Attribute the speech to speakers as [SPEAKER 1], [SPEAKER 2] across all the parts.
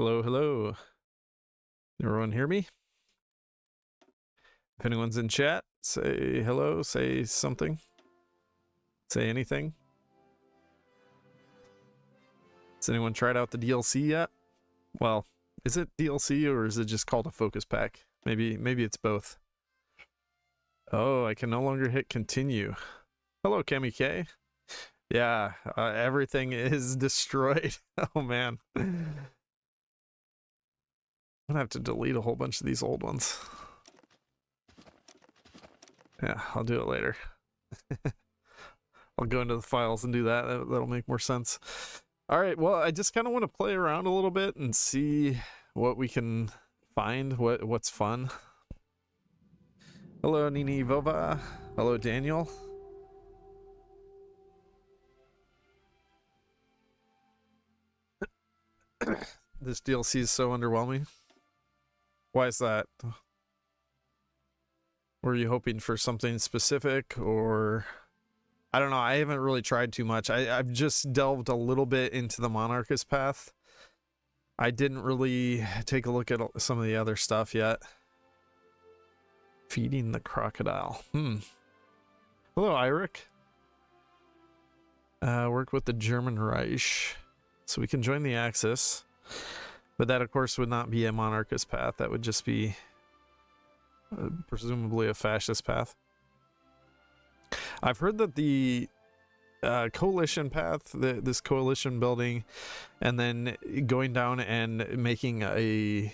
[SPEAKER 1] Hello, hello. Everyone hear me? If anyone's in chat, say hello, say something, say anything. Has anyone tried out the DLC yet? Well, is it DLC or is it just called a focus pack? Maybe it's both. Oh, I can no longer hit continue. Hello, Kami K. Yeah, everything is destroyed. Oh man. I'm gonna have to delete a whole bunch of these old ones. Yeah, I'll do it later. I'll go into the files and do that. That'll make more sense. All right, well, I just kind of want to play around a little bit and see what we can find, what's fun. Hello, Nini Vova. Hello, Daniel. This DLC is so underwhelming. Why is that? Were you hoping for something specific, or I don't know. I haven't really tried too much. I've just delved a little bit into the Monarchist path. I didn't really take a look at some of the other stuff yet. Feeding the crocodile. Hello, Eirik. Work with the German Reich. So we can join the Axis. But that, of course, would not be a Monarchist path. That would just be presumably a fascist path. I've heard that the coalition path, this coalition building, and then going down and making a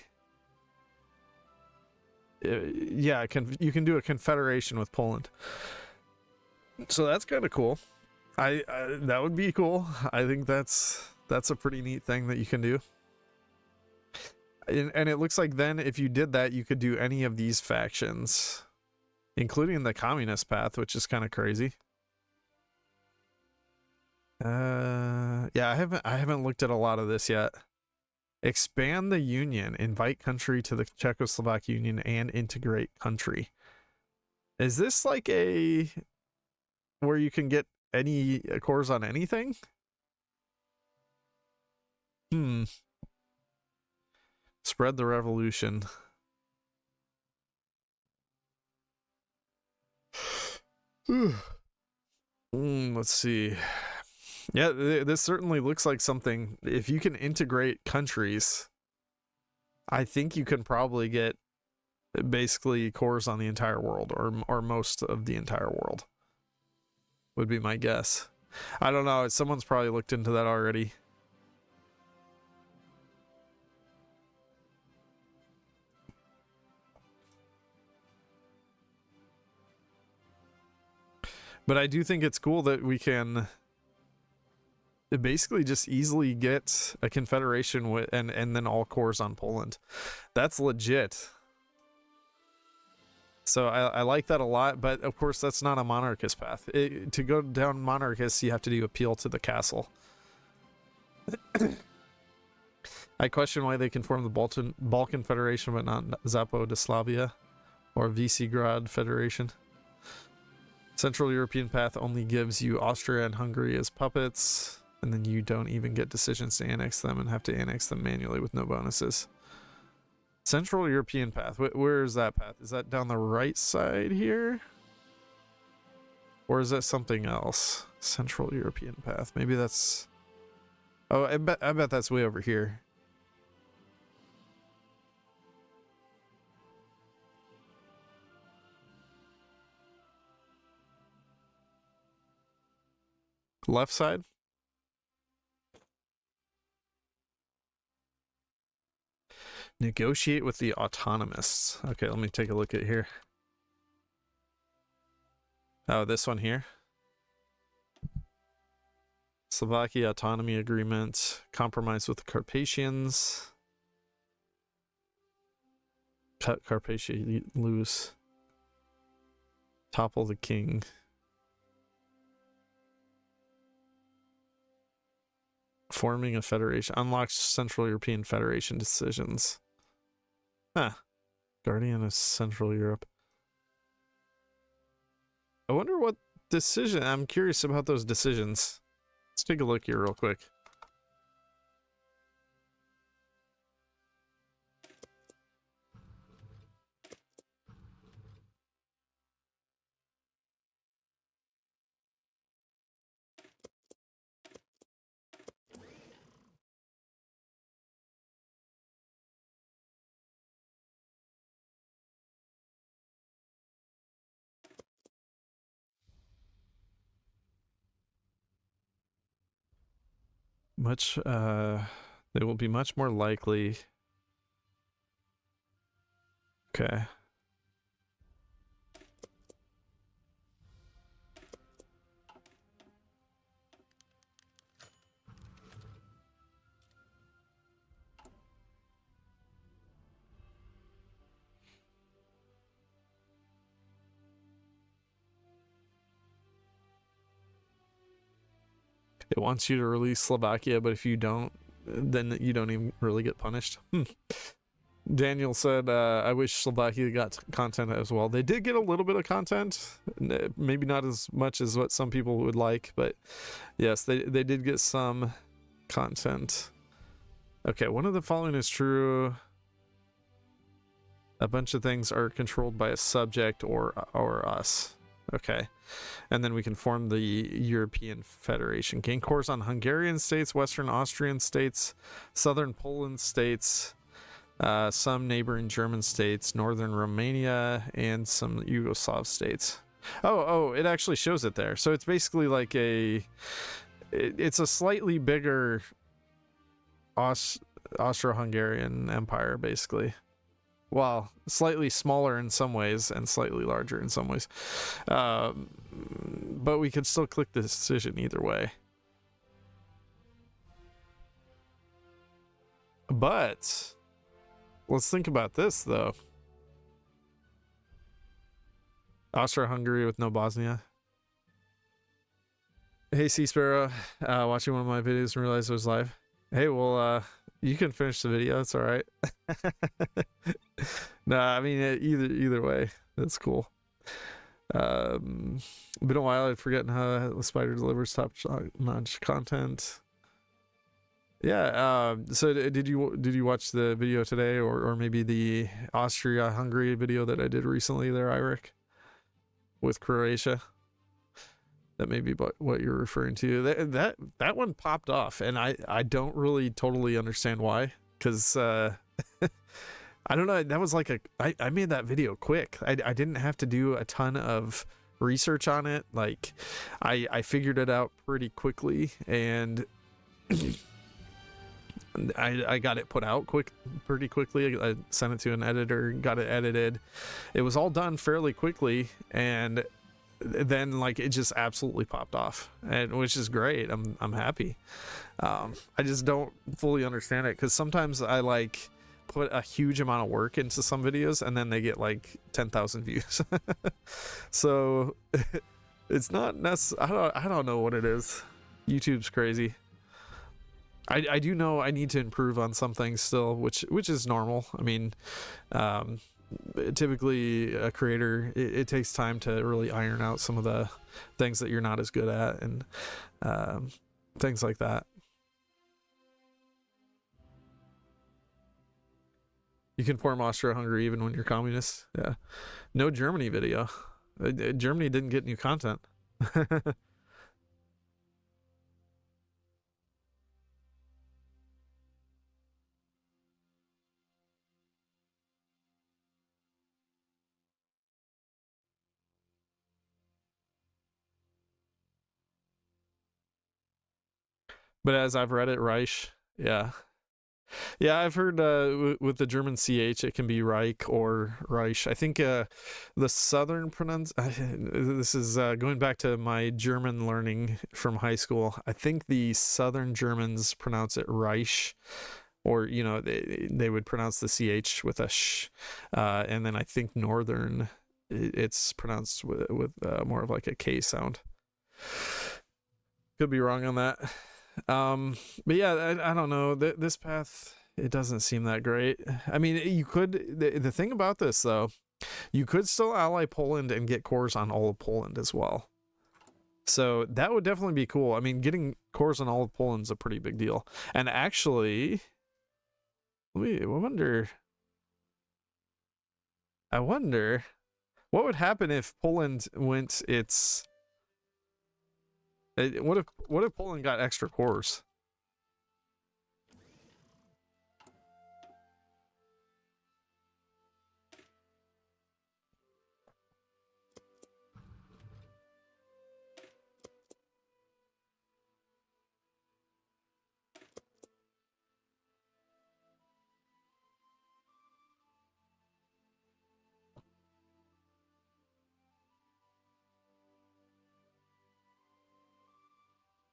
[SPEAKER 1] you can do a confederation with Poland. So that's kind of cool. I that would be cool. I think that's a pretty neat thing that you can do. And it looks like then if you did that, you could do any of these factions, including the communist path, which is kind of crazy. Yeah, I haven't looked at a lot of this yet. Expand the union, invite country to the Czechoslovak union, and integrate country. Is this like a where you can get any cores on anything? Spread the revolution. Let's see. Yeah, this certainly looks like something. If you can integrate countries, I think you can probably get basically cores on the entire world, or most of the entire world, would be my guess. I don't know. Someone's probably looked into that already. But I do think it's cool that we can basically just easily get a confederation with and then all cores on Poland. That's legit. So I like that a lot, but of course that's not a monarchist path. To go down monarchist, you have to do appeal to the castle. I question why they can form the Balkan Federation but not Zapodeslavia or Visegrad Federation. Central European path only gives you Austria and Hungary as puppets, and then you don't even get decisions to annex them and have to annex them manually with no bonuses. Central European path. Where is that path? Is that down the right side here? Or is that something else? Central European path. Maybe that's... Oh, I bet that's way over here. Left side? Negotiate with the autonomists. Okay, let me take a look at here. Oh, this one here. Slovakia autonomy agreement. Compromise with the Carpathians. Cut Carpathia loose. Topple the king. Forming a federation. Unlocks Central European Federation decisions. Huh. Guardian of Central Europe. I wonder what decision. I'm curious about those decisions. Let's take a look here real quick. much they will be much more likely. Okay. It wants you to release Slovakia, but if you don't, then you don't even really get punished. Daniel said, I wish Slovakia got content as well. They did get a little bit of content, maybe not as much as what some people would like, but yes, they did get some content. Okay, one of the following is true. A bunch of things are controlled by a subject or us. Okay. And then we can form the European Federation. Gain cores on Hungarian states, Western Austrian states, Southern Poland states, some neighboring German states, Northern Romania, and some Yugoslav states. Oh, it actually shows it there. So it's basically like it's a slightly bigger Austro-Hungarian empire, basically. Well, slightly smaller in some ways and slightly larger in some ways. But we could still click the decision either way. But let's think about this, though. Austria-Hungary with no Bosnia. Hey, Sea Sparrow. Watching one of my videos and realized it was live. Hey, well, you can finish the video. It's all right. Nah, I mean, either way, that's cool. Been a while. I'd forgotten how the spider delivers top-notch content. Yeah. So did you watch the video today, or maybe the Austria-Hungary video that I did recently there, Iric, with Croatia? That may be what you're referring to. That one popped off, and I don't really totally understand why, because I don't know. That was like I made that video quick. I didn't have to do a ton of research on it. Like I figured it out pretty quickly, and I got it put out pretty quickly. I sent it to an editor, got it edited. It was all done fairly quickly, and then like it just absolutely popped off, and which is great. I'm happy. I just don't fully understand it, because sometimes I like put a huge amount of work into some videos and then they get like 10,000 views. So it's not necessarily, I don't know what it is. YouTube's crazy. I do know I need to improve on some things still, which is normal. I mean, typically a creator, it takes time to really iron out some of the things that you're not as good at, and things like that. You can form Austria-Hungary even when you're communist. Yeah. No Germany video. Germany didn't get new content. But as I've read it, Reich. Yeah. Yeah, I've heard with the German CH, it can be Reich or Reich. I think the southern this is going back to my German learning from high school. I think the southern Germans pronounce it Reich, or, you know, they would pronounce the CH with a sh. And then I think northern, it's pronounced with more of like a K sound. Could be wrong on that. But yeah, I don't know. This path, it doesn't seem that great. I mean, you could, the thing about this though, you could still ally Poland and get cores on all of Poland as well. So that would definitely be cool. I mean, getting cores on all of Poland's a pretty big deal. And actually, I wonder what would happen if Poland went what if Poland got extra cores?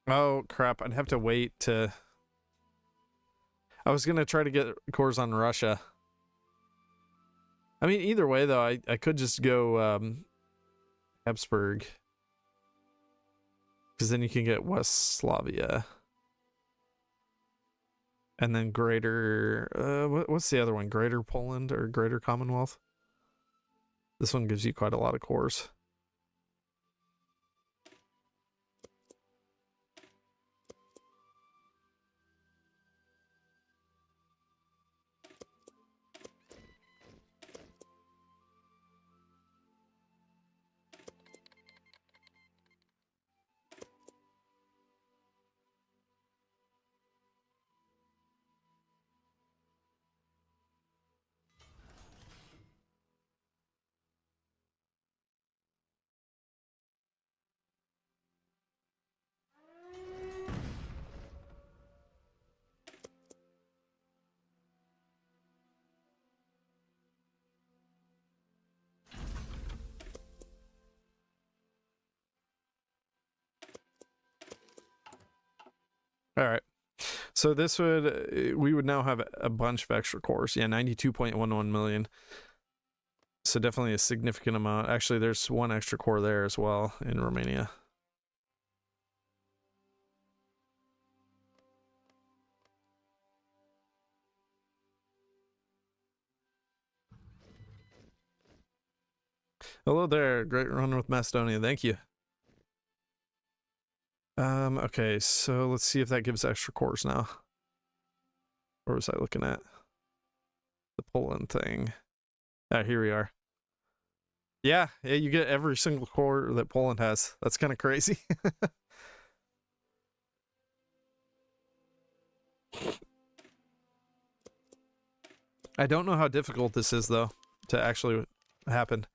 [SPEAKER 1] Oh, crap. I'd have to wait to... I was going to try to get cores on Russia. I mean, either way, though, I could just go Habsburg. Because then you can get West Slavia. And then Greater... what's the other one? Greater Poland or Greater Commonwealth? This one gives you quite a lot of cores. All right. So this would, we would now have a bunch of extra cores. Yeah, 92.11 million. So definitely a significant amount. Actually, there's one extra core there as well in Romania. Hello there. Great run with Macedonia. Thank you. Okay, so let's see if that gives extra cores now. Where was I looking at? The Poland thing. Ah, here we are. Yeah, you get every single core that Poland has. That's kind of crazy. I don't know how difficult this is, though, to actually happen.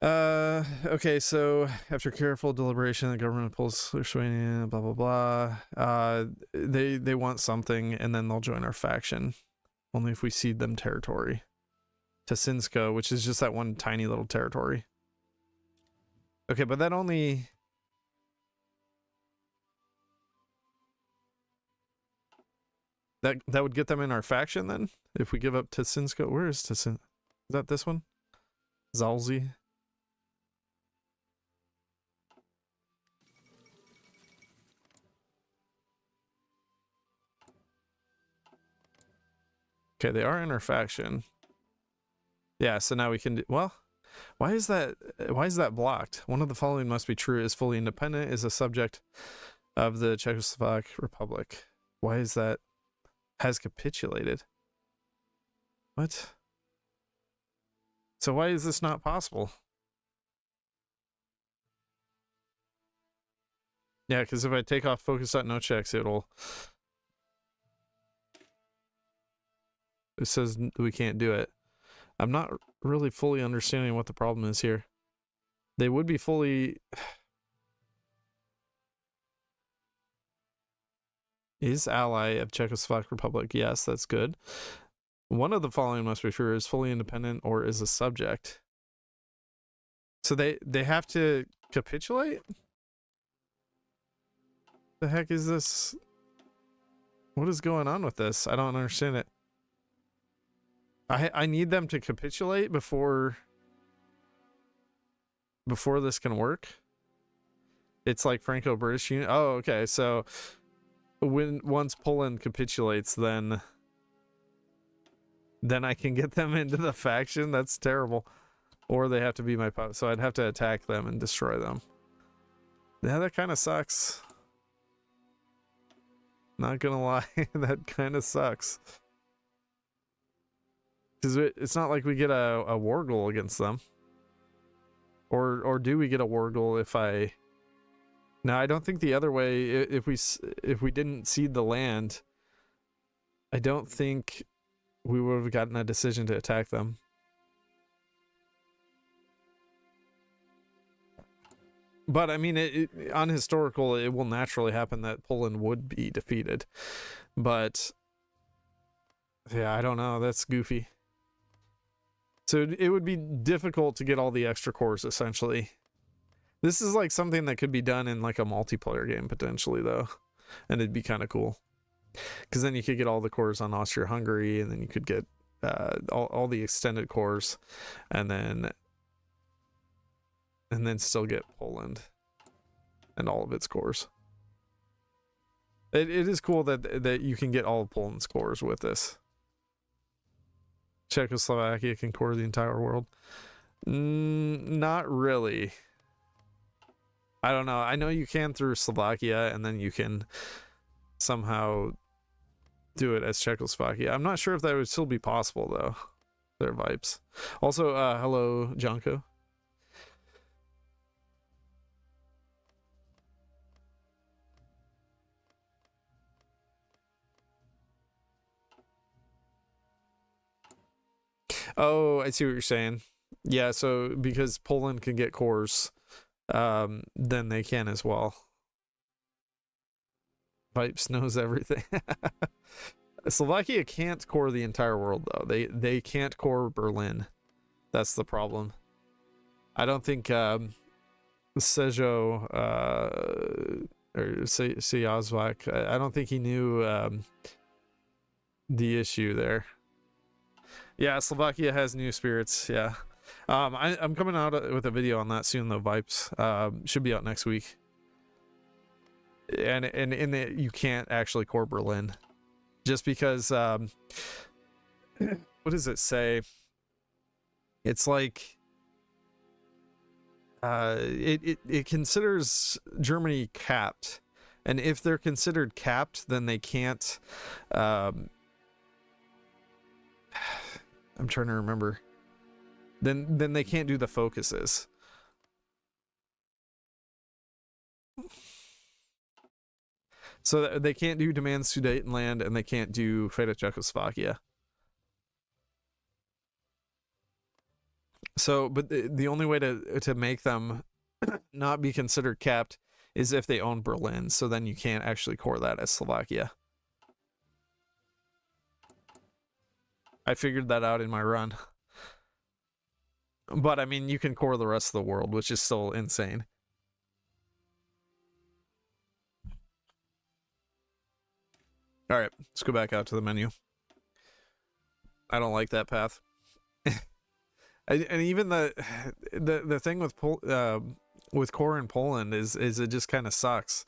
[SPEAKER 1] Okay, so after careful deliberation, the government pulls Lithuania, blah, blah, blah. They want something, and then they'll join our faction. Only if we cede them territory. Tasinsko, which is just that one tiny little territory. Okay, but that only... That would get them in our faction, then? If we give up Tasinsko? Where is Tasin? Is that this one? Zalzi? Okay, they are in our faction. Yeah, so now we can do, well, why is that blocked? One of the following must be true: is fully independent, is a subject of the Czechoslovak Republic. Why is that? Has capitulated. What? So why is this not possible? Yeah, because if I take off focus.no checks, it says we can't do it. I'm not really fully understanding what the problem is here. They would be fully... Is ally of Czechoslovak Republic. Yes, that's good. One of the following must be true: is fully independent or is a subject. So they have to capitulate? The heck is this? What is going on with this? I don't understand it. I need them to capitulate before this can work. It's like Franco-British Union. Oh, okay. So once Poland capitulates, then I can get them into the faction. That's terrible. Or they have to be my puppet. So I'd have to attack them and destroy them. Yeah, that kind of sucks. Not gonna lie, that kind of sucks. Because it's not like we get a war goal against them. Or do we get a war goal if I... No, I don't think the other way, if we didn't cede the land, I don't think we would have gotten a decision to attack them. But I mean, on historical, it will naturally happen that Poland would be defeated. But yeah, I don't know. That's goofy. So it would be difficult to get all the extra cores, essentially. This is like something that could be done in like a multiplayer game potentially though, and it'd be kind of cool because then you could get all the cores on Austria-Hungary, and then you could get all the extended cores, and then still get Poland and all of its cores. It is cool that you can get all of Poland's cores with this. Czechoslovakia can core the entire world. Not really. I don't know. I know you can through Slovakia, and then you can somehow do it as Czechoslovakia. I'm not sure if that would still be possible though. Their vibes. Also, hello, Jonko. Oh, I see what you're saying. Yeah, so because Poland can get cores, then they can as well. Vipes knows everything. Slovakia can't core the entire world though. They can't core Berlin. That's the problem. I don't think Sejo or Sejazwak, I don't think he knew the issue there. Yeah, Slovakia has new spirits. Yeah, I'm coming out with a video on that soon though. Vipes should be out next week. And in it, you can't actually core Berlin, just because what does it say? It's like it considers Germany capped, and if they're considered capped, then they can't. I'm trying to remember. Then they can't do the focuses. So they can't do demands Sudetenland, and they can't do Fate of Czechoslovakia. So, but the only way to make them not be considered capped is if they own Berlin. So then you can't actually core that as Slovakia. I figured that out in my run. But I mean, you can core the rest of the world, which is still insane. All right, let's go back out to the menu. I don't like that path. And even the thing with core in Poland is it just kind of sucks.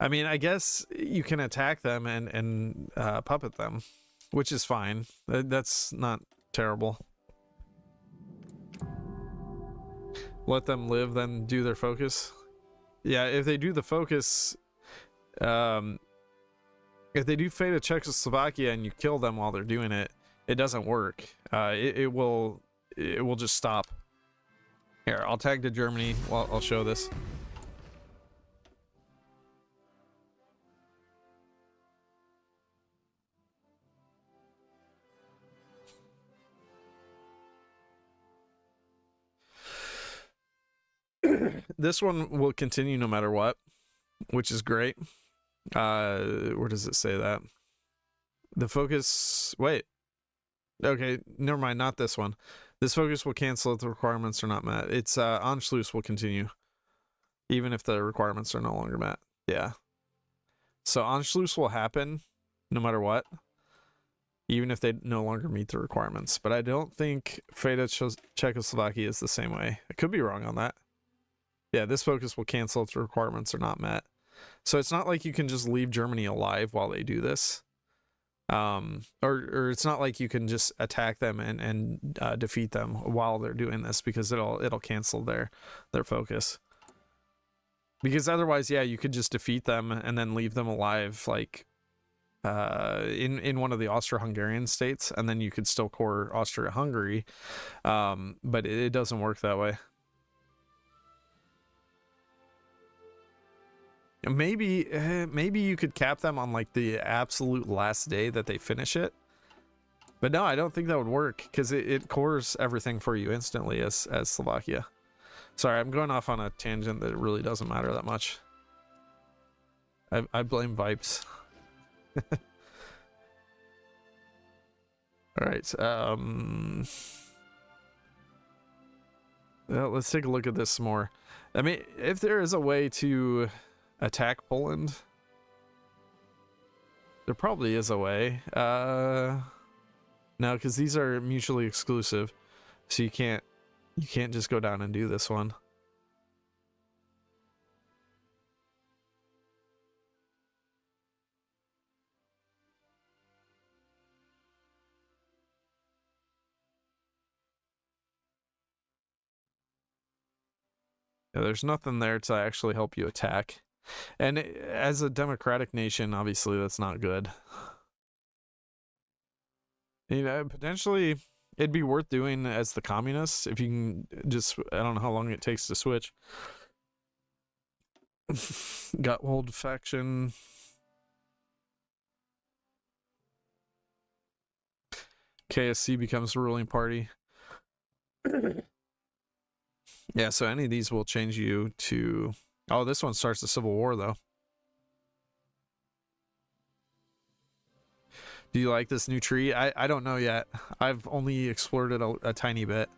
[SPEAKER 1] I mean, I guess you can attack them and puppet them, which is fine. That's not terrible. Let them live, then do their focus. Yeah, if they do the focus, if they do Fate of Czechoslovakia and you kill them while they're doing it, it doesn't work. It will just stop. Here, I'll tag to Germany. Well, I'll show this. This one will continue no matter what, which is great. Where does it say that? The focus, wait. Okay, never mind, not this one. This focus will cancel if the requirements are not met. It's Anschluss will continue, even if the requirements are no longer met. Yeah. So Anschluss will happen no matter what, even if they no longer meet the requirements. But I don't think Fate of Czechoslovakia is the same way. I could be wrong on that. Yeah, this focus will cancel if the requirements are not met. So it's not like you can just leave Germany alive while they do this. Or it's not like you can just attack them and defeat them while they're doing this, because it'll cancel their focus. Because otherwise, yeah, you could just defeat them and then leave them alive, like in one of the Austro-Hungarian states, and then you could still core Austria-Hungary. But it doesn't work that way. Maybe you could cap them on like the absolute last day that they finish it. But no, I don't think that would work, because it cores everything for you instantly as Slovakia. Sorry, I'm going off on a tangent that really doesn't matter that much. I blame Vipes. All right. Well, let's take a look at this some more. I mean, if there is a way to attack Poland, there probably is a way. No, because these are mutually exclusive, so you can't just go down and do this one. Yeah, there's nothing there to actually help you attack. And as a democratic nation, obviously that's not good. You know, potentially it'd be worth doing as the communists if you can just, I don't know how long it takes to switch. Got old faction. KSC becomes the ruling party. Yeah, so any of these will change you to... Oh, this one starts the Civil War, though. Do you like this new tree? I don't know yet. I've only explored it a tiny bit.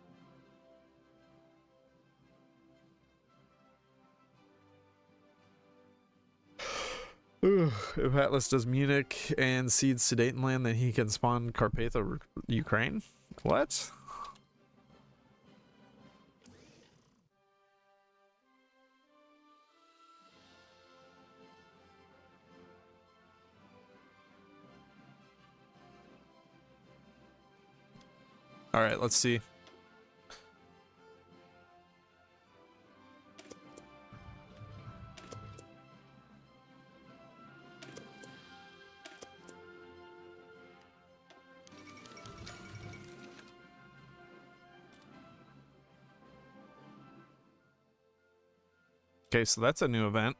[SPEAKER 1] If Atlas does Munich and seeds Sudetenland, then he can spawn Carpatho, Ukraine? What? All right, let's see. Okay, so that's a new event.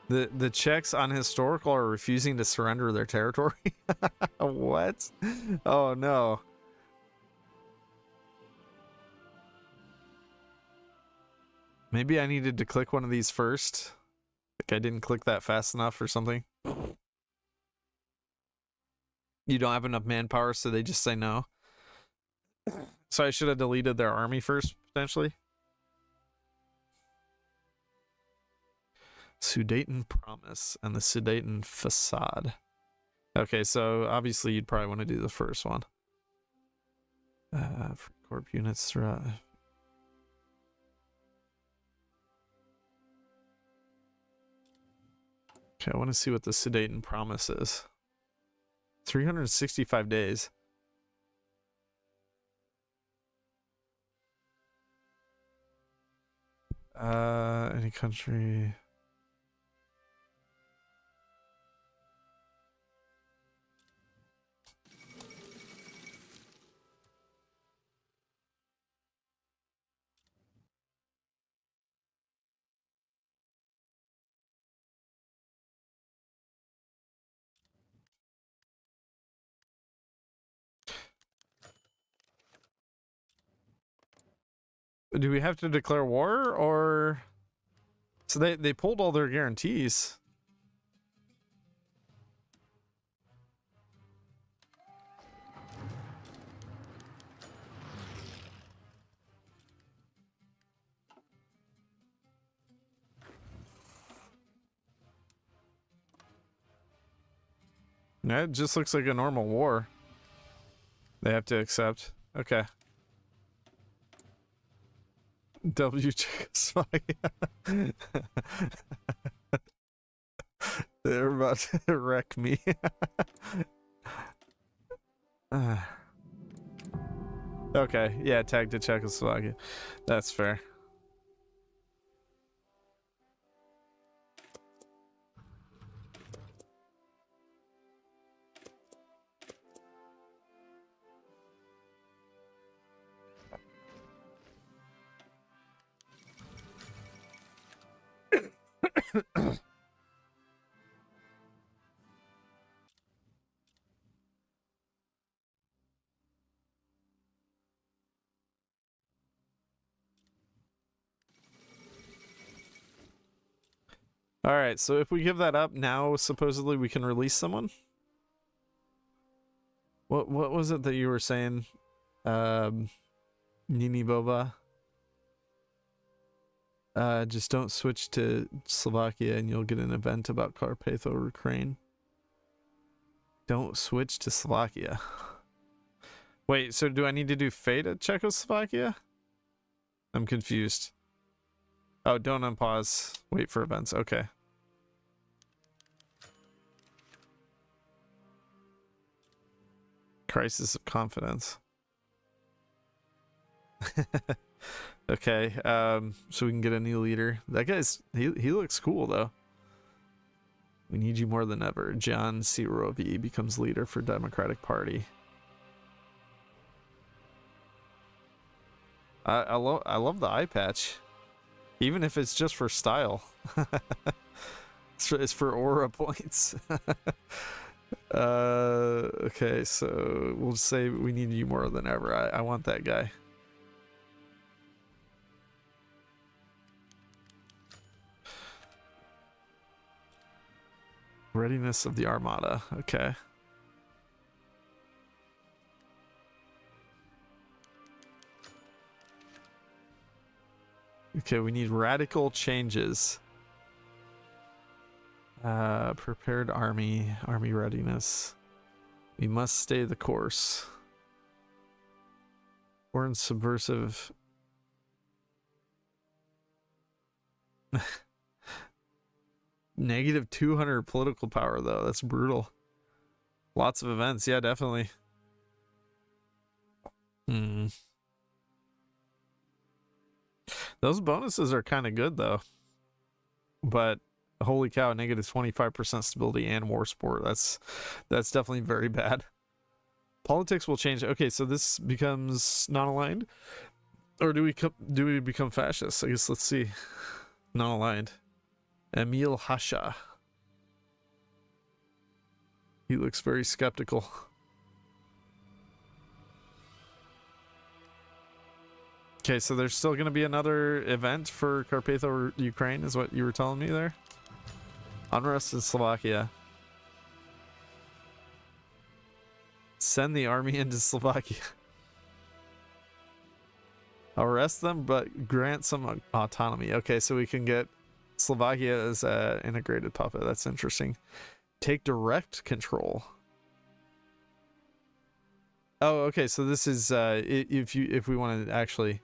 [SPEAKER 1] The Czechs on historical are refusing to surrender their territory. What? Oh no. Maybe I needed to click one of these first. Like I didn't click that fast enough or something. You don't have enough manpower, so they just say no. So I should have deleted their army first, potentially. Sudeten Promise and the Sudeten Facade. Okay, so obviously you'd probably want to do the first one. For corp units throughout. Okay, I want to see what the Sudeten Promise is. 365 days. Any country. Do we have to declare war, or... So they pulled all their guarantees. Yeah, it just looks like a normal war. They have to accept. Okay. W Czechoslovakia. They're about to wreck me. Okay, yeah, tag to Czechoslovakia. That's fair. All right, so if we give that up now, supposedly we can release someone. What was it that you were saying? Nini Boba. Just don't switch to Slovakia and you'll get an event about Carpatho Ukraine. Don't switch to Slovakia. Wait, so do I need to do fate at Czechoslovakia? I'm confused. Oh, don't unpause. Wait for events. Okay. Crisis of confidence. Okay, so we can get a new leader. That guy's he looks cool though. We need you more than ever. John Sirovi becomes leader for Democratic Party. I love the eye patch, even if it's just for style. It's for aura points. Okay, so we'll say we need you more than ever. I want that guy. Readiness of the Armada. Okay. Okay, we need radical changes. Prepared army readiness. We must stay the course. Foreign subversive. Negative 200 political power though. That's brutal. Lots of events. Yeah, definitely. Those bonuses are kind of good though. But holy cow, negative 25% stability and war support. That's definitely very bad. Politics will change. Okay, so this becomes non-aligned, or do we become fascists? I guess let's see. Non-aligned. Emil Hasha. He looks very skeptical. Okay, so there's still going to be another event for Carpatho Ukraine, is what you were telling me there? Unrest in Slovakia. Send the army into Slovakia. Arrest them, but grant some autonomy. Okay, so we can get Slovakia as an integrated puppet. That's interesting. Take direct control. Oh, okay, so this is if we want to actually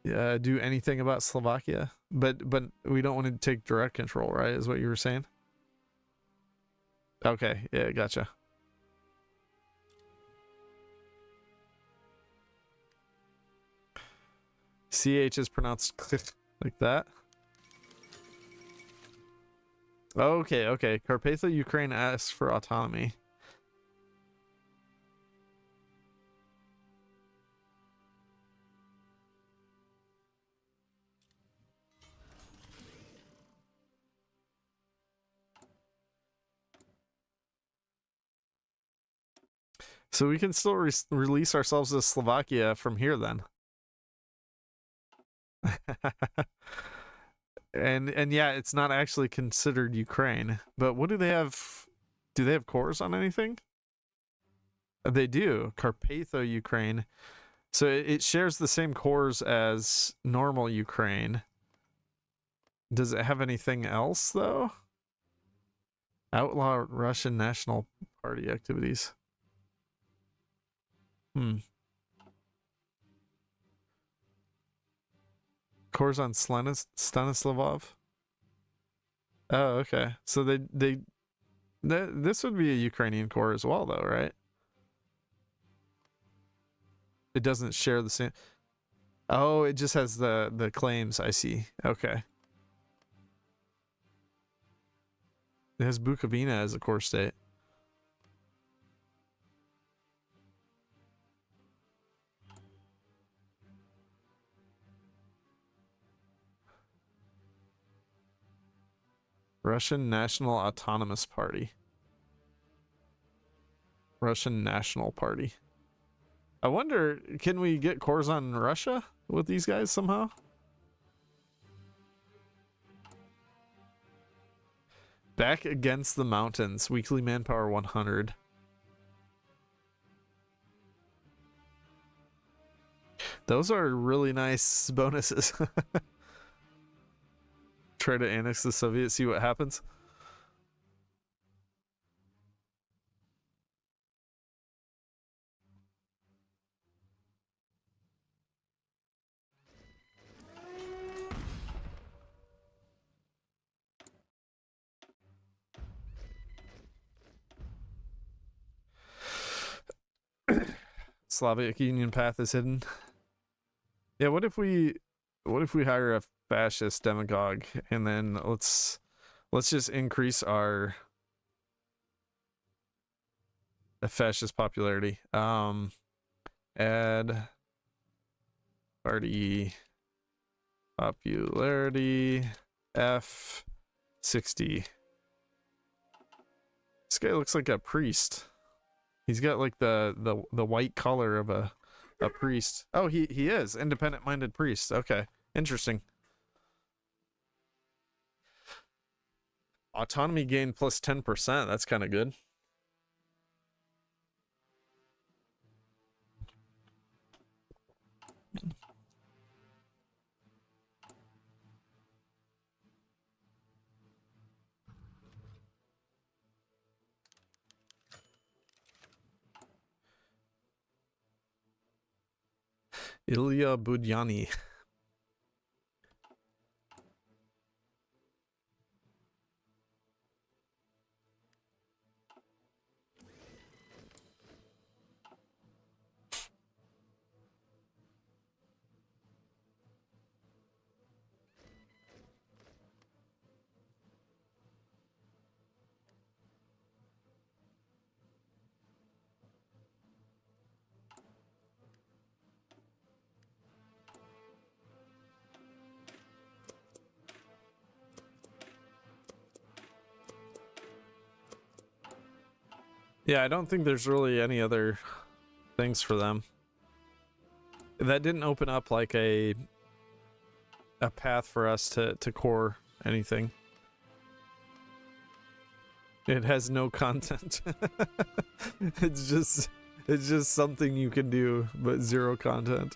[SPEAKER 1] do anything about Slovakia, but we don't want to take direct control, right? Is what you were saying? Okay, yeah, gotcha. CH is pronounced like that. Okay, okay. Carpatho Ukraine asks for autonomy. So we can still release ourselves as Slovakia from here then. and yeah, it's not actually considered Ukraine. But what do they have? Do they have cores on anything? They do. Carpatho Ukraine. So it shares the same cores as normal Ukraine. Does it have anything else though? Outlaw Russian National Party activities. Cores on Stanislavov. Oh, okay. So this would be a Ukrainian core as well, though, right? It doesn't share the same. Oh, it just has the claims. I see. Okay. It has Bukovina as a core state. Russian National Autonomous Party. Russian National Party. I wonder, can we get cores on Russia with these guys somehow? Back Against the Mountains. Weekly manpower 100. Those are really nice bonuses. Try to annex the Soviets, see what happens. Slavic Union path is hidden. Yeah, what if we hire a fascist demagogue and then let's just increase our fascist popularity. Add party popularity F60. This guy looks like a priest. He's got like the white color of a priest. Oh, he is independent-minded priest. Okay, interesting. Autonomy gain plus 10%. That's kind of good. Ilya Budyani. Yeah, I don't think there's really any other things for them. That didn't open up like a path for us to core anything. It has no content. It's just something you can do, but zero content.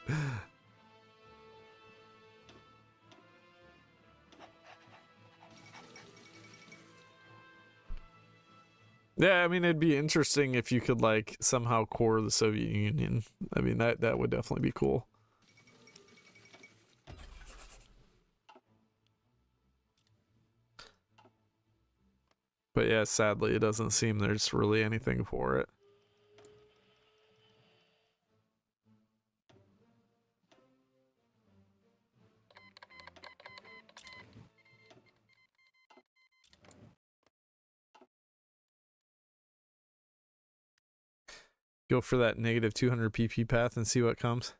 [SPEAKER 1] Yeah, I mean, it'd be interesting if you could like somehow core the Soviet Union. I mean, that would definitely be cool. But yeah, sadly, it doesn't seem there's really anything for it. Go for that negative 200 PP path and see what comes.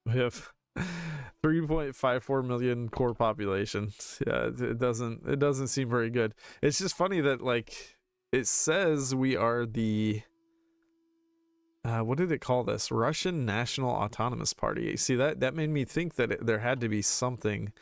[SPEAKER 1] We have 3.54 million core population. Yeah, it doesn't seem very good. It's just funny that like it says we are the what did it call this? Russian National Autonomous Party. See, that made me think that there had to be something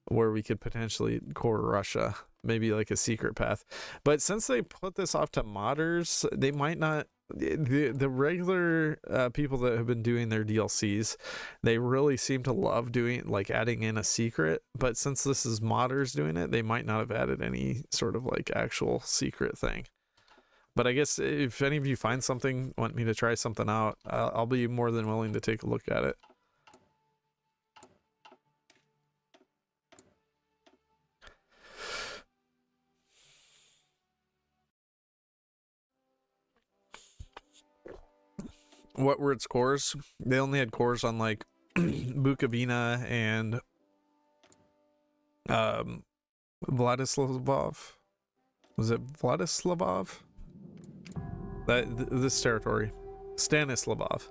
[SPEAKER 1] where we could potentially core Russia, maybe like a secret path. But since they put this off to modders, they might not. The regular people that have been doing their DLCs, they really seem to love doing like adding in a secret. But since this is modders doing it, they might not have added any sort of like actual secret thing. But I guess if any of you find something, want me to try something out, I'll be more than willing to take a look at it. What were its cores? They only had cores on like Bukovina and Vladislavov. Was it Vladislavov? This territory. Stanislavov.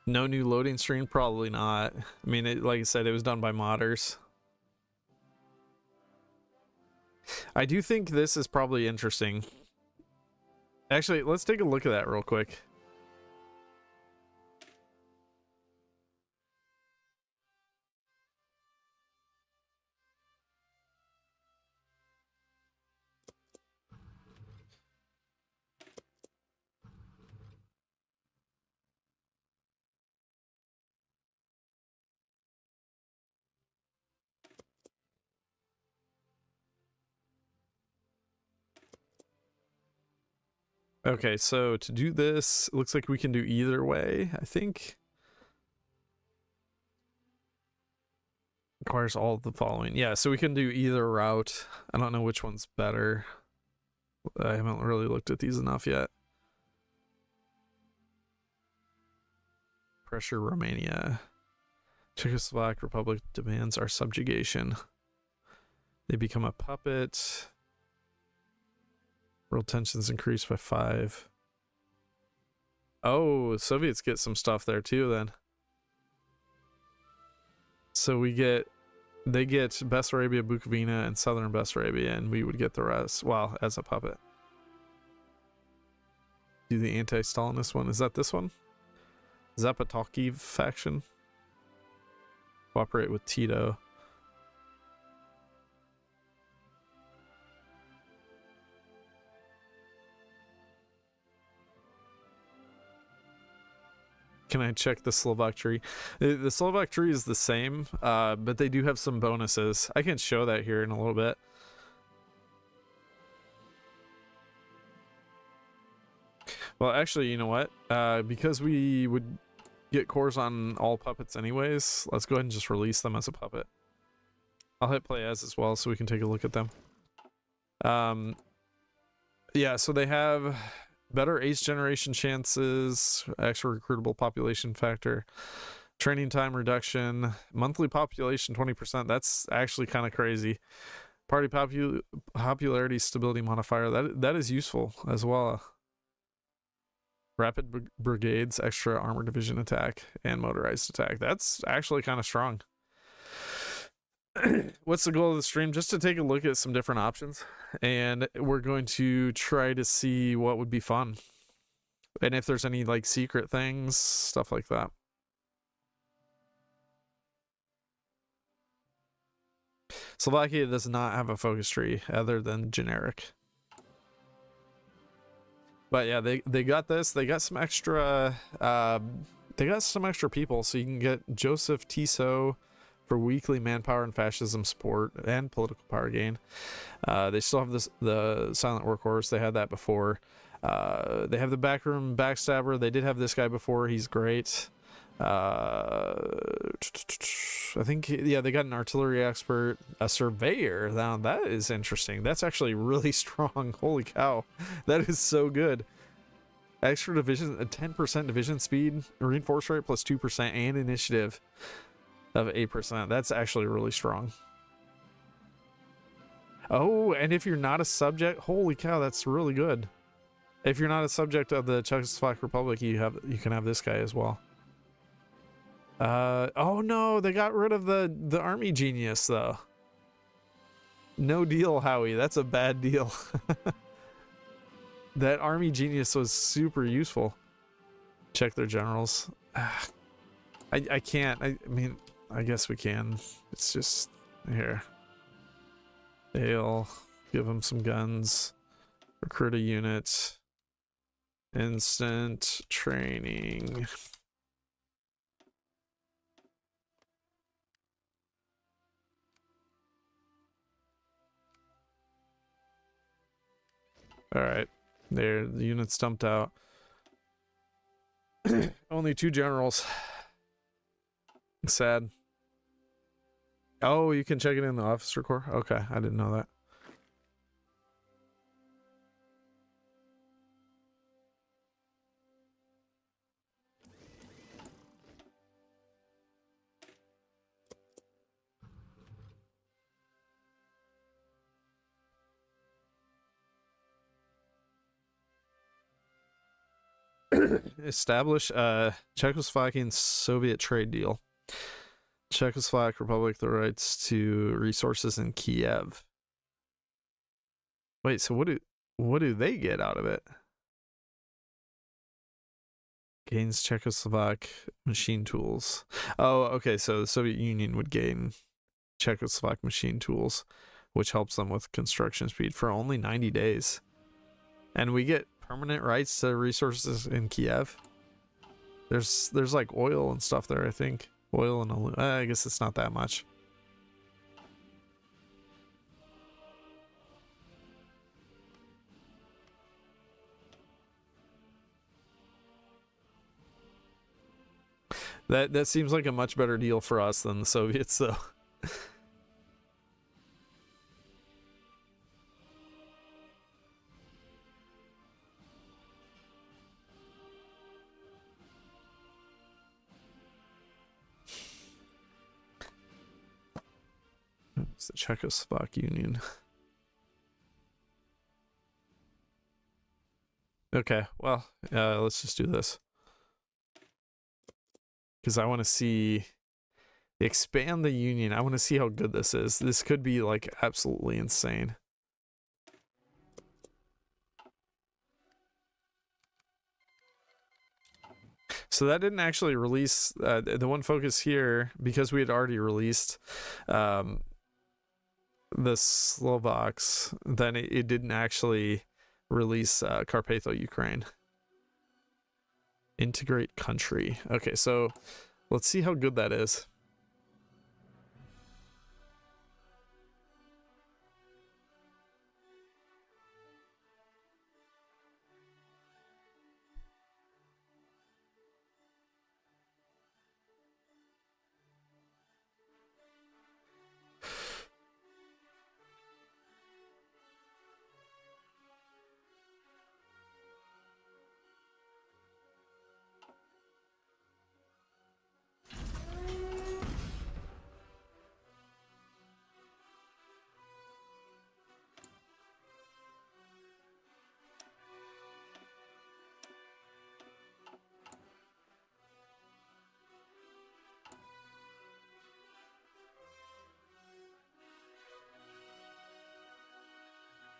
[SPEAKER 1] No new loading screen? Probably not. I mean, like I said, it was done by modders. I do think this is probably interesting. Actually, let's take a look at that real quick. Okay, so to do this, it looks like we can do either way, I think. Requires all of the following. Yeah, so we can do either route. I don't know which one's better. I haven't really looked at these enough yet. Pressure Romania. Czechoslovak Republic demands our subjugation. They become a puppet. World tensions increase by 5. Oh, Soviets get some stuff there too then. So they get Bessarabia, Bukovina, and southern Bessarabia, and we would get the rest, well, as a puppet. Do the anti-Stalinist one. Is that this one? Zapotocki faction. Cooperate with Tito. Can I check the Slovak tree? The Slovak tree is the same, but they do have some bonuses. I can show that here in a little bit. Well, actually, you know what? Because we would get cores on all puppets anyways, let's go ahead and just release them as a puppet. I'll hit play as well so we can take a look at them. Yeah, so they have better ace generation chances, extra recruitable population factor, training time reduction, monthly population 20%. That's actually kind of crazy. Party popularity stability modifier. That is useful as well. Rapid brigades, extra armor division attack, and motorized attack. That's actually kind of strong. What's the goal of the stream? Just to take a look at some different options, and we're going to try to see what would be fun, and if there's any like secret things, stuff like that. Slovakia does not have a focus tree other than generic. But yeah, they got this. They got some extra people, so you can get Joseph Tiso for weekly manpower and fascism support and political power gain. They still have the silent workhorse. They had that before. They have the backroom backstabber. They did have this guy before. He's great. I think, yeah, they got an artillery expert, a surveyor. Now that is interesting. That's actually really strong. Holy cow, that is so good. Extra division, a 10% division speed, reinforce rate plus 2%, and initiative of 8%. That's actually really strong. Oh, and if you're not a subject, holy cow, that's really good. If you're not a subject of the Czechoslovak Republic, you can have this guy as well. Oh no, they got rid of the army genius though. No deal, Howie. That's a bad deal. That army genius was super useful. Check their generals. I can't. I mean, I guess we can. It's just here. They'll give them some guns. Recruit a unit. Instant training. All right, there, the unit's dumped out. Only 2 generals. Sad. Oh, you can check it in the officer corps? Okay, I didn't know that. Establish a Czechoslovakian Soviet trade deal. Czechoslovak Republic the rights to resources in Kiev. Wait, so what do they get out of it? Gains Czechoslovak machine tools. Oh, okay, so the Soviet Union would gain Czechoslovak machine tools, which helps them with construction speed for only 90 days. And we get permanent rights to resources in Kiev. There's like oil and stuff there, I think. Oil and I guess it's not that much. That seems like a much better deal for us than the Soviets, though. It's the Czechoslovak Union. Okay, well, let's just do this. Because I want to see... Expand the Union. I want to see how good this is. This could be, like, absolutely insane. So that didn't actually release... the one focus here, because we had already released... the Slovaks, then it didn't actually release Carpatho, Ukraine. Integrate country. Okay, so let's see how good that is.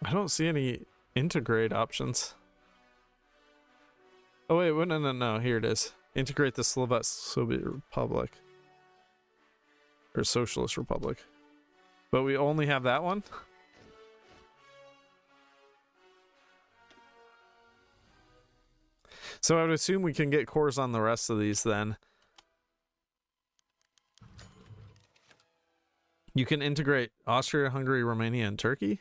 [SPEAKER 1] I don't see any integrate options. Oh wait, no, here it is. Integrate the Slovak Soviet Republic. Or Socialist Republic. But we only have that one? So I would assume we can get cores on the rest of these then. You can integrate Austria, Hungary, Romania, and Turkey?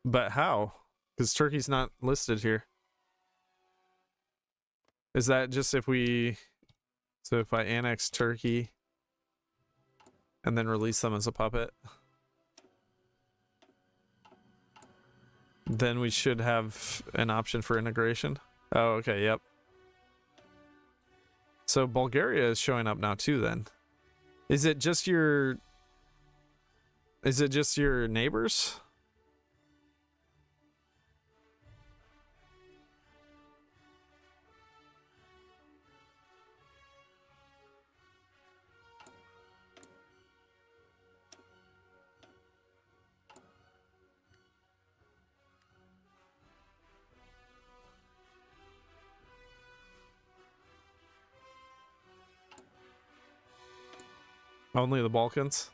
[SPEAKER 1] But how? Because Turkey's not listed here. Is that just if we... So if I annex Turkey and then release them as a puppet, then we should have an option for integration? Oh, okay, yep. So Bulgaria is showing up now too then. Is it just your... Is it just your neighbors? Only the Balkans?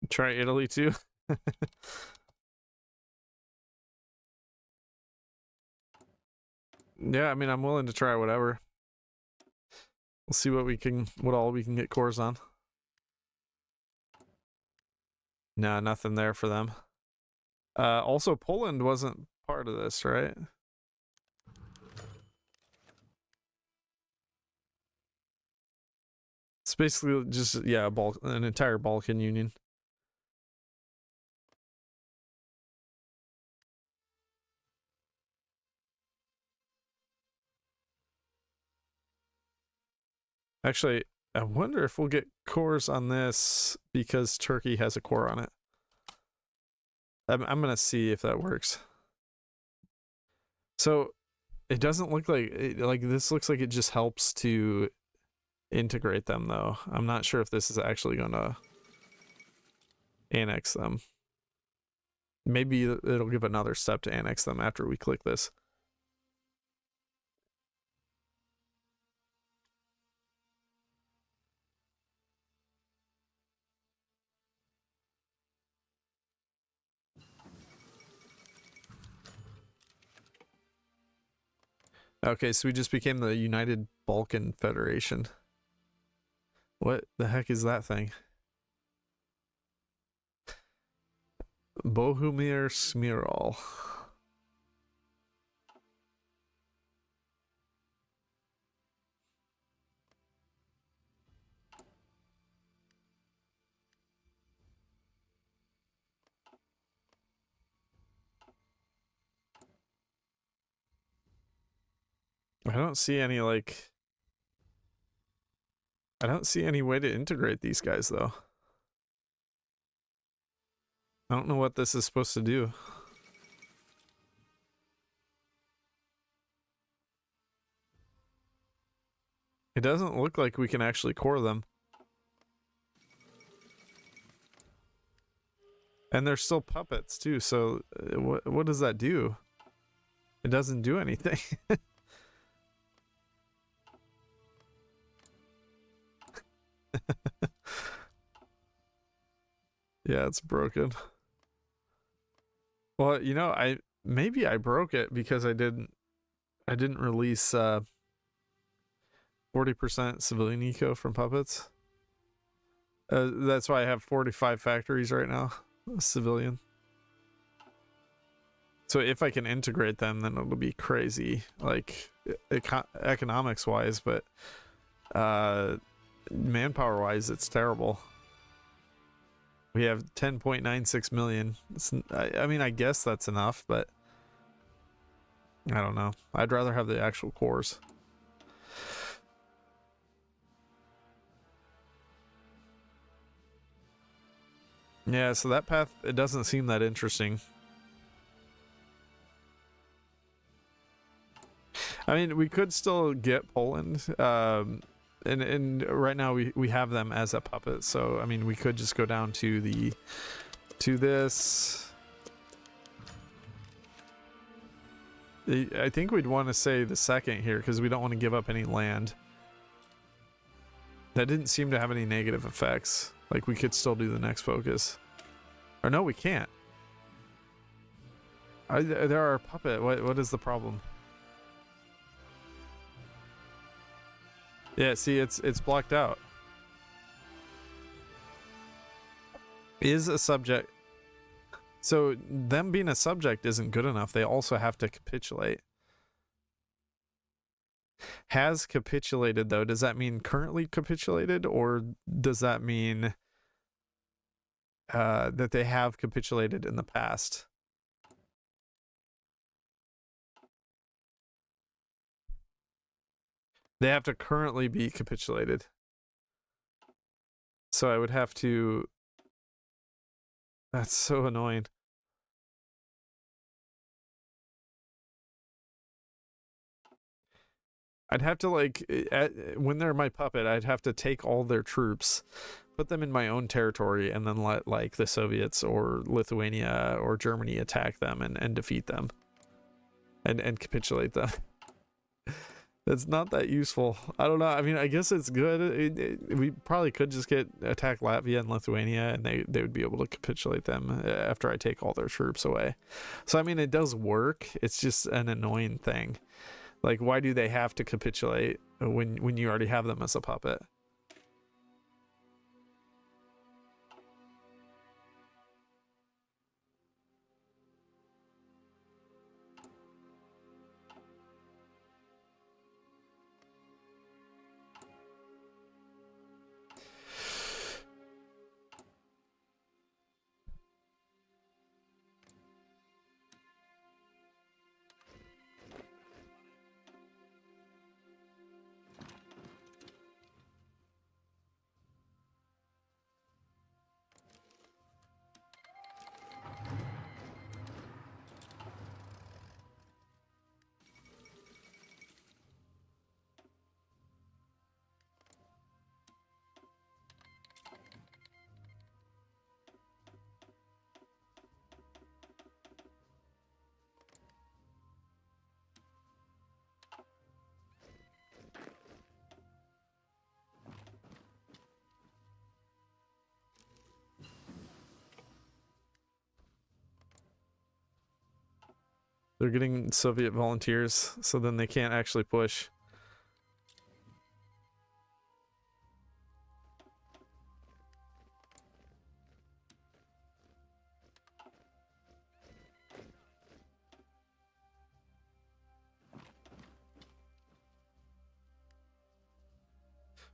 [SPEAKER 1] Try Italy too. Yeah, I mean, I'm willing to try whatever. We'll see what all we can get cores on. Nah, nothing there for them. Also, Poland wasn't part of this, right? It's basically just, yeah, an entire Balkan Union. Actually, I wonder if we'll get cores on this because Turkey has a core on it. I'm gonna see if that works. So it doesn't look like this looks like it just helps to integrate them though. I'm not sure if this is actually gonna annex them. Maybe it'll give another step to annex them after we click this. Okay, so we just became the United Balkan Federation. What the heck is that thing? Bohumir Smirol. I don't see any I don't see any way to integrate these guys though. I don't know what this is supposed to do. It doesn't look like we can actually core them. And they're still puppets too, so what does that do? It doesn't do anything. Yeah, it's broken. Well, you know, maybe I broke it because I didn't release 40% civilian eco from puppets. That's why I have 45 factories right now, civilian. So if I can integrate them, then it'll be crazy, like economics wise, but manpower wise, it's terrible. We have 10.96 million. I mean, I guess that's enough, but I don't know. I'd rather have the actual cores. Yeah, so that path, it doesn't seem that interesting. I mean, we could still get Poland, and right now we have them as a puppet, so I mean, we could just go down to this. I think we'd want to say the second here because we don't want to give up any land. That didn't seem to have any negative effects. Like, we could still do the next focus. Or no, we can't. There are a puppet. What is the problem? Yeah, see, it's blocked out. Is a subject. So them being a subject isn't good enough. They also have to capitulate. Has capitulated, though. Does that mean currently capitulated, or does that mean that they have capitulated in the past? They have to currently be capitulated. So I would have to... That's so annoying. I'd have to, like, when they're my puppet, I'd have to take all their troops, put them in my own territory, and then let, like, the Soviets or Lithuania or Germany attack them and defeat them. And capitulate them. It's not that useful. I don't know. I mean, I guess it's good. We probably could just attack Latvia and Lithuania, and they would be able to capitulate them after I take all their troops away. So I mean, it does work. It's just an annoying thing. Like, why do they have to capitulate when you already have them as a puppet? They're getting Soviet volunteers, so then they can't actually push.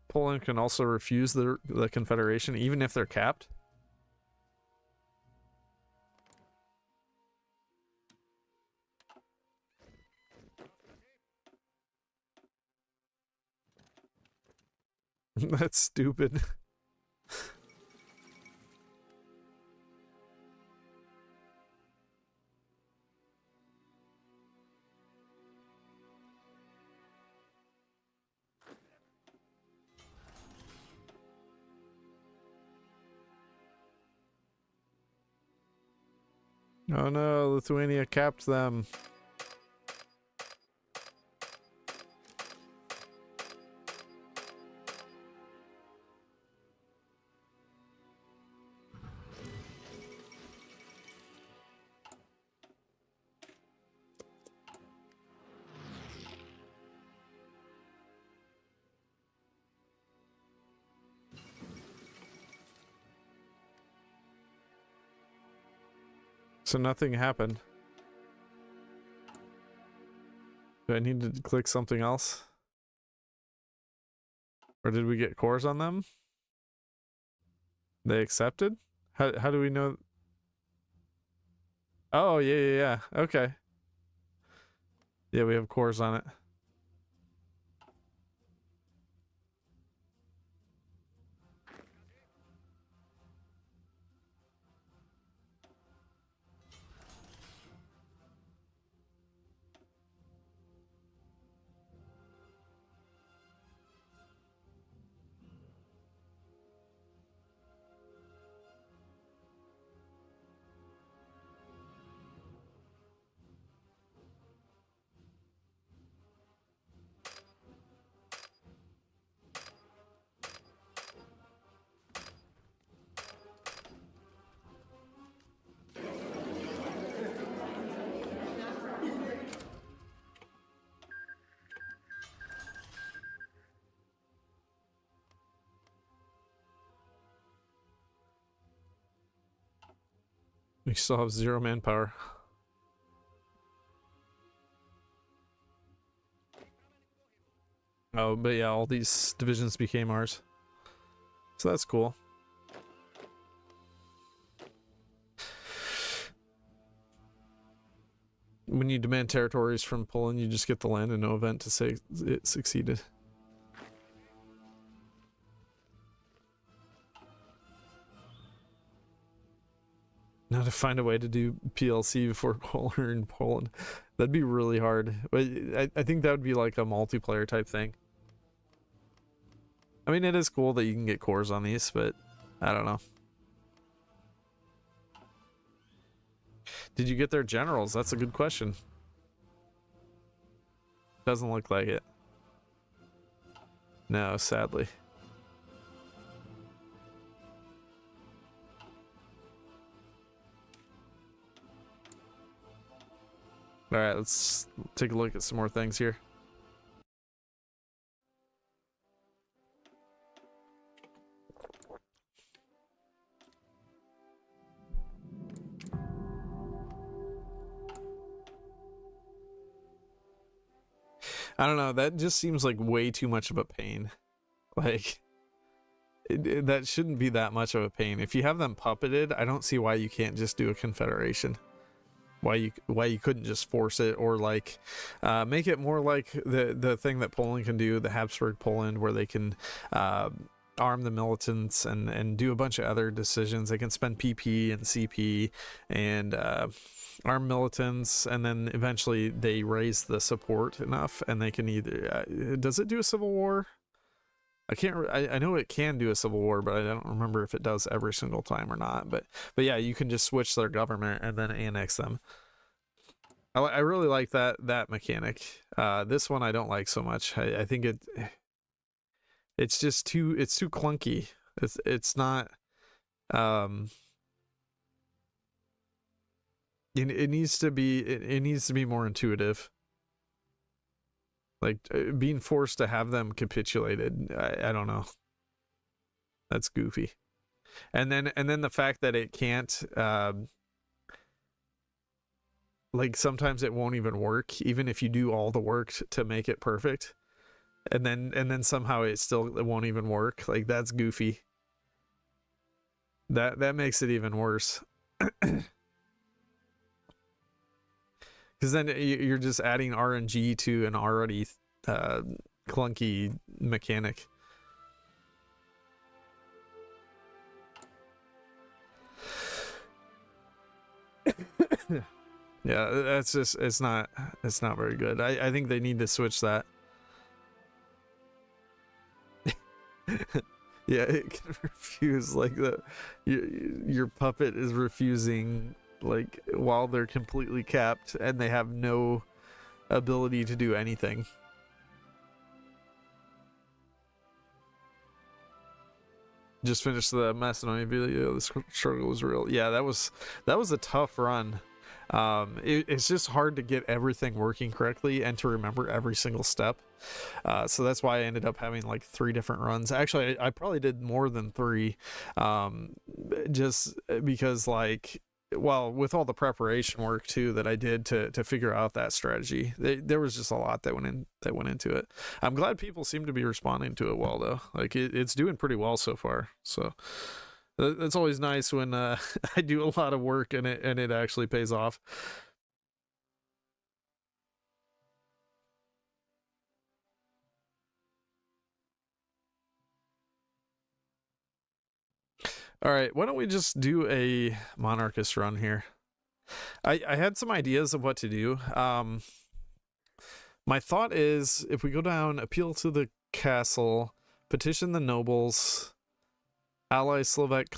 [SPEAKER 1] Poland can also refuse the Confederation, even if they're capped. That's stupid. Oh no, Lithuania capped them. So nothing happened. Do I need to click something else? Or did we get cores on them? They accepted? How do we know? Oh, yeah. Okay. Yeah, we have cores on it. We still have 0 manpower. Oh, but yeah, all these divisions became ours. So that's cool. When you demand territories from Poland, you just get the land and no event to say it succeeded. Now to find a way to do PLC before Kohler in Poland. That'd be really hard. But I think that would be like a multiplayer type thing. I mean, it is cool that you can get cores on these, but I don't know. Did you get their generals? That's a good question. Doesn't look like it. No, sadly. All right, let's take a look at some more things here. I don't know, that just seems like way too much of a pain. Like, that shouldn't be that much of a pain. If you have them puppeted, I don't see why you can't just do a confederation. Why you couldn't just force it, or like make it more like the thing that Poland can do, the Habsburg Poland, where they can arm the militants and do a bunch of other decisions. They can spend PP and CP and arm militants, and then eventually they raise the support enough and they can either does it do a civil war? I know it can do a civil war, but I don't remember if it does every single time or not. But yeah, you can just switch their government and then annex them. I really like that mechanic. This one I don't like so much. I think it's just too clunky. It's not it needs to be more intuitive. Like being forced to have them capitulated, I don't know. That's goofy. And then the fact that it can't like sometimes it won't even work, even if you do all the work to make it perfect. And then somehow it won't even work. Like, that's goofy. That makes it even worse. Because then you're just adding RNG to an already clunky mechanic. Yeah, that's just it's not very good. I think they need to switch that. Yeah, it can refuse, like your puppet is refusing, like, while they're completely capped and they have no ability to do anything. Just finished the Macedonia video. The struggle was real. Yeah, that was a tough run. It's just hard to get everything working correctly and to remember every single step. So that's why I ended up having like 3 different runs. Actually, I probably did more than 3, just because, like, well, with all the preparation work too that I did to figure out that strategy, there was just a lot that went into it. I'm glad people seem to be responding to it well, though. Like, it's doing pretty well so far. So it's always nice when I do a lot of work and it actually pays off. All right, why don't we just do a monarchist run here? I had some ideas of what to do. My thought is, if we go down, appeal to the castle, petition the nobles, ally Slovak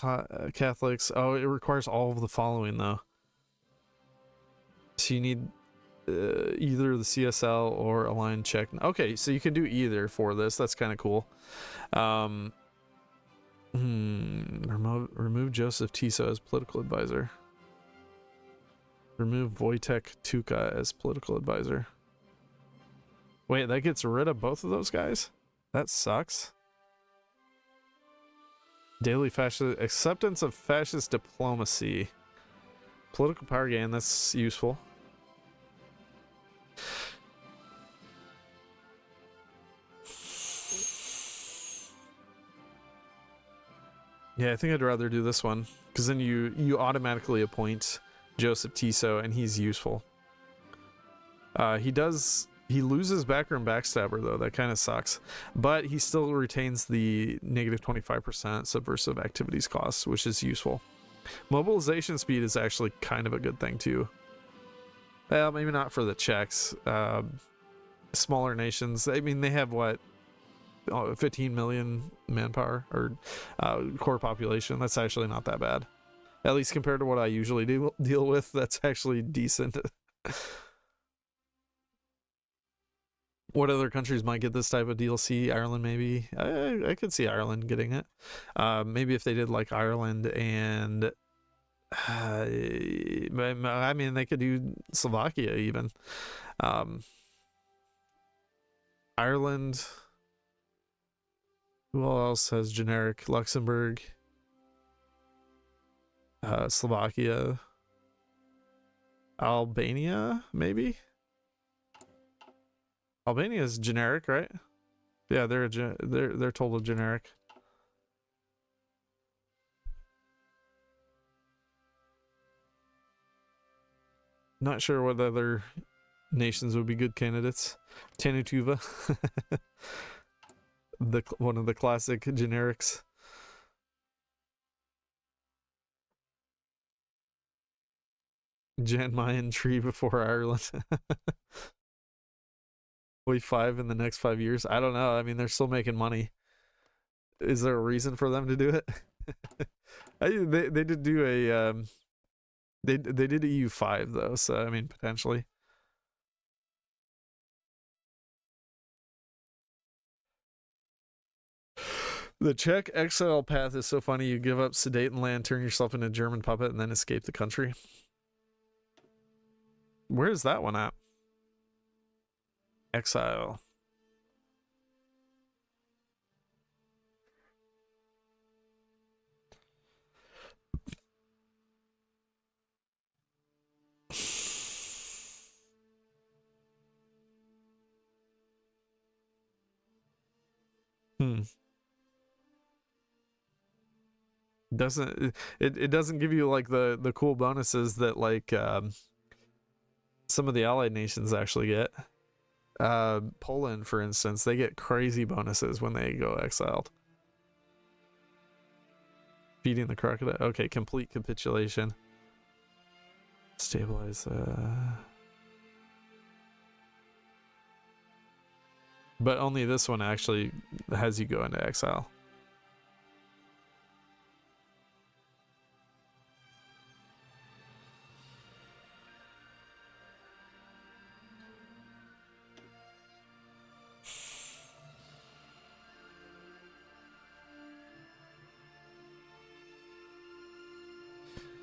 [SPEAKER 1] Catholics. Oh, it requires all of the following, though. So you need either the CSL or aligned Czech. Okay, so you can do either for this. That's kind of cool. Remove Joseph Tiso as political advisor. Remove Wojtek Tuka as political advisor. Wait, that gets rid of both of those guys? That sucks. Daily fascist acceptance of fascist diplomacy. Political power gain, that's useful. Yeah, I think I'd rather do this one, because then you automatically appoint Joseph Tiso, and he's useful. He loses backroom backstabber, though. That kind of sucks. But he still retains the negative 25% subversive activities cost, which is useful. Mobilization speed is actually kind of a good thing, too. Well, maybe not for the Czechs. Smaller nations, I mean, they have what? 15 million manpower or core population. That's actually not that bad. At least compared to what I usually deal with, that's actually decent. What other countries might get this type of DLC? Ireland, maybe. I could see Ireland getting it. Maybe if they did like Ireland and I mean, they could do Slovakia even. Ireland. Who else has generic? Luxembourg, Slovakia, Albania, maybe. Albania is generic, right? Yeah, they're total generic. Not sure what other nations would be good candidates. Tanutuva, one of the classic generics. Jan Mayen tree before Ireland. Wait, 5 in the next 5 years? I don't know. I mean, they're still making money. Is there a reason for them to do it? They did do a they did EU5 though, so I mean potentially. The Czech exile path is so funny. You give up Sudetenland, turn yourself into a German puppet, and then escape the country. Where is that one at? Exile. Doesn't it doesn't give you like the cool bonuses that like some of the allied nations actually get. Poland, for instance, they get crazy bonuses when they go exiled. Feeding the crocodile. Okay, complete capitulation. Stabilize. But only this one actually has you go into exile.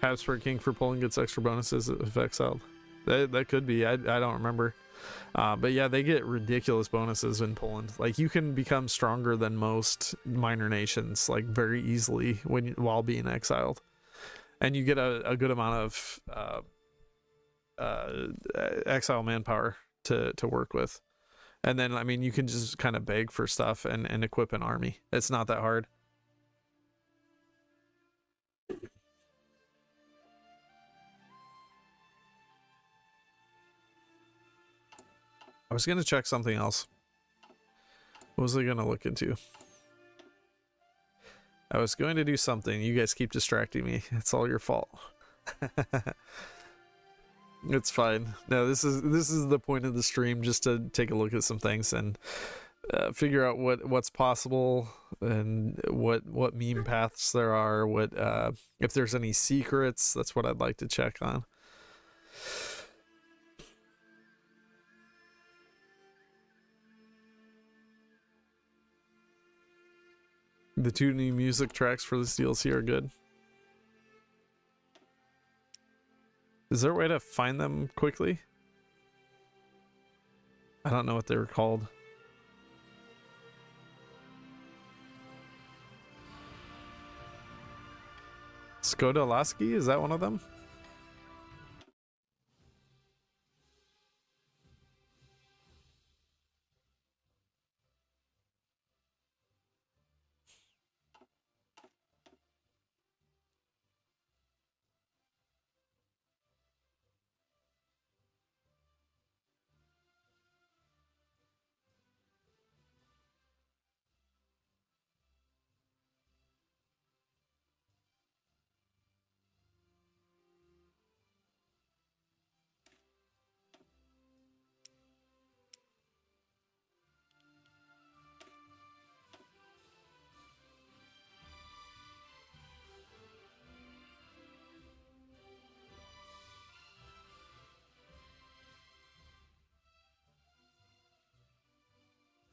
[SPEAKER 1] Habsburg King for Poland gets extra bonuses if exiled. That could be. I don't remember. But yeah, they get ridiculous bonuses in Poland. Like you can become stronger than most minor nations like very easily while being exiled, and you get a good amount of exile manpower to work with. And then I mean you can just kind of beg for stuff and equip an army. It's not that hard. I was gonna check something else. What was I gonna look into? I was going to do something. You guys keep distracting me. It's all your fault. It's fine. No, this is the point of the stream, just to take a look at some things and figure out what's possible and what meme paths there are. What if there's any secrets? That's what I'd like to check on. The 2 new music tracks for this DLC are good. Is there a way to find them quickly? I don't know what they were called. Skoda Lasky, is that one of them?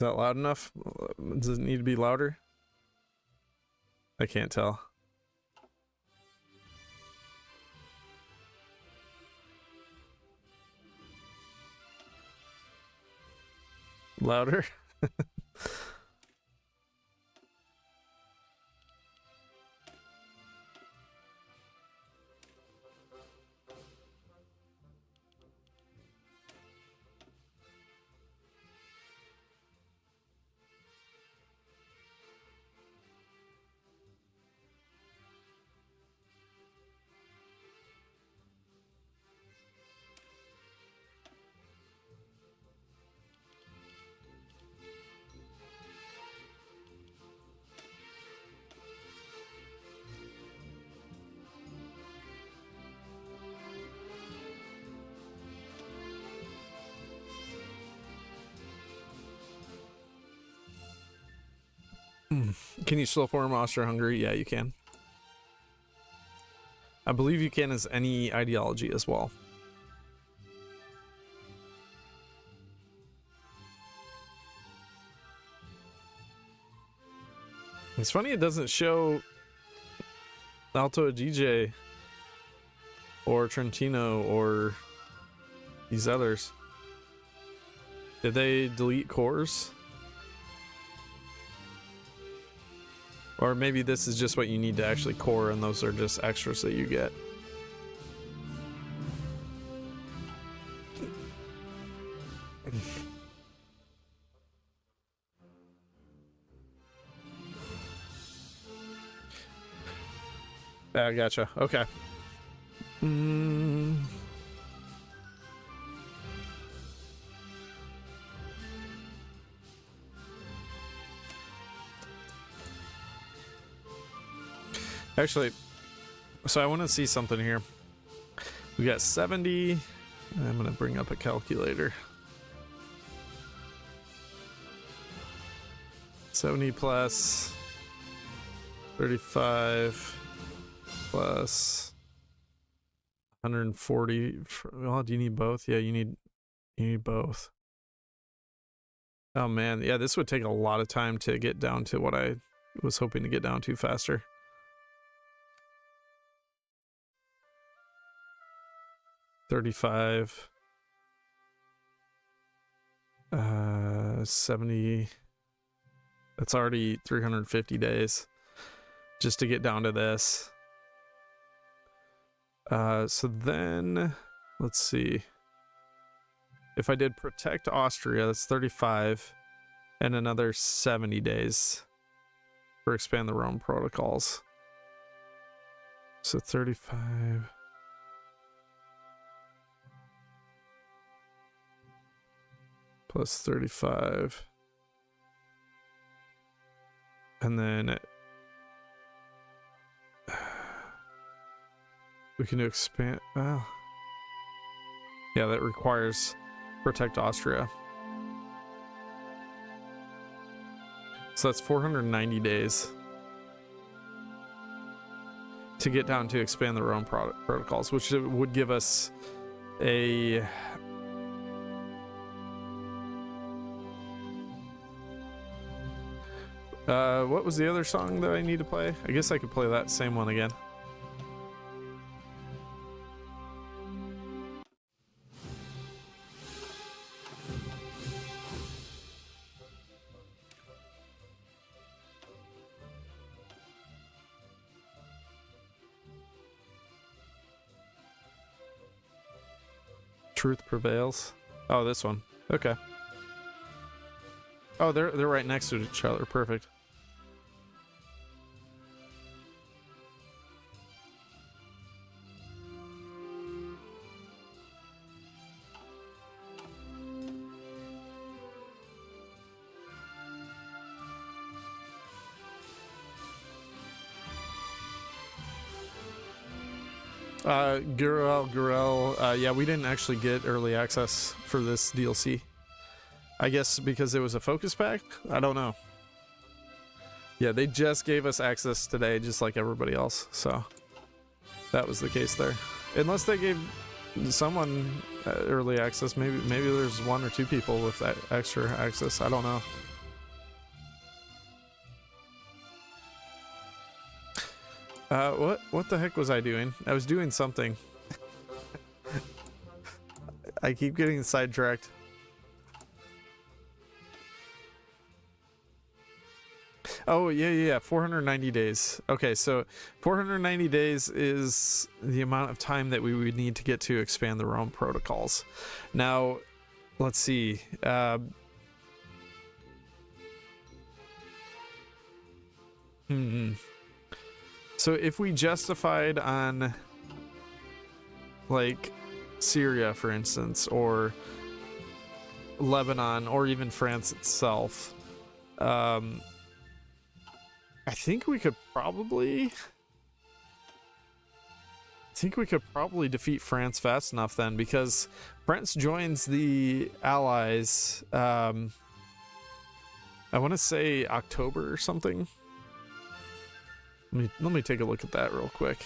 [SPEAKER 1] that loud enough? Does it need to be louder? I can't tell. Louder? Can you slow form Austria-Hungary? Yeah, you can. I believe you can as any ideology as well. It's funny it doesn't show Alto Adige or Trentino or these others. Did they delete cores? Or maybe this is just what you need to actually core and those are just extras that you get. I gotcha. Okay. Actually, so I want to see something here. We got 70. I'm going to bring up a calculator. 70 plus 35 plus 140. Well, do you need both? Yeah, you need both. Oh man, yeah, this would take a lot of time to get down to what I was hoping to get down to faster. $35, 70. That's already 350 days just to get down to this. So then let's see. If I did protect Austria, that's 35 and another 70 days for expand the Rome protocols. So 35 plus 35. And then we can do expand. Well, yeah, that requires protect Austria. So that's 490 days to get down to expand the Rome protocols, which would give us a what was the other song that I need to play? I guess I could play that same one again. Truth prevails. Oh, this one. Okay. Oh, they're right next to each other. Perfect. Gurel, yeah, we didn't actually get early access for this DLC. I guess because it was a focus pack? I don't know. Yeah, they just gave us access today, just like everybody else, so that was the case there. Unless they gave someone early access, maybe there's one or two people with that extra access. I don't know. What the heck was I doing? I was doing something. I keep getting sidetracked. Oh, yeah, 490 days. Okay, so 490 days is the amount of time that we would need to get to expand the Rome protocols. Now, let's see. So if we justified on, like, Syria, for instance, or Lebanon, or even France itself, I think we could probably defeat France fast enough then, because France joins the Allies, I want to say October or something. Let me take a look at that real quick.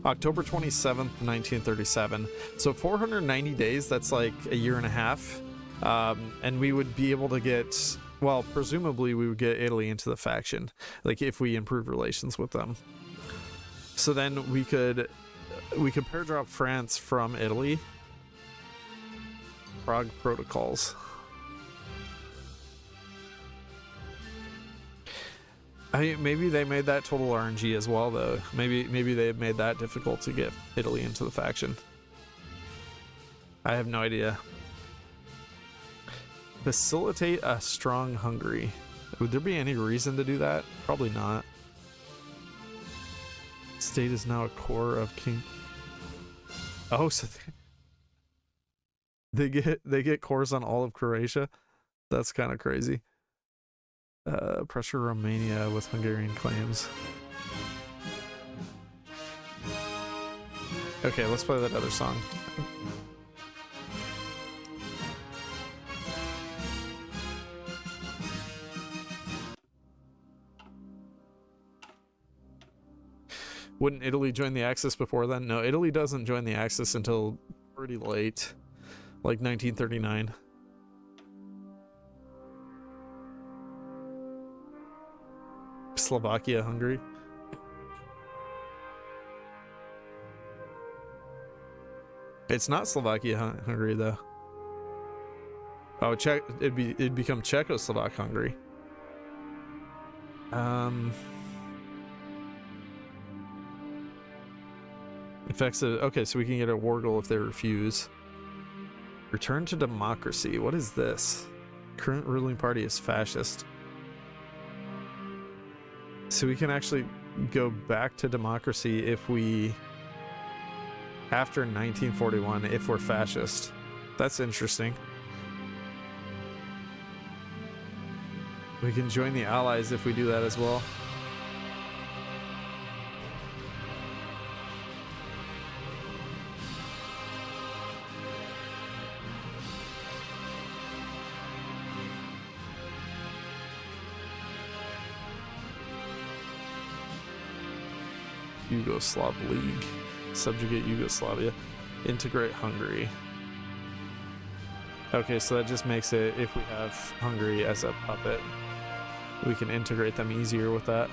[SPEAKER 1] October 27th, 1937. So 490 days, that's like a year and a half. And we would be able to get, well, presumably we would get Italy into the faction, like if we improve relations with them. So then we could pair drop France from Italy. Prague protocols. Maybe they made that total RNG as well, though. Maybe they made that difficult to get Italy into the faction. I have no idea. Facilitate a strong Hungary. Would there be any reason to do that? Probably not. State is now a core of King. Oh, so they get cores on all of Croatia. That's kind of crazy. Pressure Romania with Hungarian claims. Okay, let's play that other song. Wouldn't Italy join the Axis before then? No, Italy doesn't join the Axis until pretty late, like 1939. Slovakia, Hungary. It's not Slovakia, Hungary though. Oh, it'd become Czechoslovak, Hungary. Effects of, okay, so we can get a war goal if they refuse. Return to democracy. What is this? Current ruling party is fascist. So we can actually go back to democracy if we, after 1941, if we're fascist. That's interesting. We can join the Allies if we do that as well. Yugoslav League. Subjugate Yugoslavia. Integrate Hungary. Okay, so that just makes it, if we have Hungary as a puppet, we can integrate them easier with that.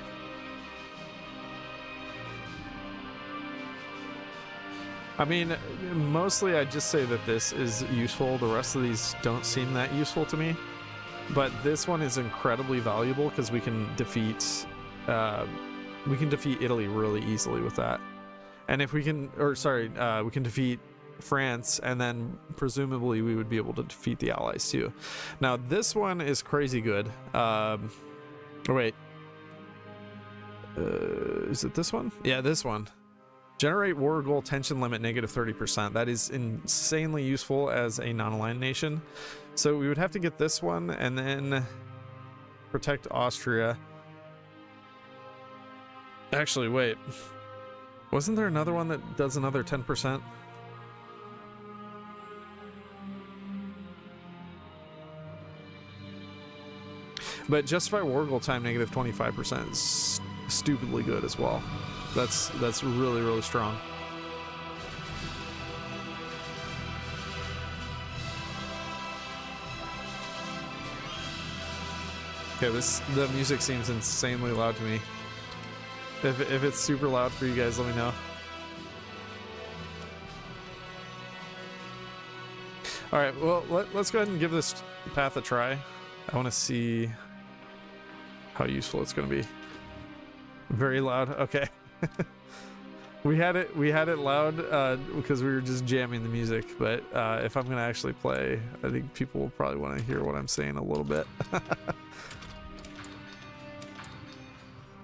[SPEAKER 1] I mean, mostly I'd just say that this is useful. The rest of these don't seem that useful to me. But this one is incredibly valuable because we can defeat Italy really easily with that. And if we can, we can defeat France, and then presumably we would be able to defeat the Allies too. Now this one is crazy good. Wait. Is it this one? Yeah, this one. Generate war goal tension limit -30%. That is insanely useful as a non-aligned nation. So we would have to get this one, and then protect Austria. Actually, wait. Wasn't there another one that does another 10%? But justify war goal time -25% is stupidly good as well. That's really, really strong. Okay, the music seems insanely loud to me. If it's super loud for you guys, let me know. All right, well, let's go ahead and give this path a try. I want to see how useful it's going to be. Very loud. Okay. we had it loud because we were just jamming the music, but if I'm going to actually play, I think people will probably want to hear what I'm saying a little bit.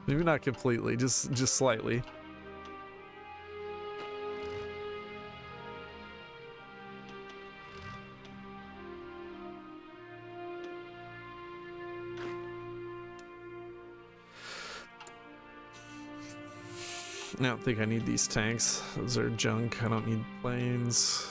[SPEAKER 1] Maybe not completely, just slightly. I don't think I need these tanks. Those are junk. I don't need planes.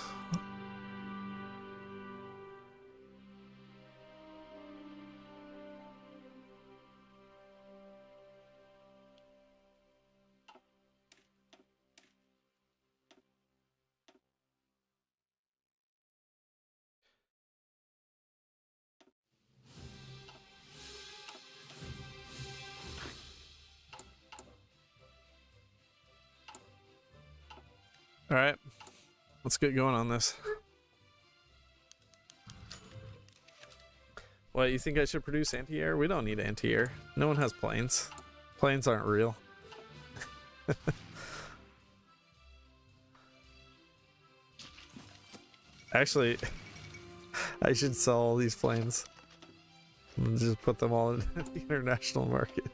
[SPEAKER 1] All right, let's get going on this. What, you think I should produce anti-air? We don't need anti-air. No one has planes. Planes aren't real. Actually, I should sell all these planes and just put them all in the international market,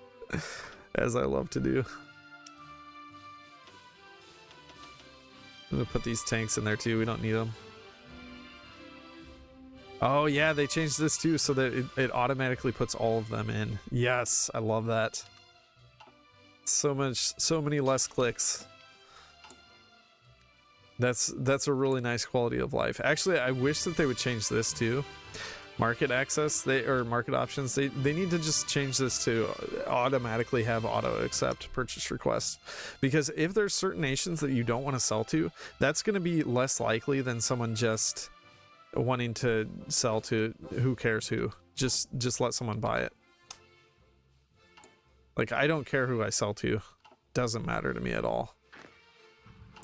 [SPEAKER 1] as I love to do. I'm gonna put these tanks in there too. We don't need them. Oh yeah, they changed this too so that it automatically puts all of them in. Yes, I love that. So many less clicks. That's a really nice quality of life. Actually, I wish that they would change this too. Market access, or market options, they need to just change this to automatically have auto accept purchase requests, because if there's certain nations that you don't want to sell to, that's going to be less likely than someone just wanting to sell to who cares who. Just let someone buy it. Like, I don't care who I sell to, doesn't matter to me at all.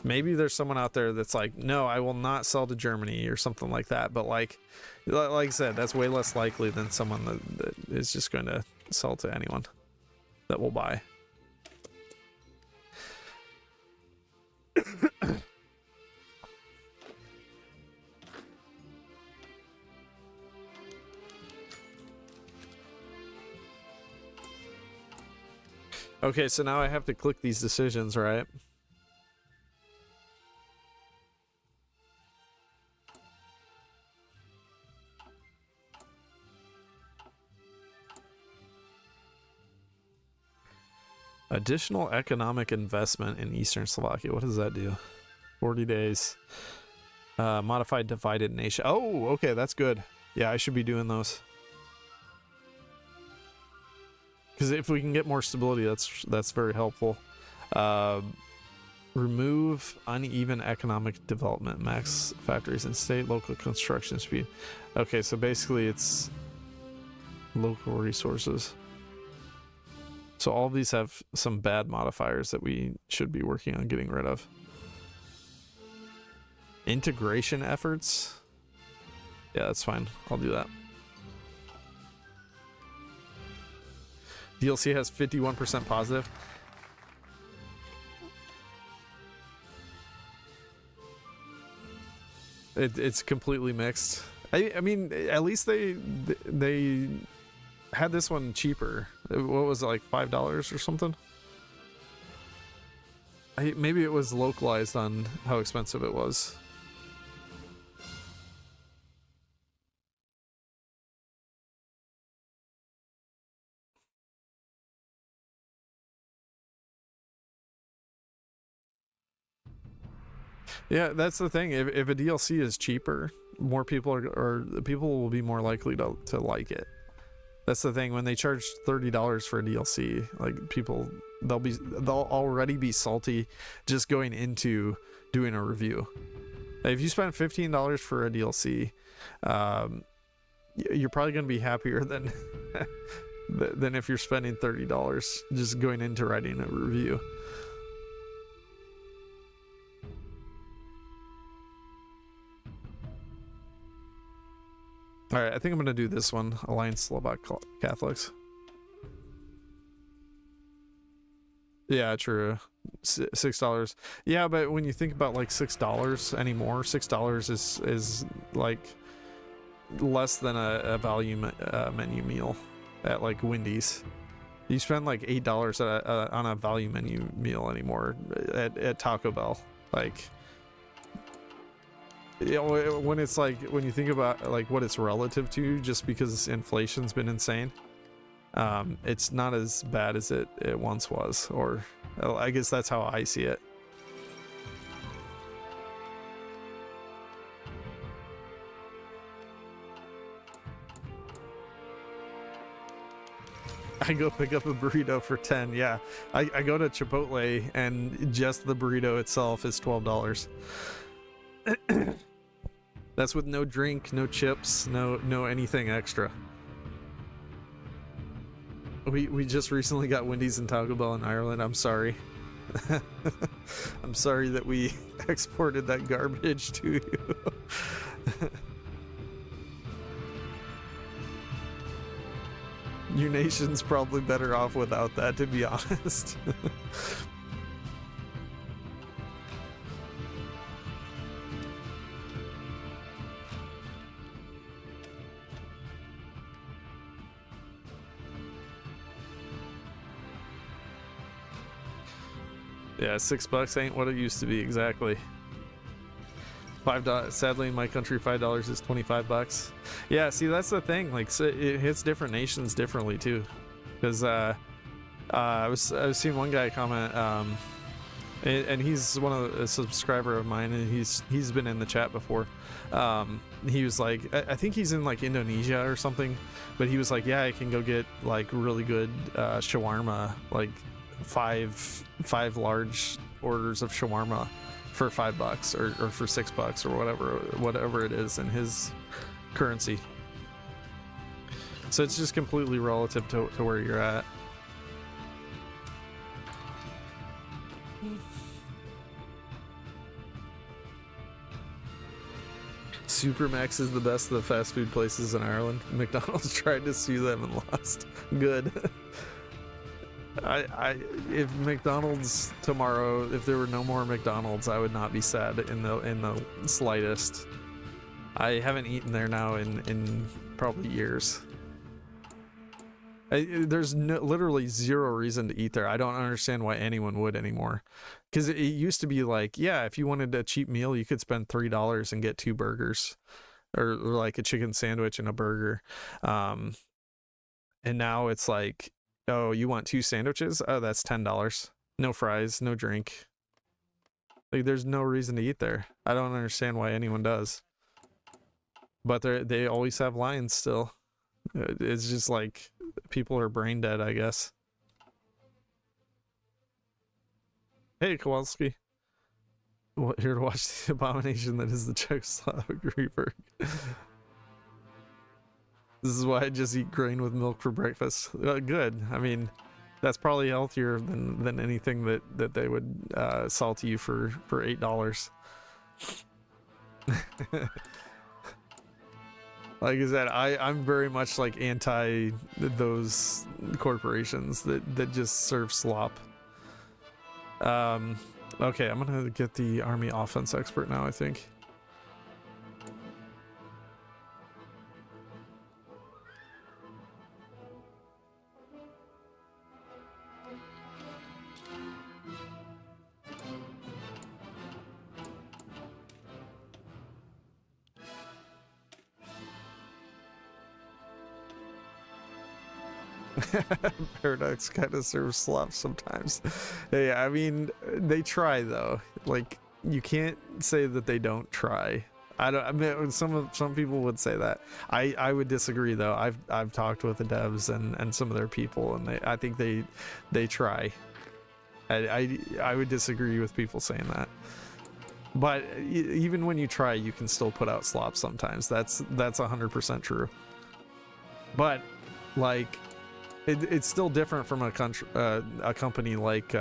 [SPEAKER 1] Maybe there's someone out there that's like, no, I will not sell to Germany or something like that. But like I said, that's way less likely than someone that is just going to sell to anyone that will buy. Okay, so now I have to click these decisions, right? Additional economic investment in Eastern Slovakia. What does that do? 40 days. Modified divided nation. Oh, okay, that's good. Yeah, I should be doing those. Because if we can get more stability, that's very helpful. Remove uneven economic development. Max factories in state. Local construction speed. Okay, so basically it's local resources. So all of these have some bad modifiers that we should be working on getting rid of. Integration efforts. Yeah, that's fine. I'll do that. DLC has 51% positive. It's completely mixed. I mean, at least they had this one cheaper. What was it, like $5 or something? Maybe it was localized on how expensive it was. Yeah, that's the thing. If a DLC is cheaper, more people people will be more likely to like it. That's the thing. When they charge $30 for a DLC, like they'll already be salty just going into doing a review. If you spend $15 for a DLC, you're probably going to be happier than than if you're spending $30 just going into writing a review. All right, I think I'm gonna do this one. Alliance Slovak Catholics. Yeah, true. $6. Yeah, but when you think about like $6 anymore, $6 is like less than a value menu meal at like Wendy's. You spend like $8 on a value menu meal anymore at Taco Bell. Like, you know, when it's like, when you think about like what it's relative to, just because inflation's been insane, it's not as bad as it once was, or I guess that's how I see it. I go pick up a burrito for 10. Yeah, I go to Chipotle and just the burrito itself is $12. That's with no drink, no chips, no anything extra. We just recently got Wendy's and Taco Bell in Ireland. I'm sorry. I'm sorry that we exported that garbage to you. Your nation's probably better off without that, to be honest. Yeah, $6 ain't what it used to be, exactly. $5. Sadly, in my country, $5 is $25. Yeah, see, that's the thing. Like, so it hits different nations differently too. Because I was seeing one guy comment, and he's a subscriber of mine, and he's been in the chat before. He was like, I think he's in like Indonesia or something, but he was like, yeah, I can go get like really good shawarma, like five large orders of shawarma for $5 or for $6 or whatever it is in his currency. So it's just completely relative to where you're at. Supermax is the best of the fast food places in Ireland. McDonald's tried to sue them and lost. Good. If McDonald's tomorrow, if there were no more McDonald's, I would not be sad in the slightest. I haven't eaten there now in probably years. There's literally zero reason to eat there. I don't understand why anyone would anymore. Because it used to be like, yeah, if you wanted a cheap meal, you could spend $3 and get 2 burgers, or like a chicken sandwich and a burger. And now it's like, oh, you want 2 sandwiches? Oh, that's $10. No fries, no drink. Like, there's no reason to eat there. I don't understand why anyone does. But they always have lines still. It's just like people are brain dead, I guess. Hey, Kowalski. Here to watch the abomination that is the Czechoslovak Reaper. This is why I just eat grain with milk for breakfast. Good. I mean, that's probably healthier than anything that they would sell to you for $8. Like I said, I'm very much like anti those corporations that just serve slop. Okay, I'm gonna get the army offense expert now, I think. Paradox kind of serves slop sometimes. Hey, I mean, they try though. Like, you can't say that they don't try. I mean, some people would say that. I would disagree though. I've talked with the devs and some of their people, and I think they try. I would disagree with people saying that. But even when you try, you can still put out slop sometimes. That's 100% true. But like, it's still different from a country, a company like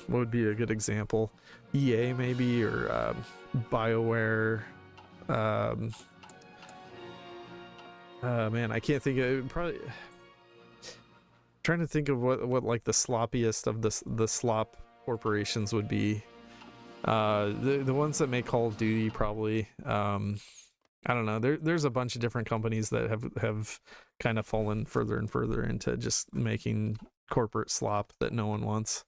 [SPEAKER 1] what would be a good example? EA maybe, or BioWare. Man, I can't think of it. Probably trying to think of what like the sloppiest of the slop corporations would be. The ones that make Call of Duty probably. I don't know. There's a bunch of different companies that have kind of fallen further and further into just making corporate slop that no one wants.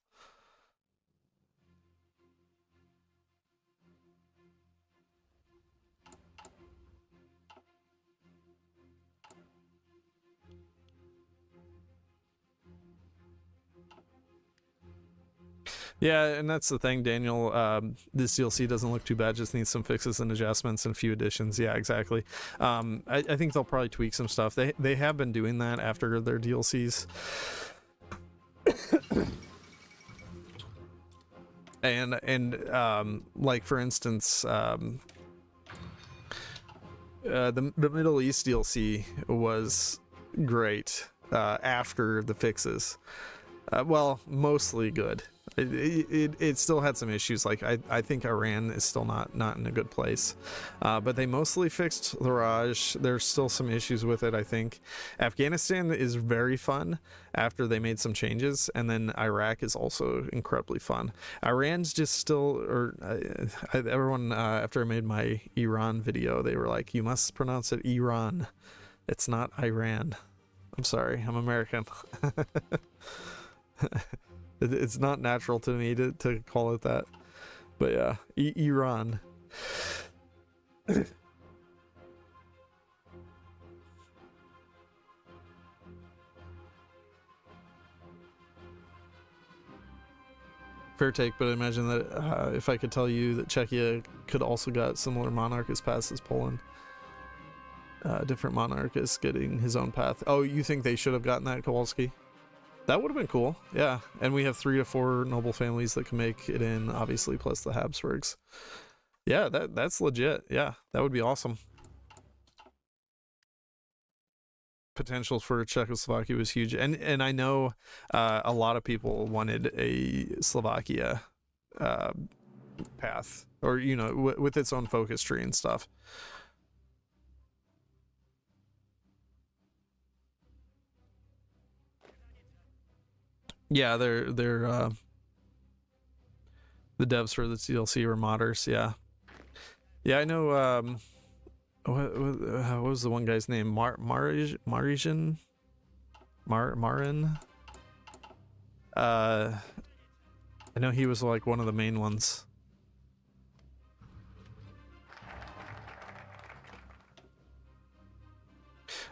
[SPEAKER 1] Yeah, and that's the thing, Daniel. This DLC doesn't look too bad, just needs some fixes and adjustments and a few additions. Yeah, exactly. I think they'll probably tweak some stuff. They have been doing that after their DLCs. and like for instance, the Middle East DLC was great after the fixes. Well, mostly good. It still had some issues. Like I think Iran is still not in a good place, but they mostly fixed the Raj. There's still some issues with it. I think Afghanistan is very fun after they made some changes, and then Iraq is also incredibly fun. Iran's just still, or everyone after I made my Iran video, they were like, "You must pronounce it Iran. It's not Iran." I'm sorry, I'm American. It's not natural to me to call it that, but yeah, Iran. Fair take, but I imagine that if I could tell you that Czechia could also got similar monarchist paths as Poland, different monarchist getting his own path. Oh, you think they should have gotten that, Kowalski? That would have been cool, yeah. And we have 3 to 4 noble families that can make it in, obviously, plus the Habsburgs. Yeah, that's legit. Yeah, that would be awesome. Potential for Czechoslovakia was huge, and I know a lot of people wanted a Slovakia path, or you know, with its own focus tree and stuff. Yeah, they're the devs for the DLC were modders. Yeah, yeah, I know. What was the one guy's name? Marin. I know he was like one of the main ones.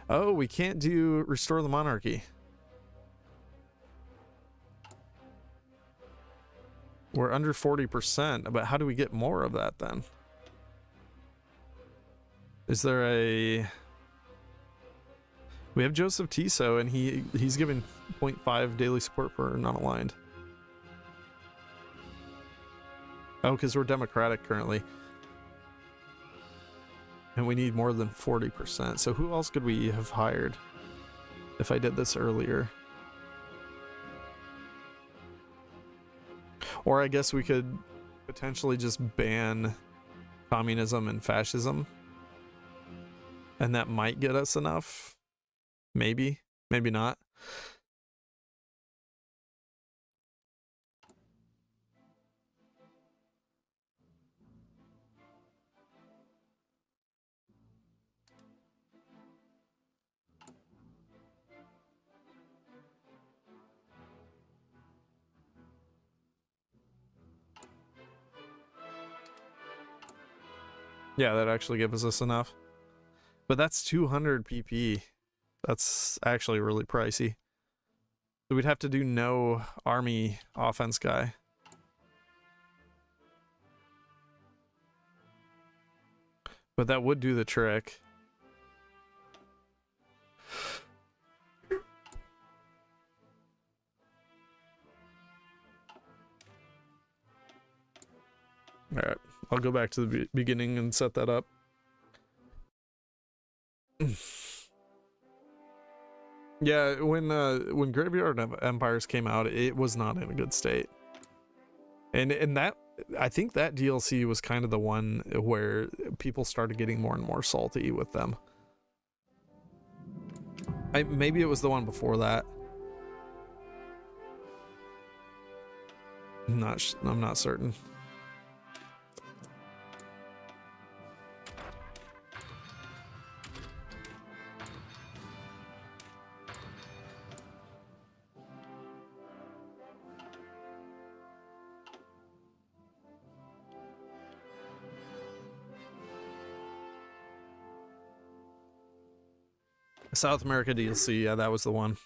[SPEAKER 1] Oh, we can't do restore the monarchy. We're under 40%, but how do we get more of that then? Is there a... We have Joseph Tiso, and he's given 0.5 daily support for non-aligned. Oh, because we're Democratic currently. And we need more than 40%. So who else could we have hired if I did this earlier? Or I guess we could potentially just ban communism and fascism. And that might get us enough. Maybe. Maybe not. Yeah, that actually gives us enough. But that's 200 PP. That's actually really pricey. So we'd have to do no army offense guy. But that would do the trick. Alright, I'll go back to the beginning and set that up. Yeah, when Graveyard of Empires came out, it was not in a good state. And that, I think that DLC was kind of the one where people started getting more and more salty with them. Maybe it was the one before that. I'm not certain. South America DLC, yeah, that was the one.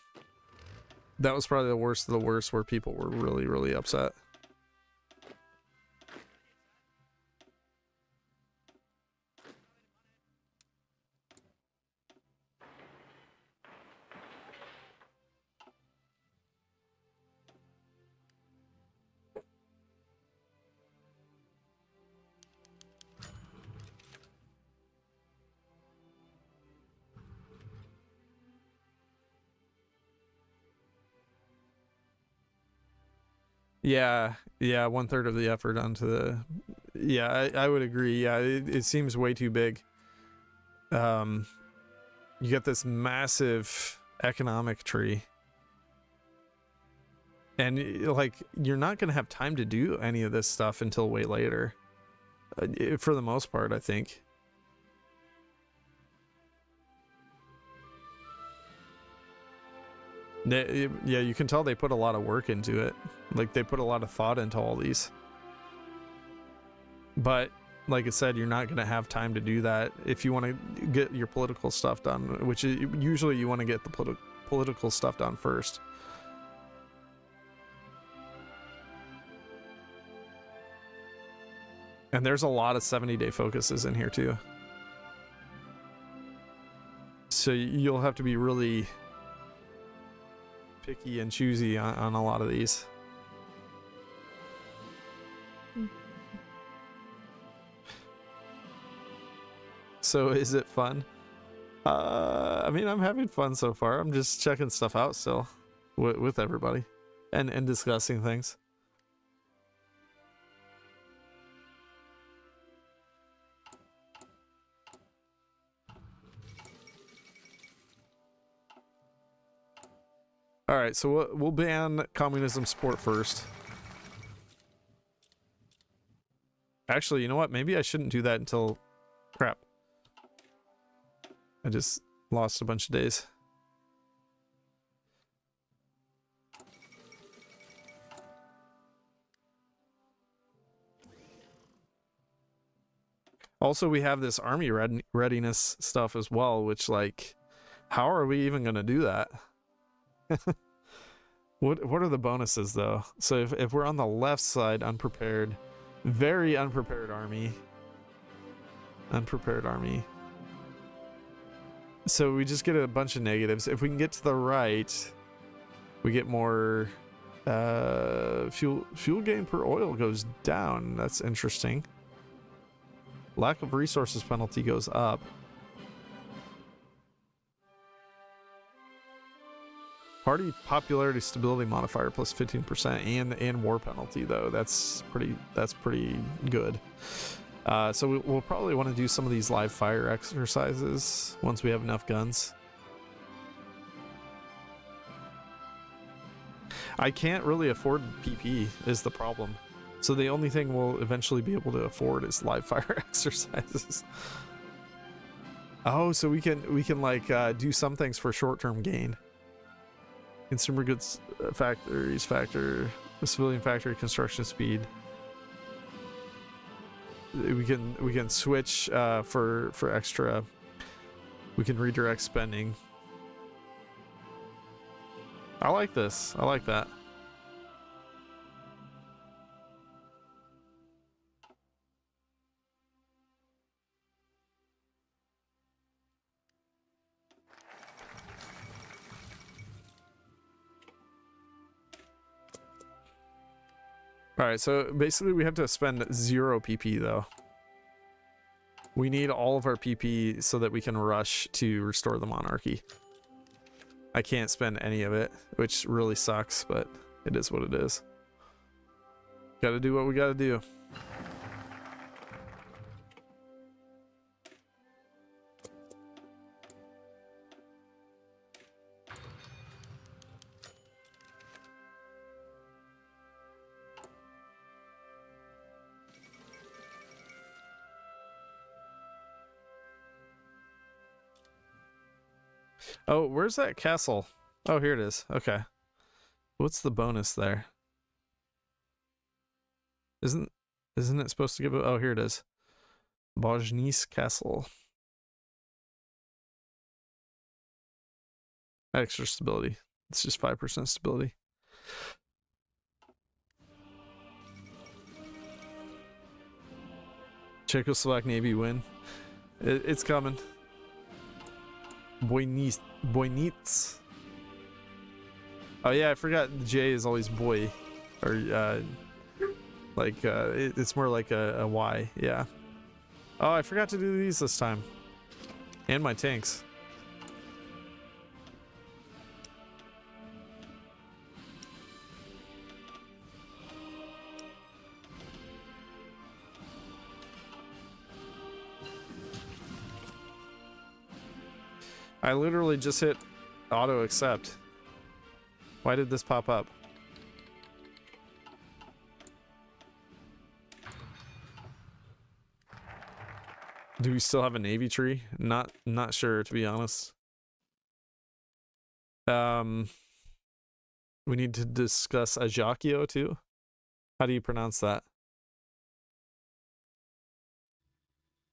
[SPEAKER 1] That was probably the worst of the worst, where people were really, really upset. Yeah, 1/3 of the effort onto the. Yeah, I would agree. Yeah, it seems way too big. You get this massive economic tree, and like you're not gonna have time to do any of this stuff until way later. For the most part, I think. Yeah, you can tell they put a lot of work into it. Like, they put a lot of thought into all these. But, like I said, you're not going to have time to do that if you want to get your political stuff done, which is, usually you want to get the political stuff done first. And there's a lot of 70-day focuses in here, too. So you'll have to be really picky and choosy on a lot of these. So is it fun? I mean, I'm having fun so far. I'm just checking stuff out still with everybody and discussing things. All right, so we'll ban communism sport first. Actually, you know what? Maybe I shouldn't do that until... Crap. I just lost a bunch of days. Also, we have this army readiness stuff as well, which, like, how are we even going to do that? What are the bonuses, though? So if we're on the left side, unprepared, very unprepared army. Unprepared army. So we just get a bunch of negatives. If we can get to the right, we get more fuel gain per oil goes down. That's interesting. Lack of resources penalty goes up. Party popularity stability modifier plus 15% and war penalty, though. That's pretty good. So we'll probably want to do some of these live fire exercises once we have enough guns. I can't really afford PP is the problem. So the only thing we'll eventually be able to afford is live fire exercises. Oh, so we can like do some things for short-term gain. Consumer goods factories factor, civilian factory construction speed. We can switch for extra. We can redirect spending. I like this. I like that. All right, so basically we have to spend 0 PP though. We need all of our PP so that we can rush to restore the monarchy. I can't spend any of it, which really sucks, but it is what it is. Gotta do what we gotta do. Oh, where's that castle? Oh, here it is. Okay. What's the bonus there? Isn't it supposed to give a... Oh, here it is. Bojnice Castle. Extra stability. It's just 5% stability. Czechoslovak Navy win. It's coming. Bojnice. Oh yeah, I forgot the J is always boy. Or, it's more like a Y. Yeah. Oh, I forgot to do these this time. And my tanks. I literally just hit auto accept. Why did this pop up? Do we still have a navy tree? Not sure, to be honest. We need to discuss Ajaccio too. How do you pronounce that?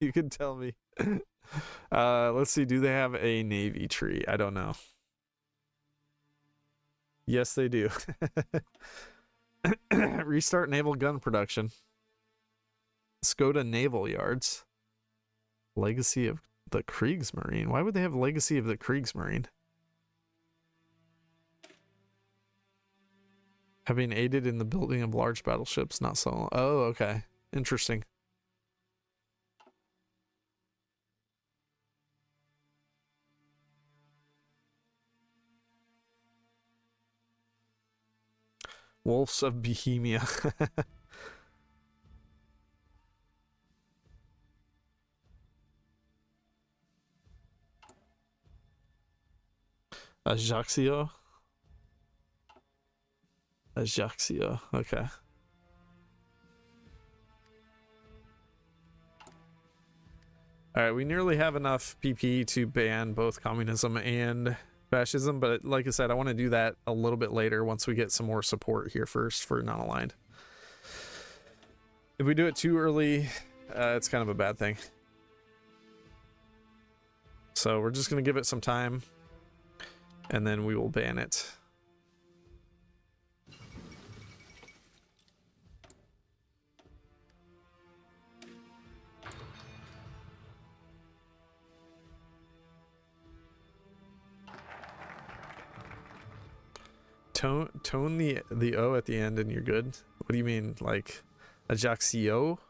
[SPEAKER 1] You can tell me. Let's see, do they have a navy tree? I don't know. Yes, they do. Restart naval gun production. Skoda Naval Yards. Legacy of the Kriegsmarine. Why would they have Legacy of the Kriegsmarine? Having aided in the building of large battleships, not so... Oh, okay. Interesting. Wolves of Bohemia. Ajaccio. Okay. All right, we nearly have enough PP to ban both communism and fascism, but like I said, I want to do that a little bit later once we get some more support here first for non-aligned. If we do it too early, it's kind of a bad thing. So we're just going to give it some time, and then we will ban it. Tone the O at the end and you're good. What do you mean, like Ajaccio?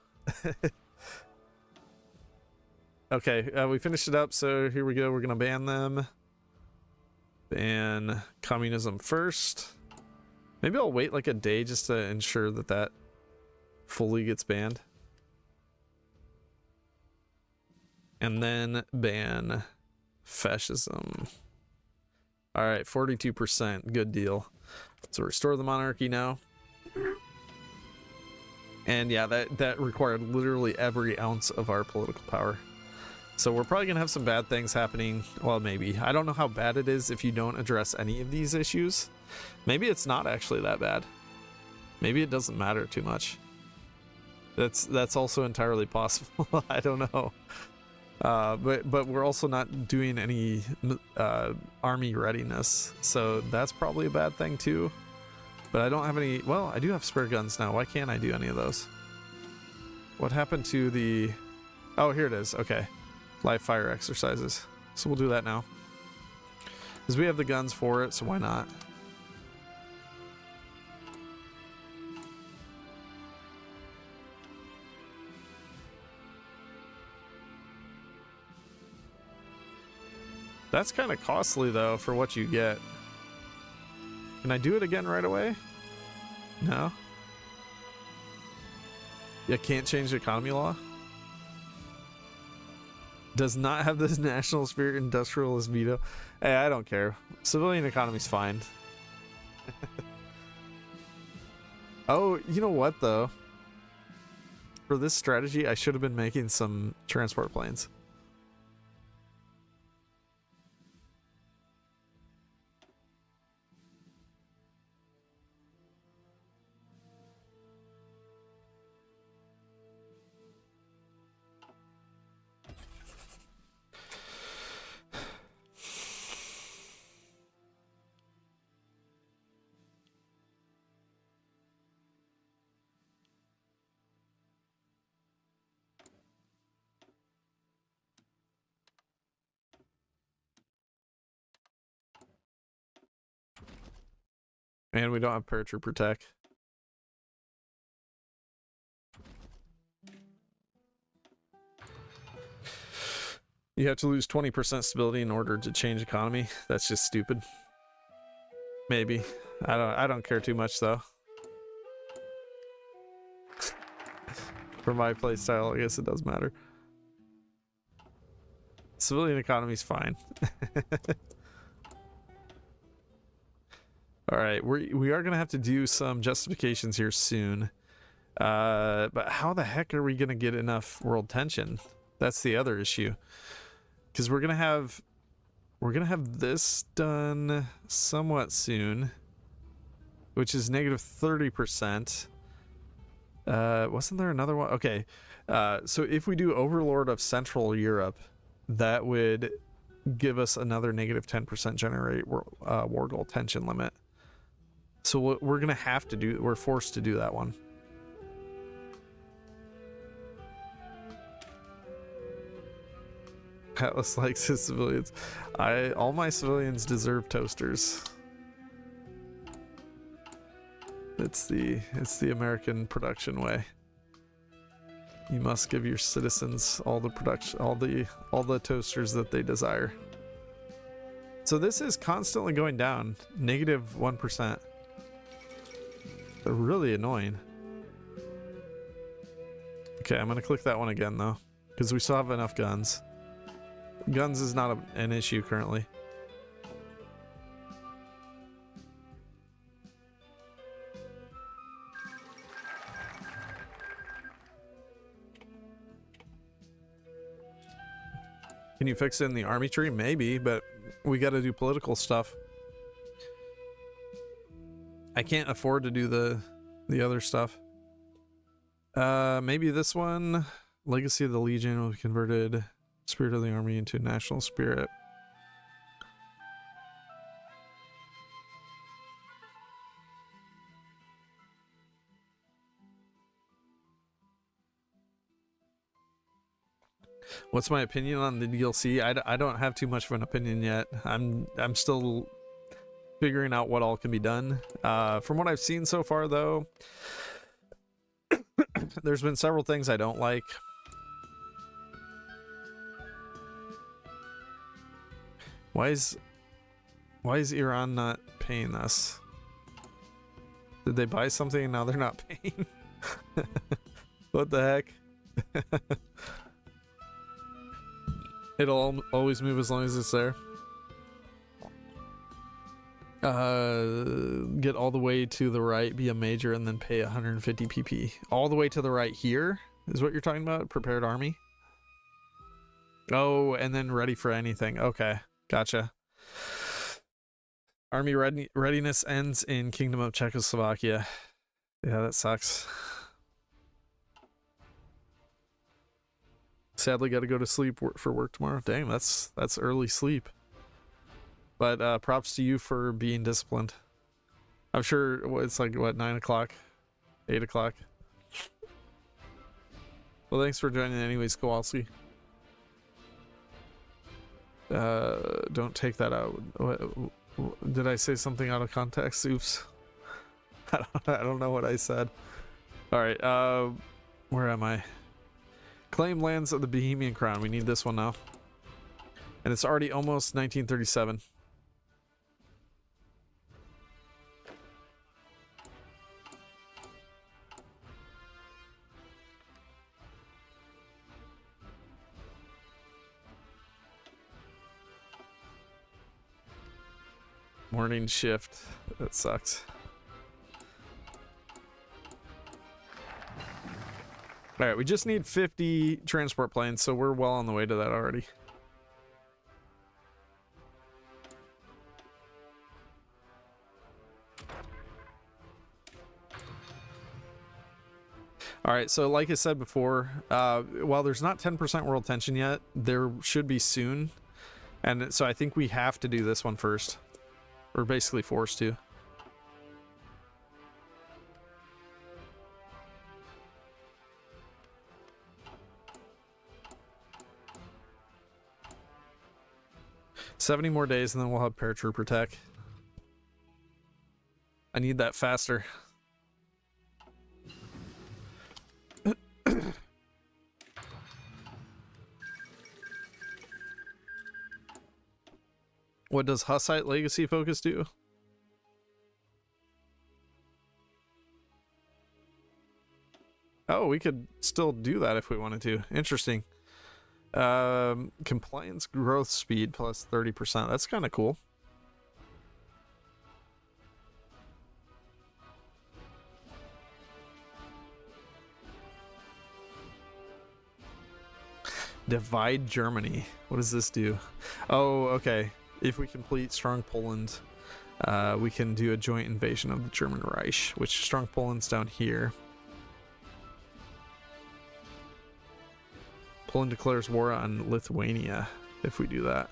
[SPEAKER 1] Okay, we finished it up, so here we go. We're gonna ban them. Ban communism first. Maybe I'll wait like a day just to ensure that that fully gets banned. And then ban fascism. All right, 42%, good deal. So restore the monarchy now. And yeah, that required literally every ounce of our political power. So we're probably gonna have some bad things happening. Well, maybe. I don't know how bad it is if you don't address any of these issues. Maybe it's not actually that bad. Maybe it doesn't matter too much. That's also entirely possible. I don't know. But we're also not doing any army readiness, so that's probably a bad thing too. But I don't have any... Well, I do have spare guns now. Why can't I do any of those? What happened to the... Oh, here it is. Okay. Live fire exercises. So we'll do that now. Because we have the guns for it, so why not? That's kind of costly though for what you get. Can I do it again right away? No. Yeah, can't change the economy law. Does not have this national spirit industrialist veto. Hey, I don't care. Civilian economy's fine. Oh, you know what though? For this strategy, I should have been making some transport planes. And we don't have paratrooper tech. You have to lose 20% stability in order to change economy. That's just stupid. Maybe. I don't care too much though. For my playstyle, I guess it does matter. Civilian economy's fine. All right, we are gonna have to do some justifications here soon. But how the heck are we gonna get enough world tension? That's the other issue. Because we're gonna have this done somewhat soon, which is negative 30%. Wasn't there another one? Okay, so if we do Overlord of Central Europe, that would give us another negative 10% generate war goal tension limit. So we're gonna have to do. We're forced to do that one. Atlas likes his civilians. All my civilians deserve toasters. It's the American production way. You must give your citizens all the production, all the toasters that they desire. So this is constantly going down, negative 1%. They're really annoying. Okay, I'm gonna click that one again though, because we still have enough guns. Guns is not an issue currently. Can you fix it in the army tree? Maybe, but we got to do political stuff. I can't afford to do the other stuff. Maybe this one, Legacy of the Legion, will be converted Spirit of the Army into National Spirit. What's my opinion on the DLC? I don't have too much of an opinion yet. I'm still figuring out what all can be done. From what I've seen so far though, there's been several things I don't like. Why is Iran not paying us? Did they buy something and now they're not paying? What the heck? It'll always move as long as it's there. Get all the way to the right, be a major, and then pay 150 PP. All the way to the right here is what you're talking about? Prepared army? Oh, and then ready for anything. Okay, gotcha. Army readiness ends in Kingdom of Czechoslovakia. Yeah, that sucks. Sadly, got to go to sleep for work tomorrow. Dang, that's early sleep. But props to you for being disciplined. I'm sure it's like, what, 9 o'clock? 8 o'clock? Well, thanks for joining anyways, Kowalski. Don't take that out. Did I say something out of context? Oops. I don't know what I said. Alright, where am I? Claim lands of the Bohemian Crown. We need this one now. And it's already almost 1937. Morning shift. That sucks. All right, we just need 50 transport planes, so we're well on the way to that already. All right, so like I said before, while there's not 10% world tension yet, there should be soon. And so I think we have to do this one first. We're basically forced to. $70 more days and then we'll have paratrooper tech. I need that faster. What does Hussite Legacy Focus do? Oh, we could still do that if we wanted to. Interesting. Compliance growth speed plus 30%. That's kind of cool. Divide Germany. What does this do? Oh, okay. If we complete Strong Poland, we can do a joint invasion of the German Reich, which Strong Poland's down here. Poland declares war on Lithuania if we do that.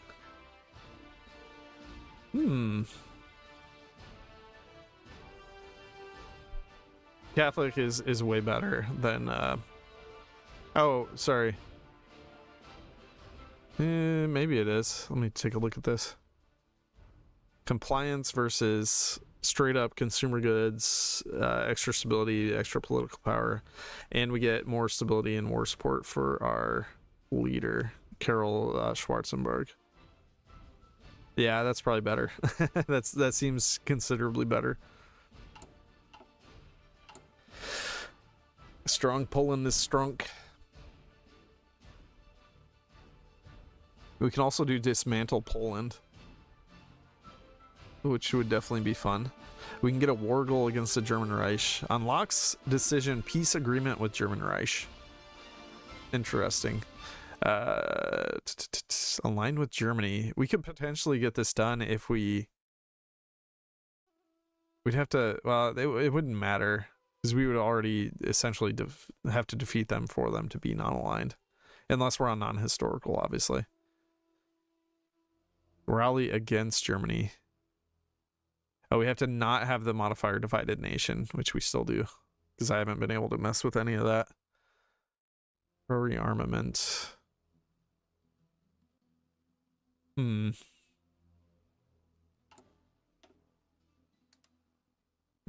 [SPEAKER 1] Catholic is way better than oh, sorry. Maybe it is. Let me take a look at this. Compliance versus straight up consumer goods, extra stability, extra political power, and we get more stability and war support for our leader, Karol Schwarzenberg. Yeah, that's probably better. That seems considerably better. Strong Poland is strong. We can also do dismantle Poland, which would definitely be fun. We can get a war goal against the German Reich. Unlocks decision peace agreement with German Reich. Interesting. Aligned with Germany. We could potentially get this done if we'd have to, well, it wouldn't matter because we would already essentially have to defeat them for them to be non-aligned. Unless we're on non-historical, obviously. Rally against Germany. Oh, we have to not have the modifier divided nation, which we still do, because I haven't been able to mess with any of that. Rearmament. Yeah,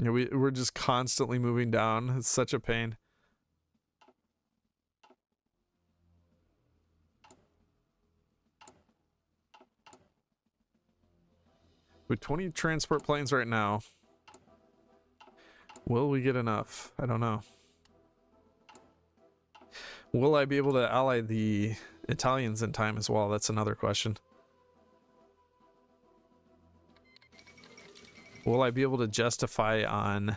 [SPEAKER 1] we're just constantly moving down. It's such a pain. With 20 transport planes right now, will we get enough? I don't know. Will I be able to ally the Italians in time as well? That's another question. Will I be able to justify on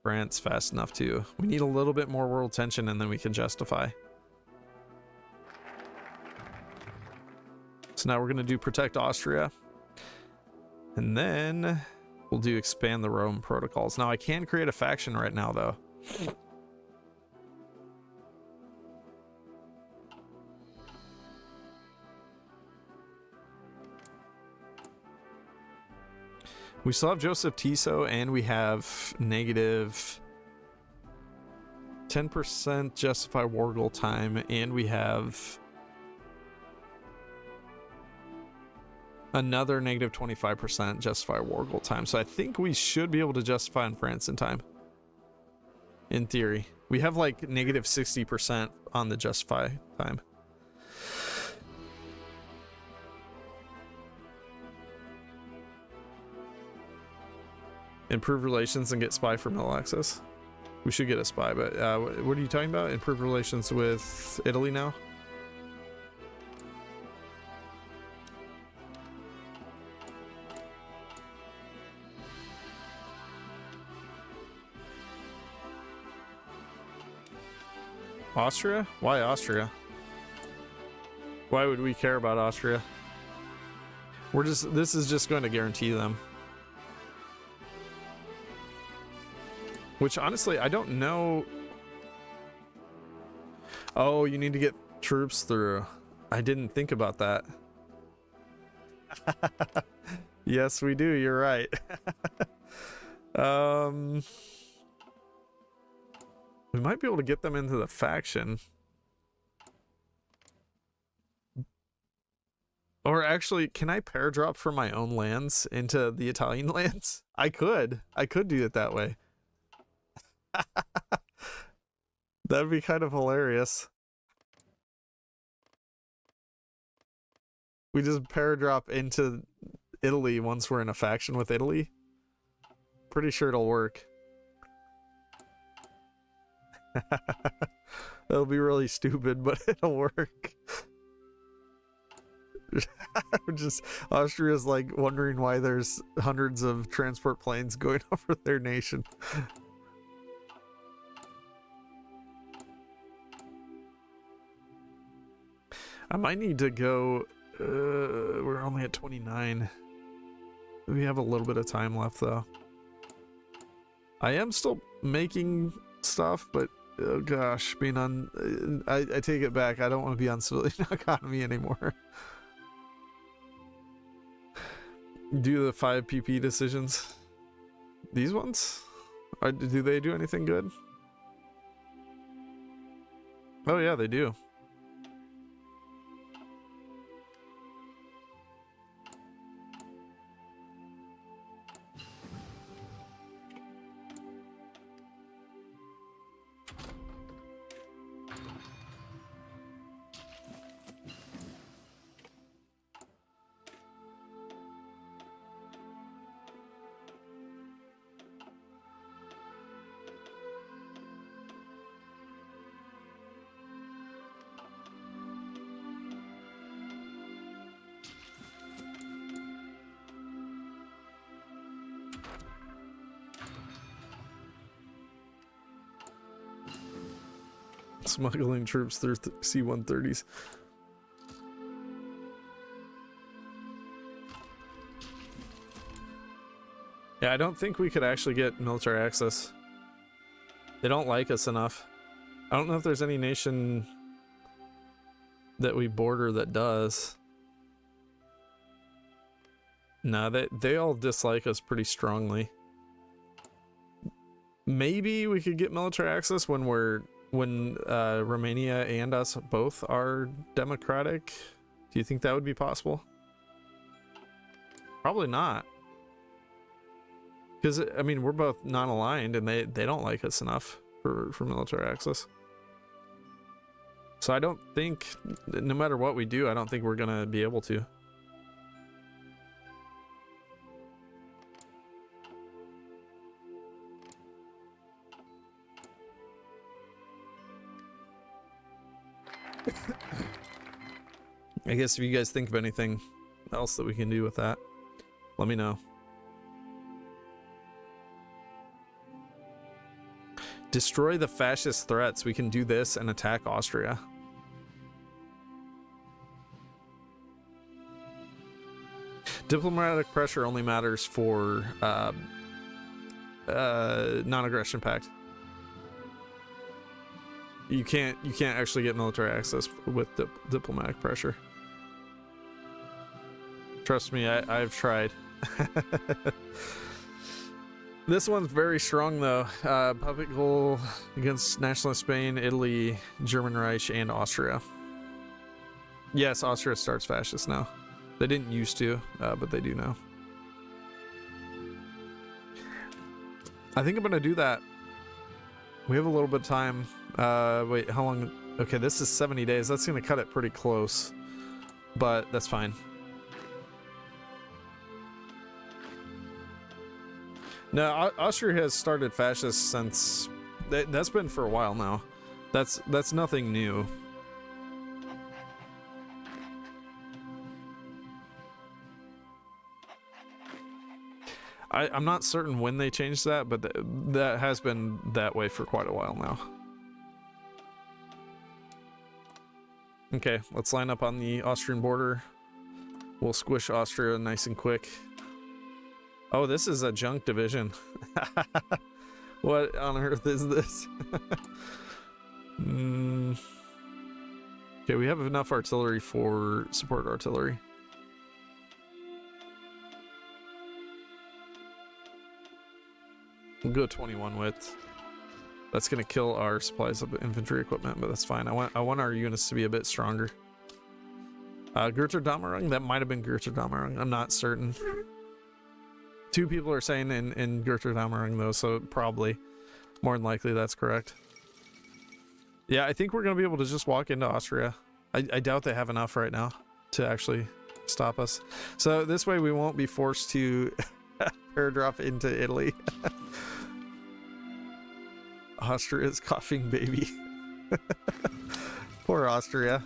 [SPEAKER 1] France fast enough too? We need a little bit more world tension and then we can justify. So now we're going to do protect Austria. And then we'll do expand the Rome protocols. Now I can create a faction right now though. We still have Joseph Tiso and we have negative 10% justify war goal time, and we have another negative 25% justify war goal time. So I think we should be able to justify in France in time. In theory. We have like negative 60% on the justify time. Improve relations and get spy for middle access. We should get a spy, but what are you talking about? Improve relations with Italy now? Austria? Why Austria? Why would we care about Austria? This is just going to guarantee them. Which honestly, I don't know. Oh, you need to get troops through. I didn't think about that. Yes, we do. You're right. We might be able to get them into the faction. Or actually, can I pair drop from my own lands into the Italian lands? I could do it that way. That'd be kind of hilarious. We just pair drop into Italy once we're in a faction with Italy. Pretty sure it'll work. That'll be really stupid, but it'll work. Just Austria's like wondering why there's hundreds of transport planes going over their nation. I might need to go. We're only at 29. We have a little bit of time left though. I am still making stuff, but oh gosh, being on I take it back. I don't want to be on civilian economy anymore. Do the 5 PP decisions. These ones? Do they do anything good? Oh yeah, they do. Smuggling troops through C-130s. Yeah, I don't think we could actually get military access. They don't like us enough. I don't know if there's any nation that we border that does. No, they all dislike us pretty strongly. Maybe we could get military access when Romania and us both are democratic. Do you think that would be possible? Probably not. Because, I mean, we're both non-aligned and they don't like us enough for military access. So I don't think, no matter what we do, I don't think we're going to be able to. I guess if you guys think of anything else that we can do with that, let me know. Destroy the fascist threats. We can do this and attack Austria. Diplomatic pressure only matters for non-aggression pact. You can't actually get military access with diplomatic pressure. Trust me, I've tried. This one's very strong though. Puppet goal against nationalist Spain, Italy, German Reich, and Austria. Yes, Austria starts fascist now. They didn't used to, but they do now. I think I'm gonna do that. We have a little bit of time. Wait, how long? Okay, this is 70 days. That's gonna cut it pretty close, but that's fine. No, Austria has started fascist since that's been for a while now. That's nothing new. I'm not certain when they changed that, but that has been that way for quite a while now. Okay, let's line up on the Austrian border. We'll squish Austria nice and quick. Oh, this is a junk division. What on earth is this? Okay, we have enough artillery for support artillery. We'll go 21 width. That's gonna kill our supplies of infantry equipment, but that's fine. I want our units to be a bit stronger. Götterdämmerung? That might have been Götterdämmerung. I'm not certain. Two people are saying in Götterdämmerung though, so probably, more than likely, that's correct. Yeah, I think we're gonna be able to just walk into Austria. I doubt they have enough right now to actually stop us. So this way we won't be forced to airdrop into Italy. Austria's coughing baby. Poor Austria.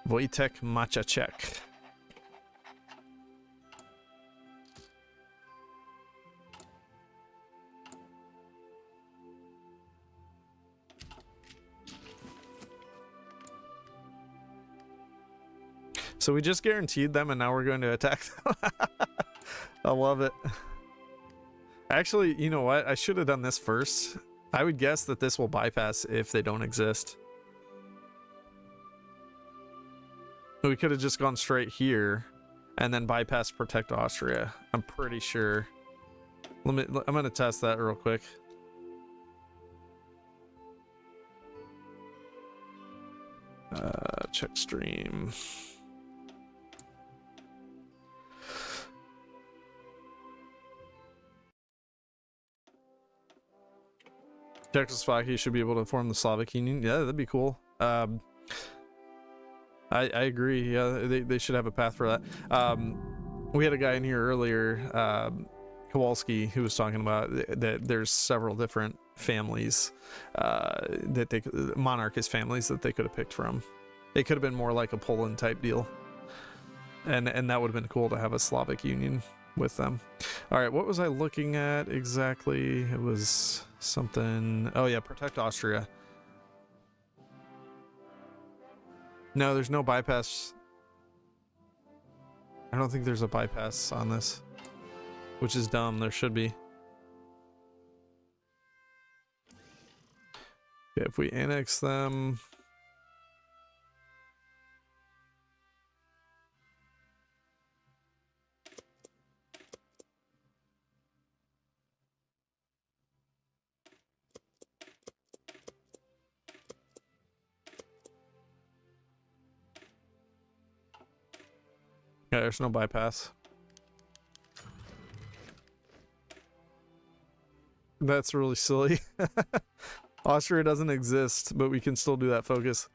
[SPEAKER 1] Wojtek Machacek. So we just guaranteed them and now we're going to attack them. I love it. Actually, you know what? I should have done this first. I would guess that this will bypass if they don't exist. We could have just gone straight here and then bypass protect Austria. I'm pretty sure. I'm going to test that real quick. Check stream. Czechoslovakia should be able to form the Slavic Union. Yeah, that'd be cool. I agree. Yeah, they should have a path for that. We had a guy in here earlier, Kowalski, who was talking about that there's several different families that they monarchist families that they could have picked from. It could have been more like a Poland type deal, and that would have been cool to have a Slavic Union with them. All right, what was I looking at exactly? It was something. Oh yeah, protect Austria. No, there's no bypass. I don't think there's a bypass on this, which is dumb. There should be. Okay, if we annex them. Yeah, there's no bypass. That's really silly. Austria doesn't exist, but we can still do that focus.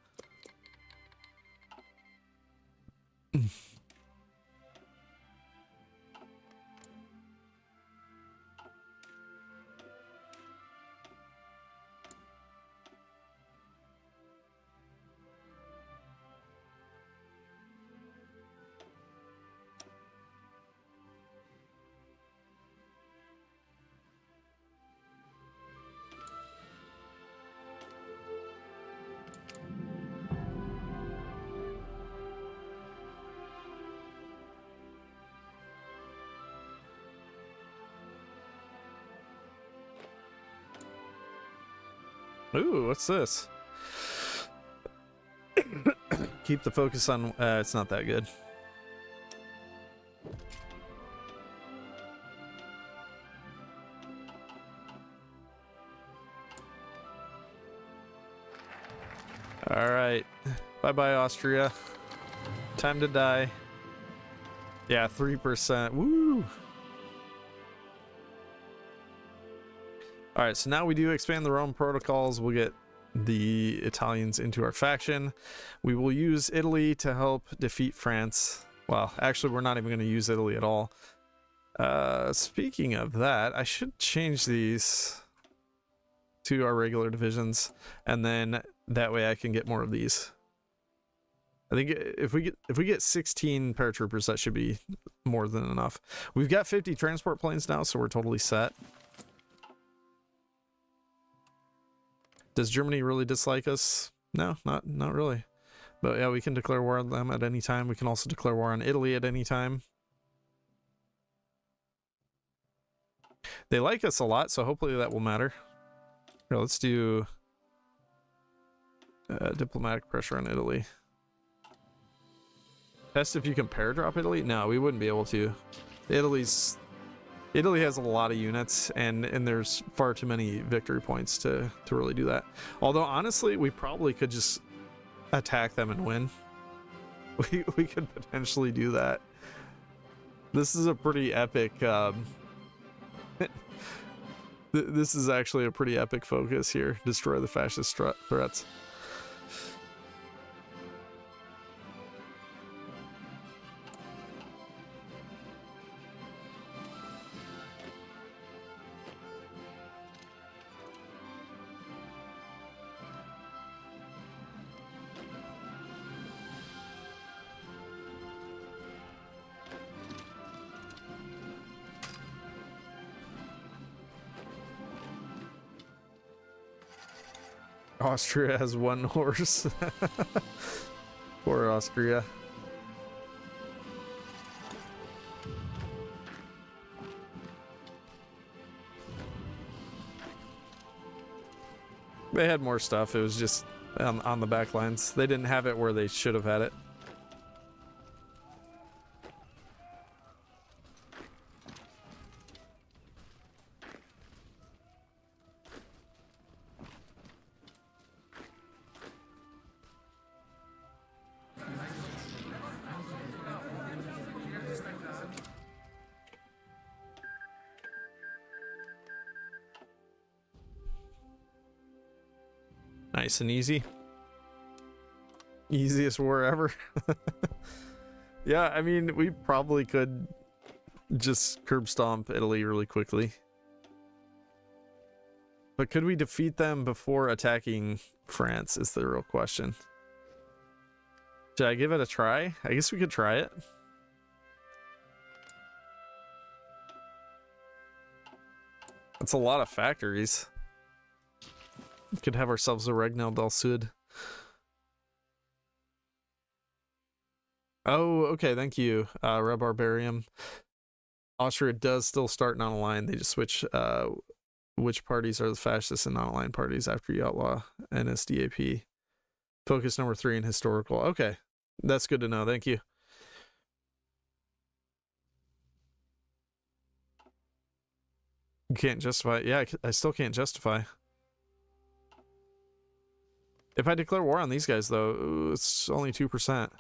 [SPEAKER 1] Ooh, what's this? Keep the focus on... it's not that good. All right. Bye-bye, Austria. Time to die. Yeah, 3%. Woo! Alright, so now we do expand the Rome protocols. We'll get the Italians into our faction. We will use Italy to help defeat France. Well, actually, we're not even going to use Italy at all. Speaking of that, I should change these to our regular divisions, and then that way I can get more of these. I think if we get 16 paratroopers, that should be more than enough. We've got 50 transport planes now, so we're totally set. Does Germany really dislike us? No, not really. But yeah, we can declare war on them at any time. We can also declare war on Italy at any time. They like us a lot, so hopefully that will matter. Here, let's do diplomatic pressure on Italy. Test if you can paradrop Italy? No, we wouldn't be able to. Italy has a lot of units, and there's far too many victory points to really do that. Although honestly, we probably could just attack them and win. We could potentially do that. This is a pretty epic. This is actually a pretty epic focus here. Destroy the fascist threats. Austria has 1 horse. Poor Austria. They had more stuff. It was just on the back lines. They didn't have it where they should have had it. Nice and easy. Easiest war ever. Yeah, I mean, we probably could just curb stomp Italy really quickly. But could we defeat them before attacking France is the real question. Should I give it a try? I guess we could try it. That's a lot of factories. We could have ourselves a Regnal del Sud. Oh, okay, thank you, Rebarbarium. Austria does still start non-aligned. They just switch which parties are the fascist and non-aligned parties after you outlaw NSDAP. Focus number 3 in historical. Okay, that's good to know. Thank you. You can't justify. Yeah, I still can't justify. If I declare war on these guys, though, it's only 2%.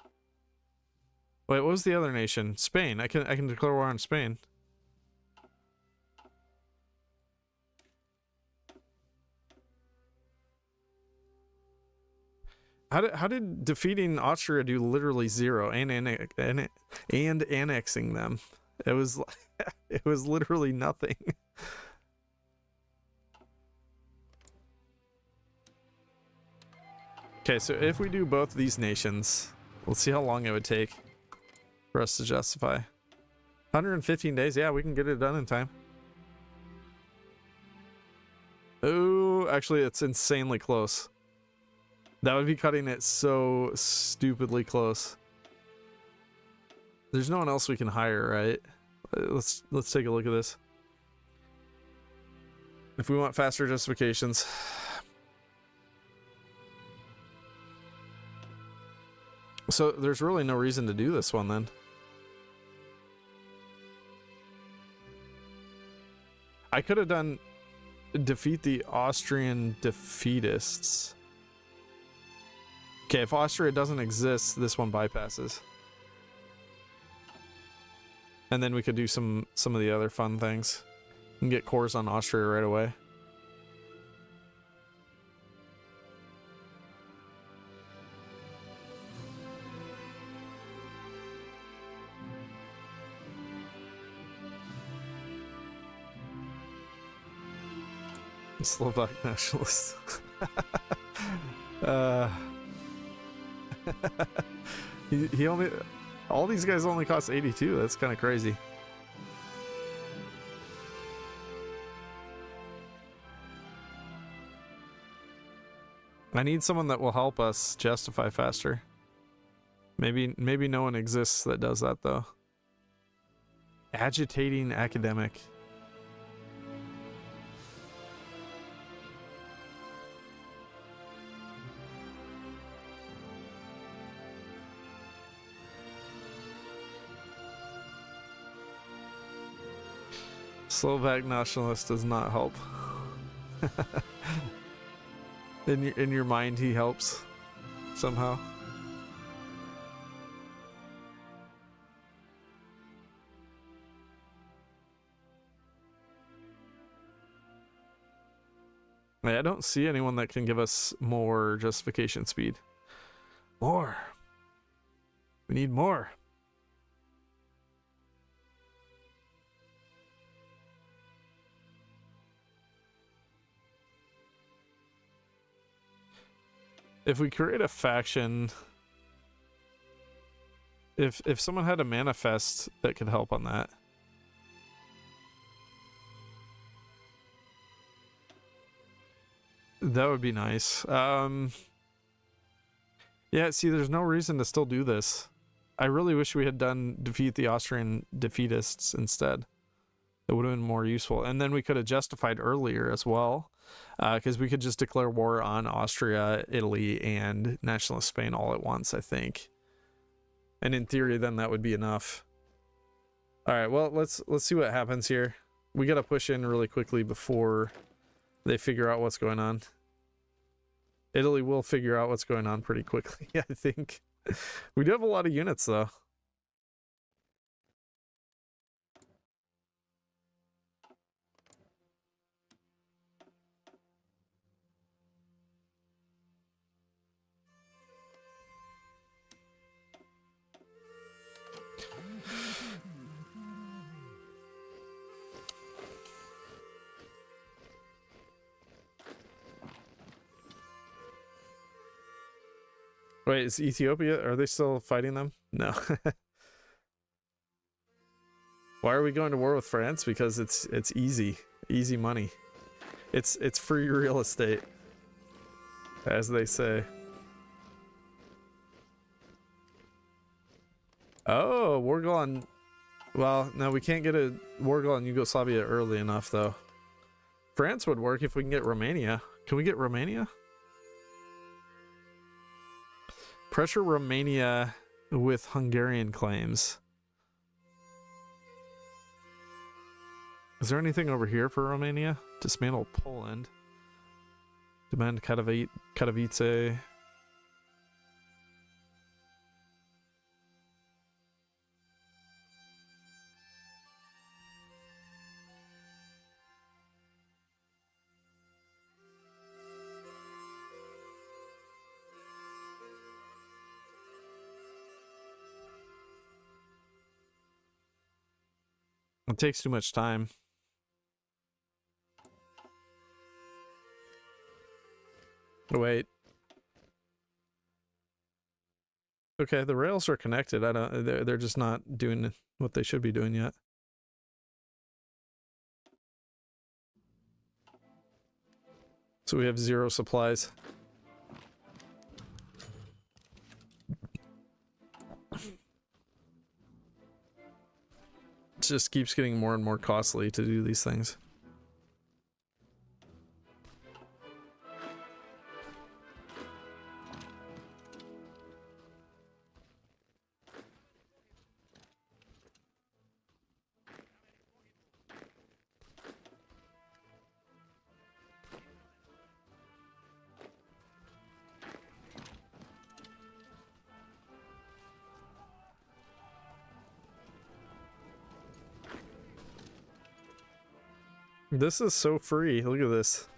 [SPEAKER 1] Wait, what was the other nation? Spain. I can declare war on Spain. How did defeating Austria do literally 0 and annexing them? It was it was literally nothing. Okay, so if we do both these nations, let's see how long it would take for us to justify. 115 days, yeah, we can get it done in time. Oh, actually, it's insanely close. That would be cutting it so stupidly close. There's no one else we can hire, right? Let's take a look at this. If we want faster justifications. So there's really no reason to do this one then. I could have done defeat the Austrian defeatists. Okay, if Austria doesn't exist, this one bypasses. And then we could do some of the other fun things and get cores on Austria right away. Slovak nationalists. He only, all these guys only cost 82. That's kind of crazy. I need someone that will help us justify faster. Maybe no one exists that does that though. Agitating academic. Slovak nationalist does not help. In your mind, he helps somehow. I don't see anyone that can give us more justification speed. More. We need more. If we create a faction, if someone had a manifest that could help on that. That would be nice. Yeah, see, there's no reason to still do this. I really wish we had done defeat the Austrian defeatists instead. It would have been more useful. And then we could have justified earlier as well. Because we could just declare war on Austria, Italy, and nationalist Spain all at once, I think. And in theory, then that would be enough. All right, well, let's see what happens here. We got to push in really quickly before they figure out what's going on. Italy will figure out what's going on pretty quickly, I think. We do have a lot of units, though. Wait, is Ethiopia, are they still fighting them? No. Why are we going to war with France? Because it's easy money. It's free real estate, as they say. Oh, Wargal on... Well, no, we can't get a Wargal on Yugoslavia early enough, though. France would work if we can get Romania. Can we get Romania? Pressure Romania with Hungarian claims. Is there anything over here for Romania? Dismantle Poland. Demand Katowice. It takes too much time. Wait. Okay, the rails are connected. I don't. They're just not doing what they should be doing yet. So we have 0 supplies. It just keeps getting more and more costly to do these things. This is so free. Look at this.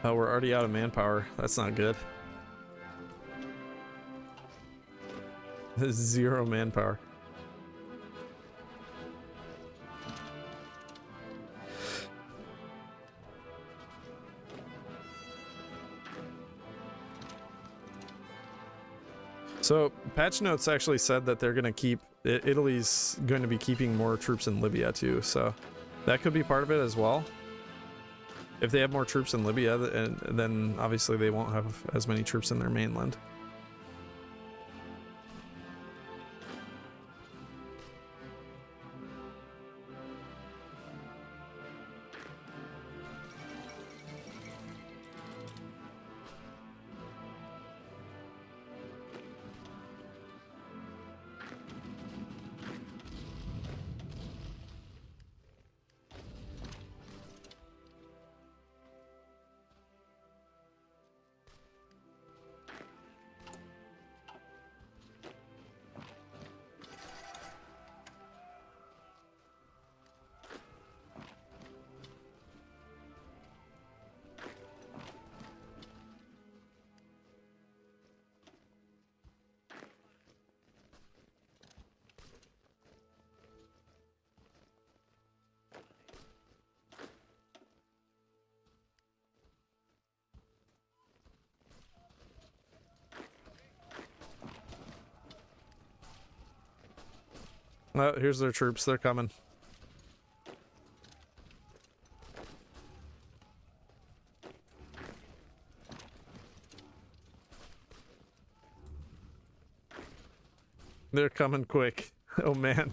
[SPEAKER 1] Oh, we're already out of manpower. That's not good. 0 manpower. So patch notes actually said that they're going to keep Italy's going to be keeping more troops in Libya too, so that could be part of it as well. If they have more troops in Libya, then obviously they won't have as many troops in their mainland. Oh, here's their troops. They're coming. They're coming quick. Oh man.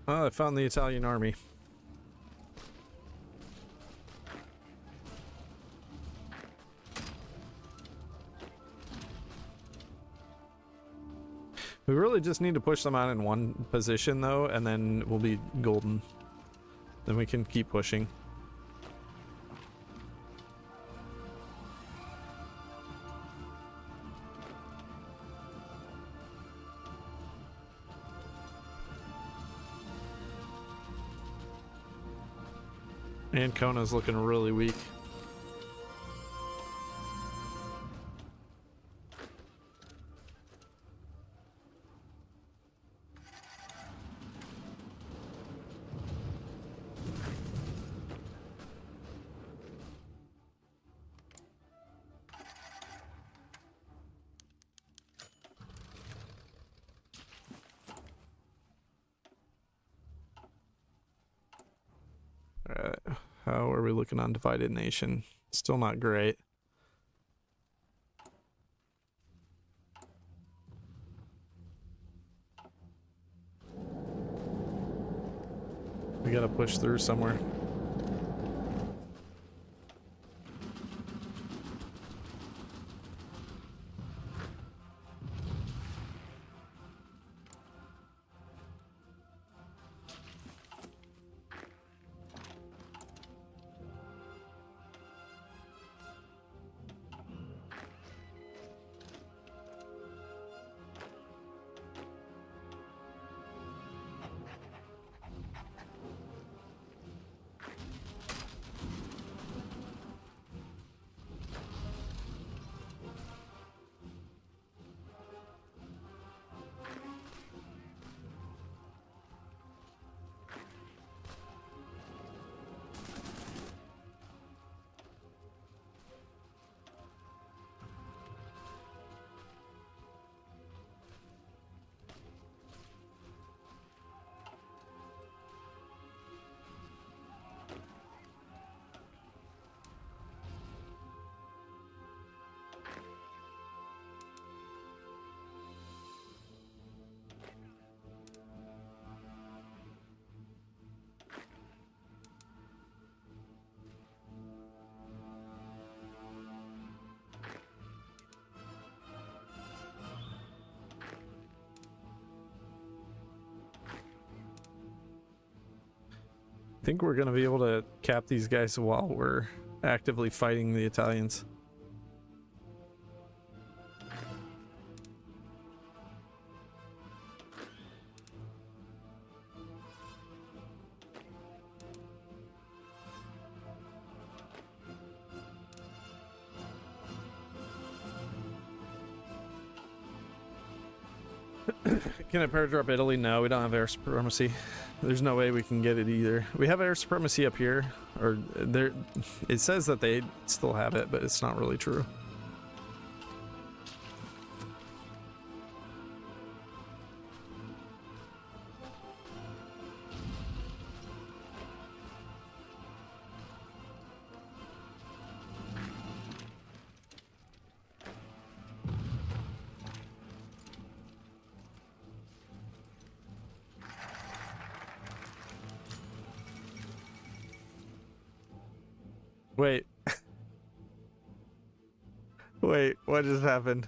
[SPEAKER 1] Oh, I found the Italian army. We really just need to push them out in one position though, and then we'll be golden. Then we can keep pushing. Ancona's looking really weak. How are we looking on Divided Nation? Still not great. We gotta push through somewhere. I think we're gonna be able to cap these guys while we're actively fighting the Italians. Can I paradrop Italy? No, we don't have air supremacy. There's no way we can get it either. We have air supremacy up here, or there. It says that they still have it, but it's not really true. Wait. Wait, what just happened?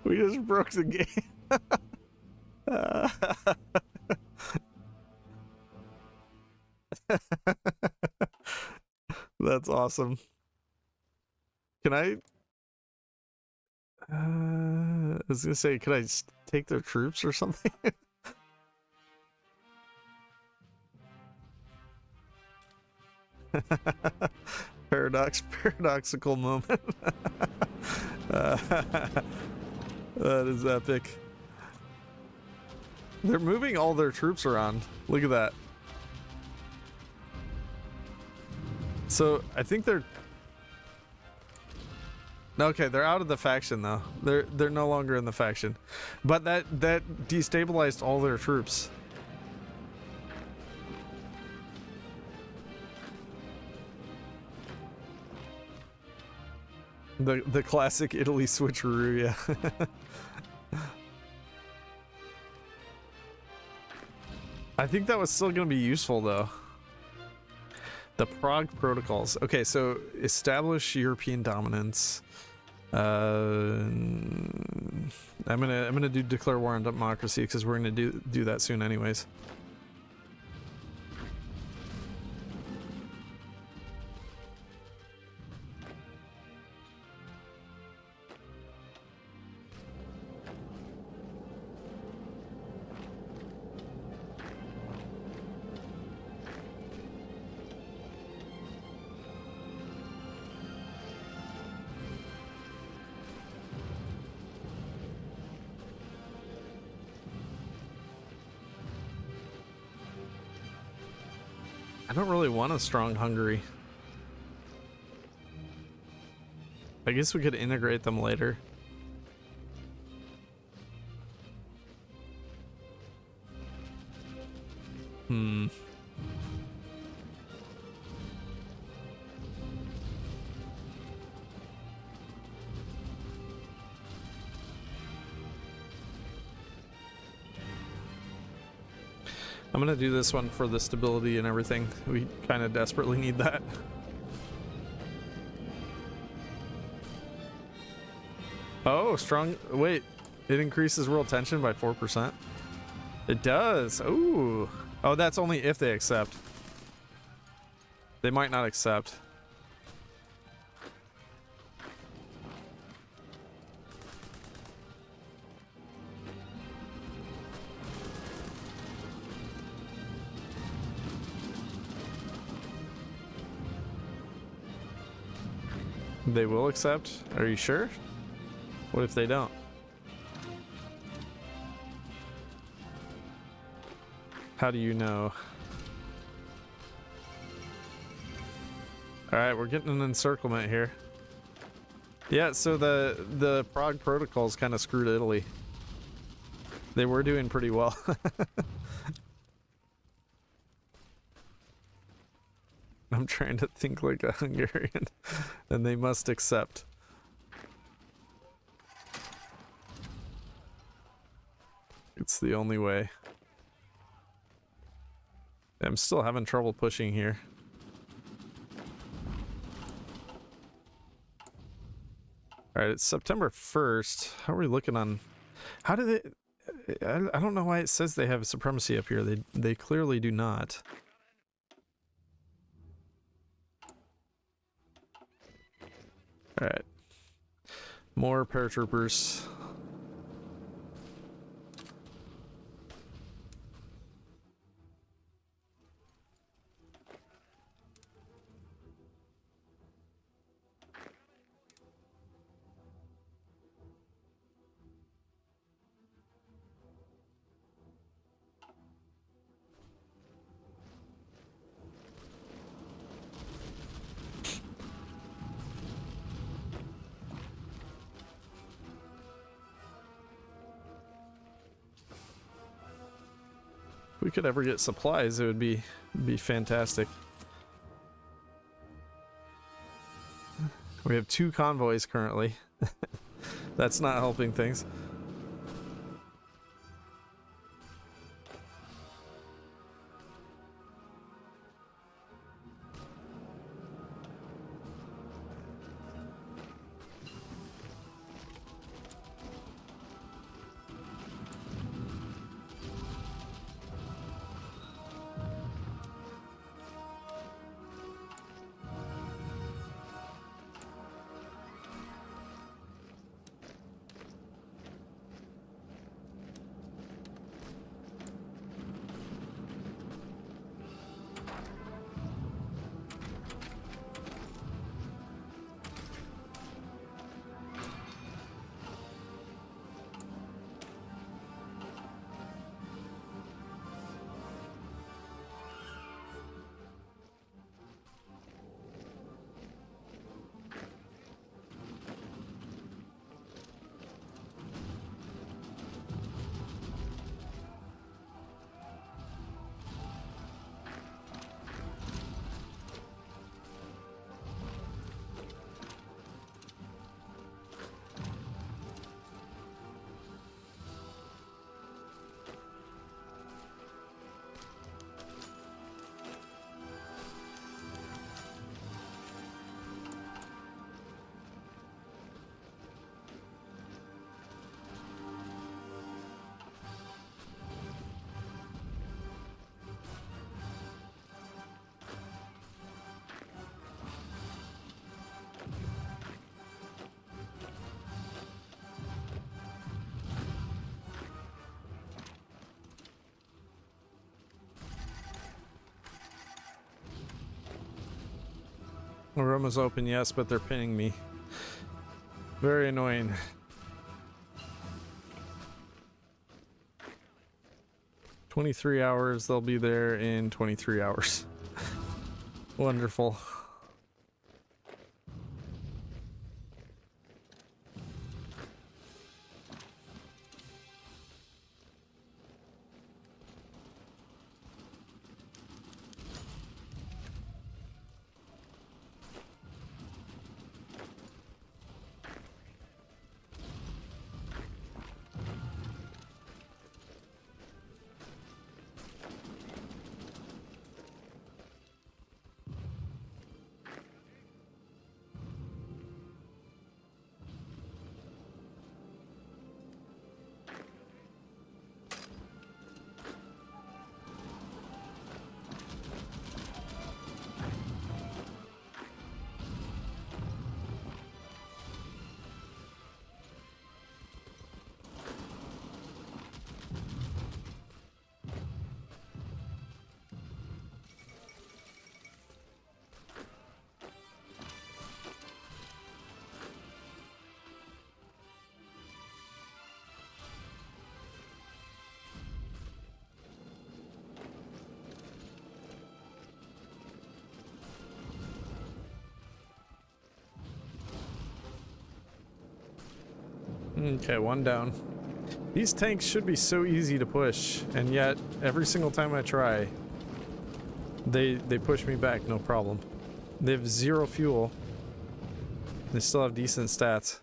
[SPEAKER 1] We just broke the game. That's awesome. Can I... I was gonna say, could I take their troops or something? Paradoxical moment. That is epic. They're moving all their troops around. Look at that. So I think they're... Okay, they're out of the faction though. They're no longer in the faction. But that destabilized all their troops. The classic Italy switcheroo, yeah. I think that was still going to be useful though. The Prague Protocols. Okay, so establish European dominance. I'm gonna do declare war on democracy because we're gonna do that soon anyways. I don't really want a strong Hungary. I guess we could integrate them later. I'm gonna do this one for the stability and everything. We kind of desperately need that. Oh, strong. Wait, it increases world tension by 4%. It does. Ooh. Oh, that's only if they accept. They might not accept. They will accept? Are you sure? What if they don't? How do you know? Alright, we're getting an encirclement here. Yeah, so the Prague Protocol's kind of screwed Italy. They were doing pretty well. I'm trying to think like a Hungarian, and they must accept. It's the only way. I'm still having trouble pushing here. Alright, it's September 1st. How are we looking on... How do they... I don't know why it says they have supremacy up here. They clearly do not. Alright. More paratroopers. If we could ever get supplies, it would be fantastic. We have 2 convoys currently. That's not helping things. The room is open, yes, but they're pinning me. Very annoying. "23 hours, they'll be there in 23 hours. Wonderful. Okay, one down. These tanks should be so easy to push, and yet every single time I try, they push me back, no problem. They have 0 fuel. They still have decent stats.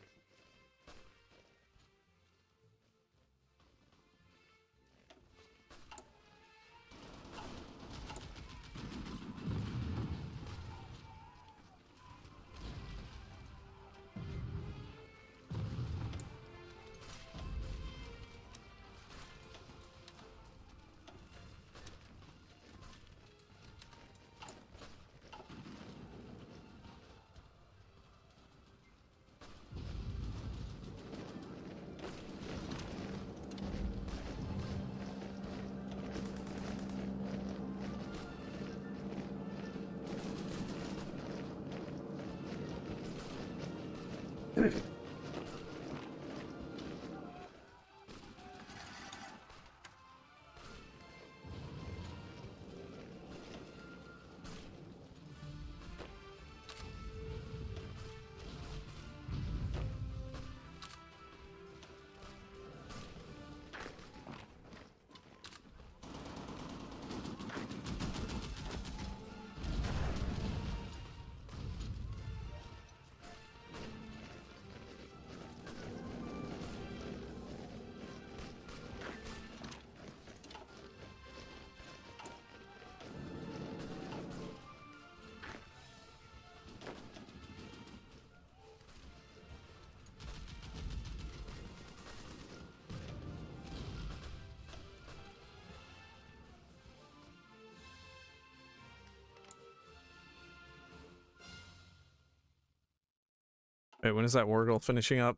[SPEAKER 1] Wait, when is that Wargle finishing up?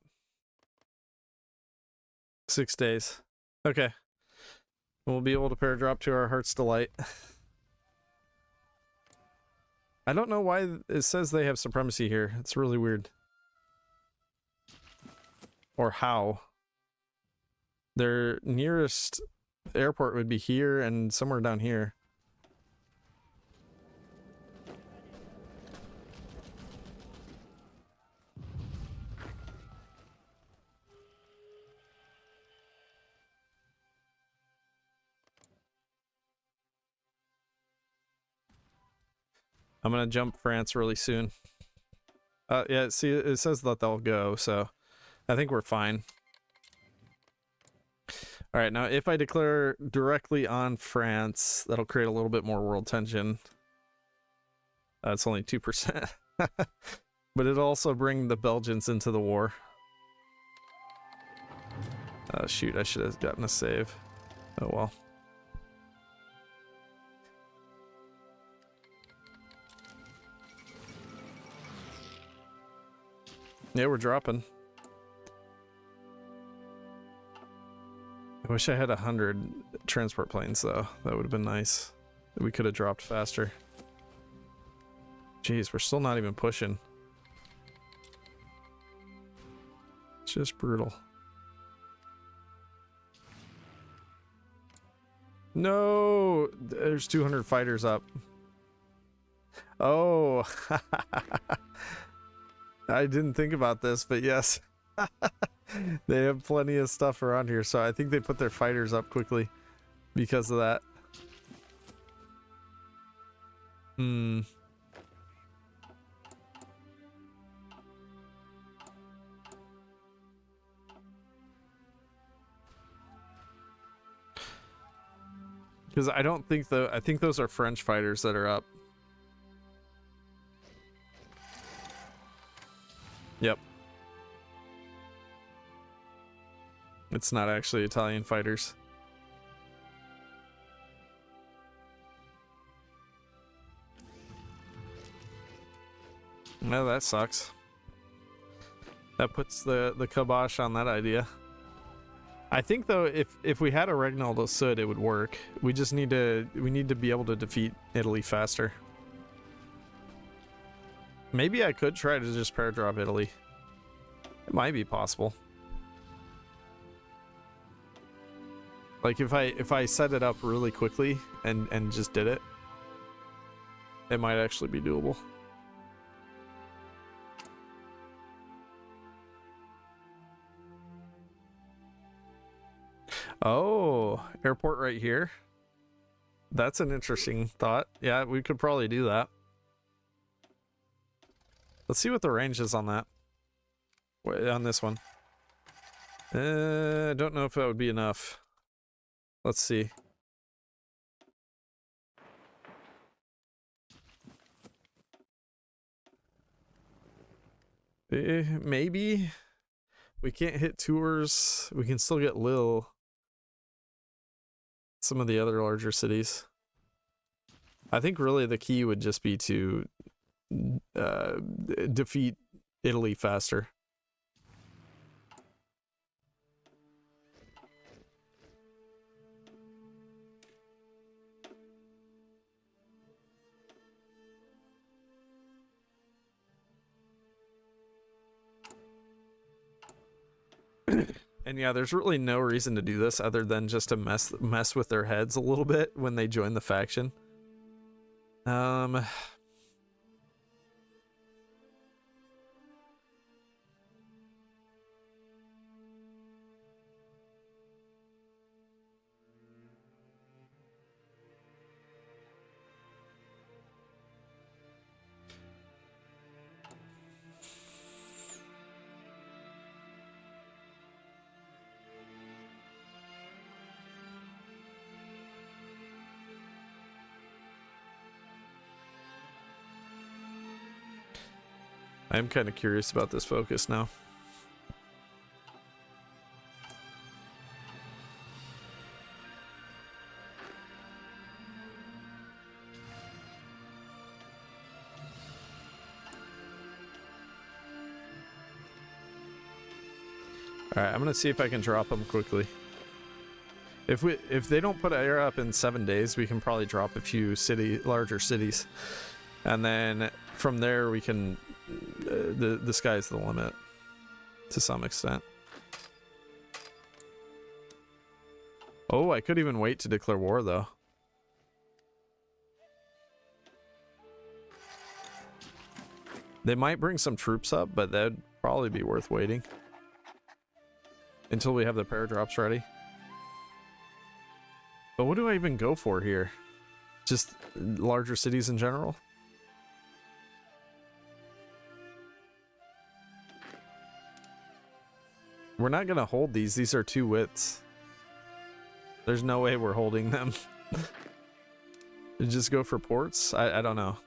[SPEAKER 1] 6 days. Okay. We'll be able to paradrop to our heart's delight. I don't know why it says they have supremacy here. It's really weird. Or how. Their nearest airport would be here and somewhere down here. I'm gonna jump France really soon. Yeah, see, it says that they'll go, so I think we're fine. All right, now if I declare directly on France, that'll create a little bit more world tension. It's only 2%. But it'll also bring the Belgians into the war. Shoot, I should have gotten a save. Oh well. Yeah, we're dropping. I wish I had 100 transport planes, though. That would have been nice. We could have dropped faster. Jeez, we're still not even pushing. It's just brutal. No! There's 200 fighters up. Oh, I didn't think about this, but yes. They have plenty of stuff around here, so I think they put their fighters up quickly because of that. Hmm. Because I don't think I think those are French fighters that are up. Yep. It's not actually Italian fighters. No, that sucks. That puts the kibosh on that idea. I think though, if we had a Regnald Sud, it would work. We just need to be able to defeat Italy faster. Maybe I could try to just paradrop Italy. It might be possible. Like if I set it up really quickly and just did it, it might actually be doable. Oh, airport right here. That's an interesting thought. Yeah, we could probably do that. Let's see what the range is on that. On this one. I don't know if that would be enough. Let's see. Maybe. We can't hit Tours. We can still get Lille. Some of the other larger cities. I think really the key would just be to defeat Italy faster. And yeah, there's really no reason to do this other than just to mess with their heads a little bit when they join the faction. I'm kind of curious about this focus now. Alright, I'm gonna see if I can drop them quickly. If they don't put air up in 7 days, we can probably drop a few larger cities, and then from there we can the sky's the limit to some extent. Oh, I could even wait to declare war though. They might bring some troops up, but that'd probably be worth waiting until we have the paradrops ready. But what do I even go for here? Just larger cities in general? We're not gonna hold these. These are 2 widths. There's no way we're holding them. Just go for ports? I don't know.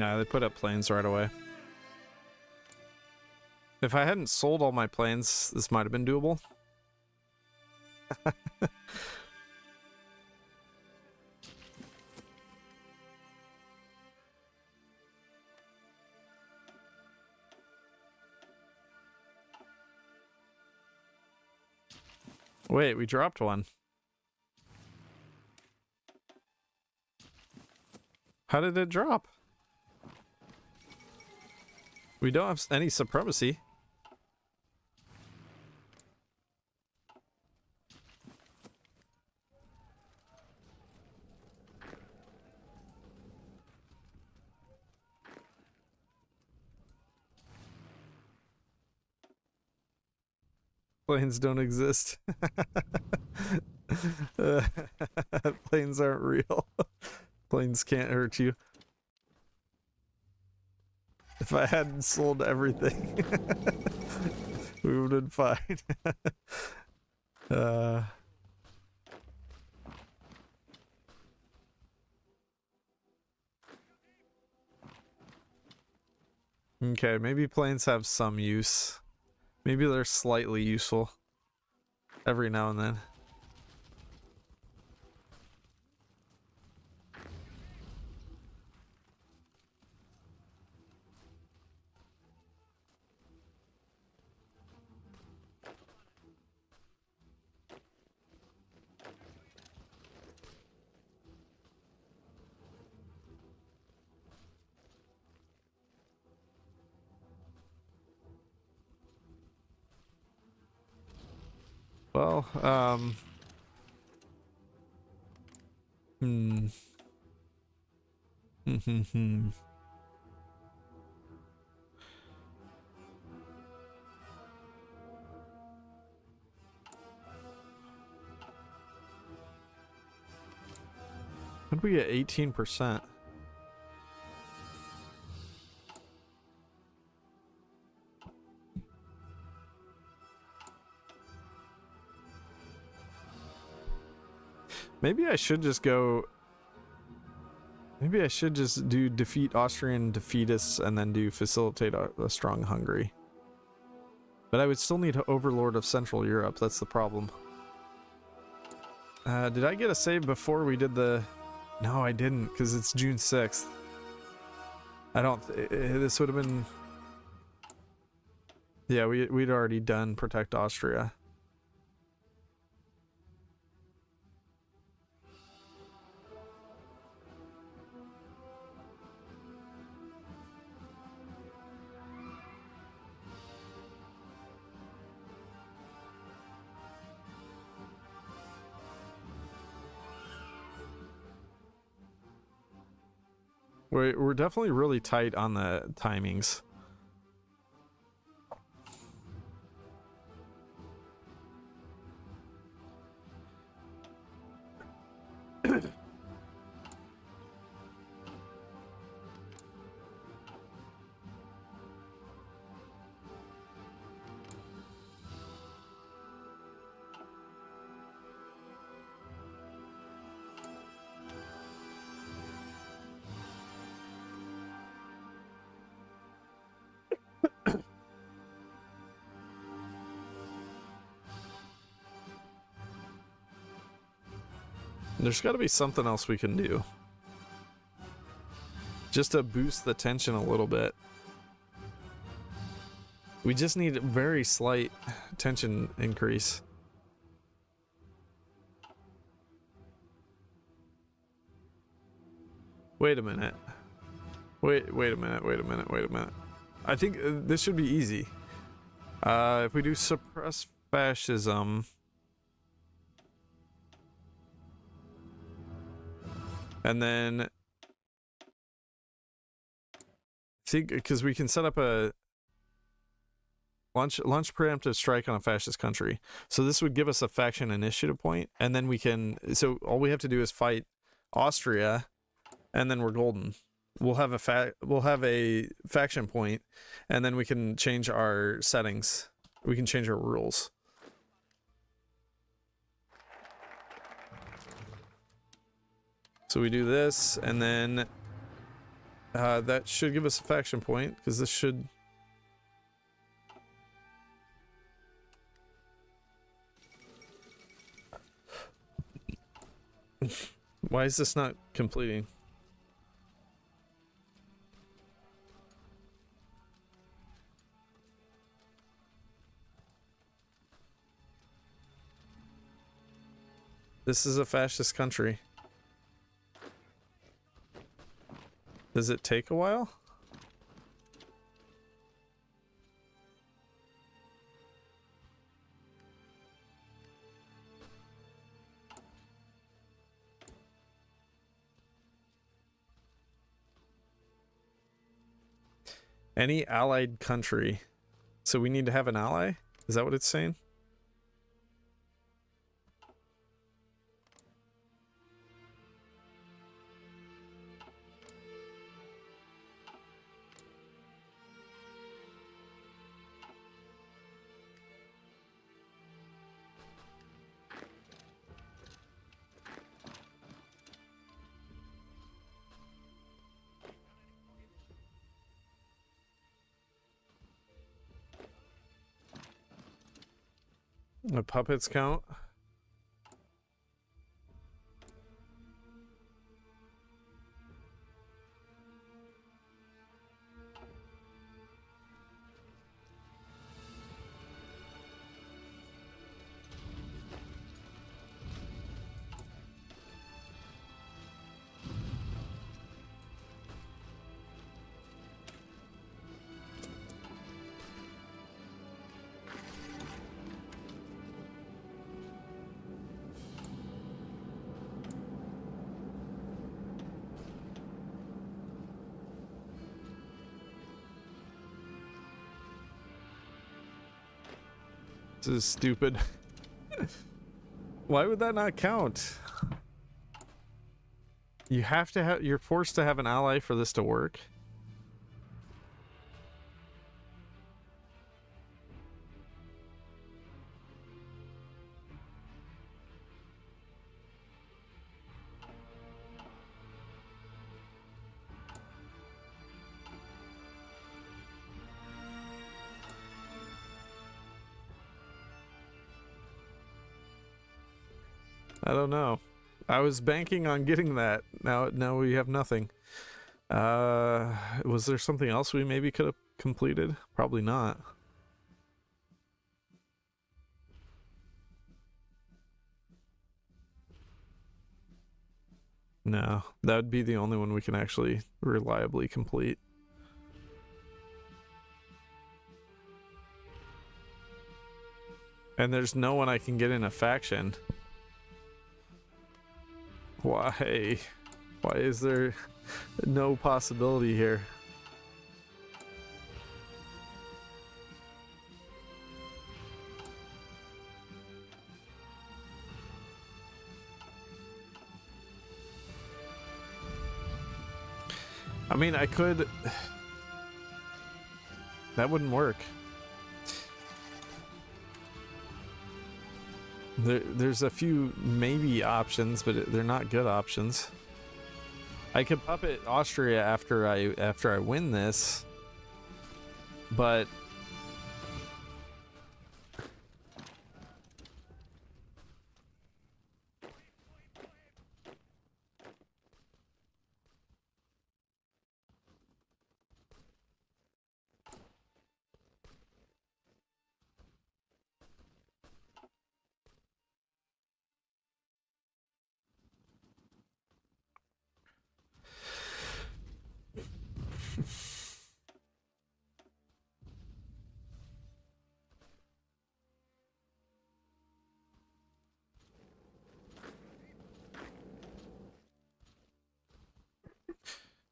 [SPEAKER 1] Yeah, they put up planes right away. If I hadn't sold all my planes, this might have been doable. Wait, we dropped one. How did it drop? We don't have any supremacy. Planes don't exist. Planes aren't real. Planes can't hurt you. If I hadn't sold everything, we would have been fine. Okay, maybe planes have some use. Maybe they're slightly useful every now and then. Well, How did we get 18%? Maybe I should just go... Maybe I should just do defeat Austrian defeatists and then do facilitate a strong Hungary. But I would still need an overlord of Central Europe, that's the problem. Did I get a save before we did the... No, I didn't, because it's June 6th. I don't... This would have been... Yeah, we'd already done Protect Austria. We're definitely really tight on the timings. There's got to be something else we can do. Just to boost the tension a little bit. We just need a very slight tension increase. Wait a minute. Wait a minute. I think this should be easy. If we do suppress fascism... And then, see, because we can set up a launch preemptive strike on a fascist country. So this would give us a faction initiative point, and then we can. So all we have to do is fight Austria, and then we're golden. We'll have a faction point, and then we can change our settings. We can change our rules. So we do this, and then That should give us a faction point, because this should... Why is this not completing? This is a fascist country. Does it take a while? Any allied country. So we need to have an ally? Is that what it's saying? The puppets count? This is stupid. Why would that not count? You have to have, you're forced to have an ally for this to work. I don't know. I was banking on getting that. Now we have nothing. Was there something else we maybe could have completed? Probably not. No, that would be the only one we can actually reliably complete. And there's no one I can get in a faction. Why? Why is there no possibility here? I mean, I could... That wouldn't work. There's a few maybe options, but they're not good options. I could puppet Austria after I win this, but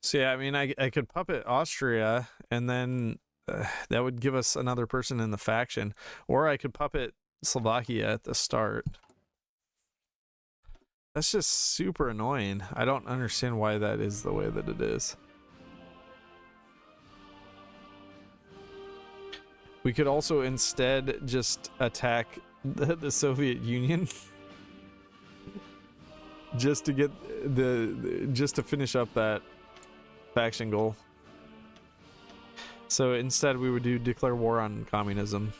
[SPEAKER 1] so yeah, I mean, I could puppet Austria, and then that would give us another person in the faction, or I could puppet Slovakia at the start. That's just super annoying. I don't understand why that is the way that it is. We could also instead just attack the Soviet Union. Just to get just to finish up that faction goal. So instead we would do declare war on communism.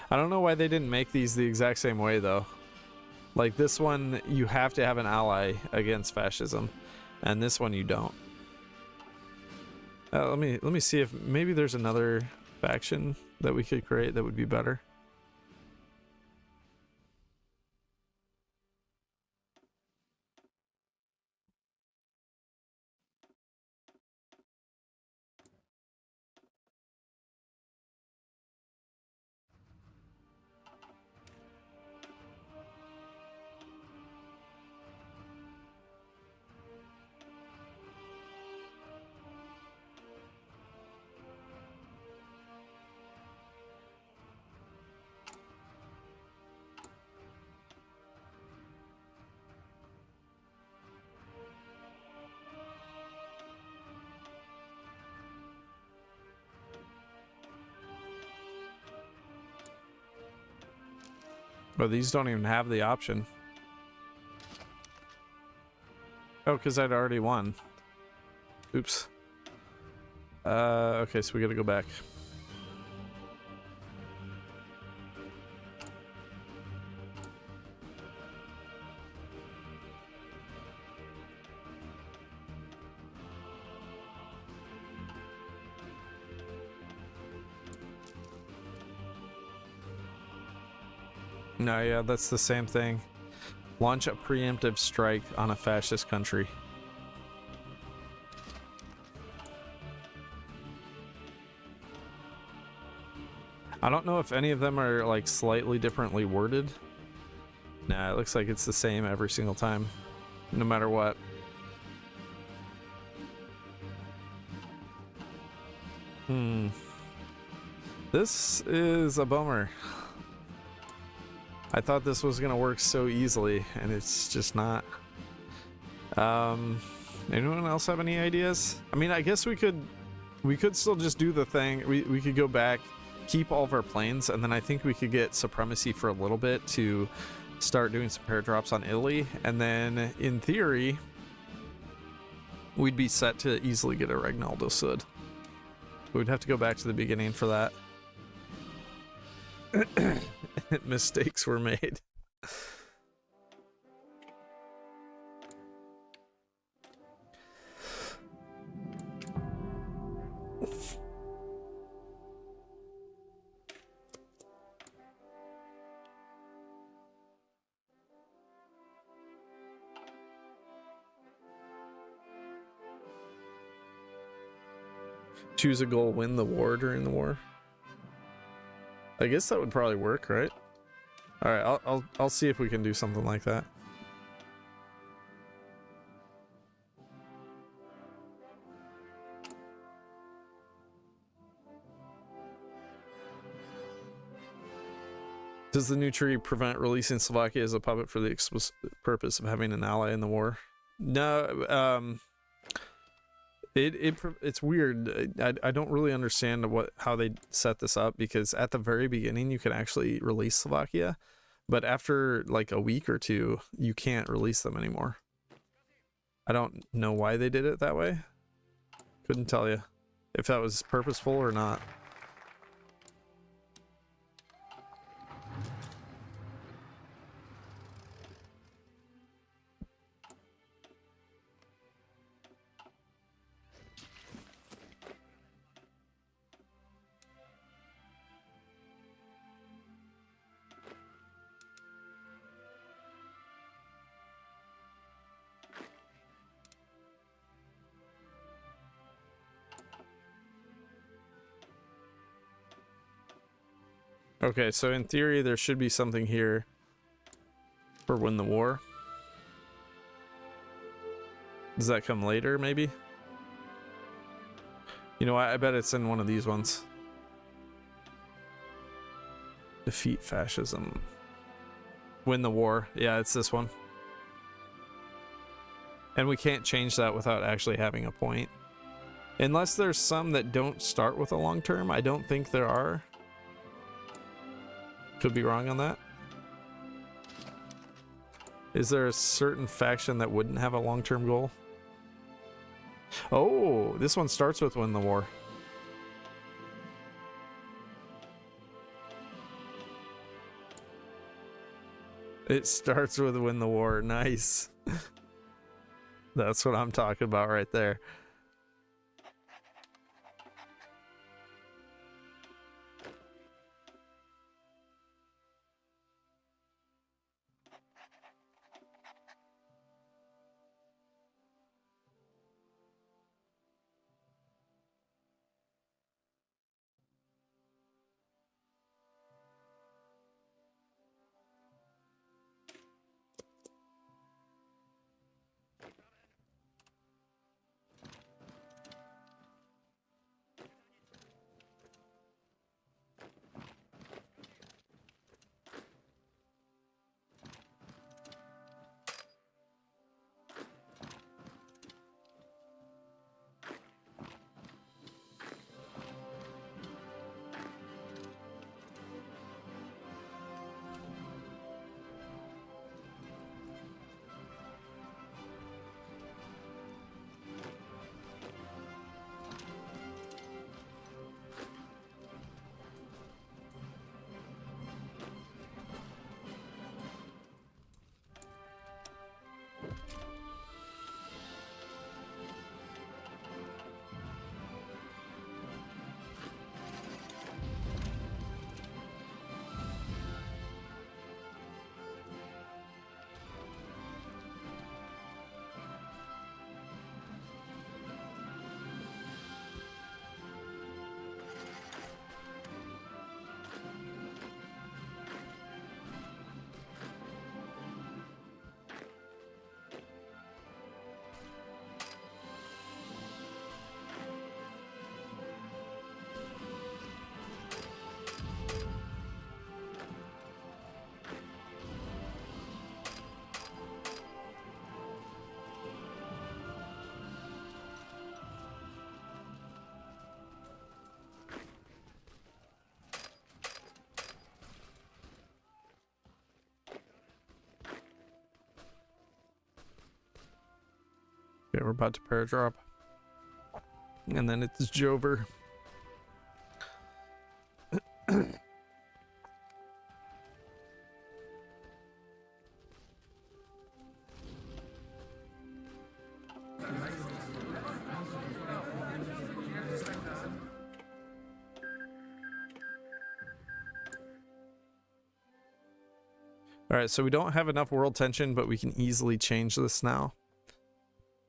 [SPEAKER 1] I don't know why they didn't make these the exact same way though. Like this one, you have to have an ally against fascism, and this one you don't. Let me see if maybe there's another faction that we could create that would be better. But these don't even have the option. Oh, because I'd already won. Oops. Okay, so we gotta go back. No, yeah, that's the same thing. Launch a preemptive strike on a fascist country. I don't know if any of them are like slightly differently worded. Nah, it looks like it's the same every single time, no matter what. This is a bummer. I thought this was gonna work so easily, and it's just not. Anyone else have any ideas? I mean, I guess we could still just do the thing. We could go back, keep all of our planes, and then I think we could get supremacy for a little bit to start doing some paradrops on Italy, and then in theory we'd be set to easily get a Regnaldo Sud. We'd have to go back to the beginning for that. Mistakes were made. Choose a goal, win the war during the war. I guess that would probably work, right? All right, I'll see if we can do something like that. Does the new treaty prevent releasing Slovakia as a puppet for the explicit purpose of having an ally in the war? No, it's weird. I don't really understand how they set this up, because at the very beginning you can actually release Slovakia, but after like a week or two you can't release them anymore. I don't know why they did it that way. Couldn't tell you if that was purposeful or not. Okay, so in theory there should be something here for win the war. Does that come later, maybe? You know what? I bet it's in one of these ones. Defeat fascism. Win the war. Yeah, it's this one. And we can't change that without actually having a point. Unless there's some that don't start with a long term. I don't think there are. Could be wrong on that. Is there a certain faction that wouldn't have a long-term goal? Oh, this one starts with win the war. It starts with win the war. Nice. That's what I'm talking about right there. Okay, we're about to paradrop. And then it's Jover. Alright, so we don't have enough world tension, but we can easily change this now.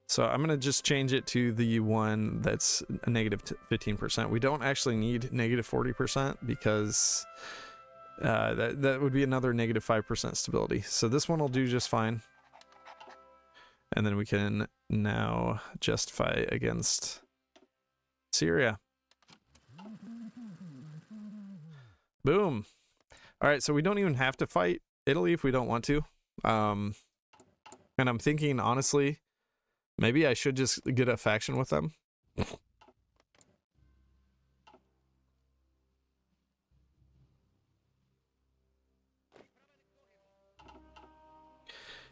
[SPEAKER 1] So I'm going to just change it to the one that's a negative 15%. We don't actually need negative 40% because that would be another negative 5% stability. So this one will do just fine. And then we can now justify against Syria. Boom. All right, so we don't even have to fight Italy if we don't want to. And I'm thinking, honestly, maybe I should just get a faction with them.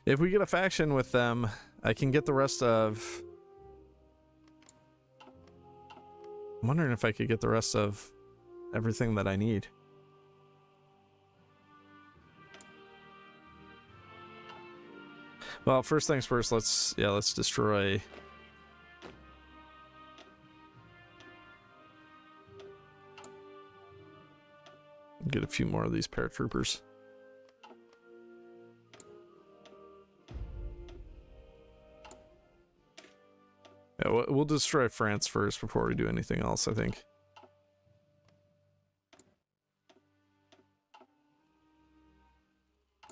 [SPEAKER 1] If we get a faction with them, I can get the rest of... I'm wondering if I could get the rest of everything that I need. Well, first things first, let's destroy... Get a few more of these paratroopers. Yeah, we'll destroy France first before we do anything else, I think.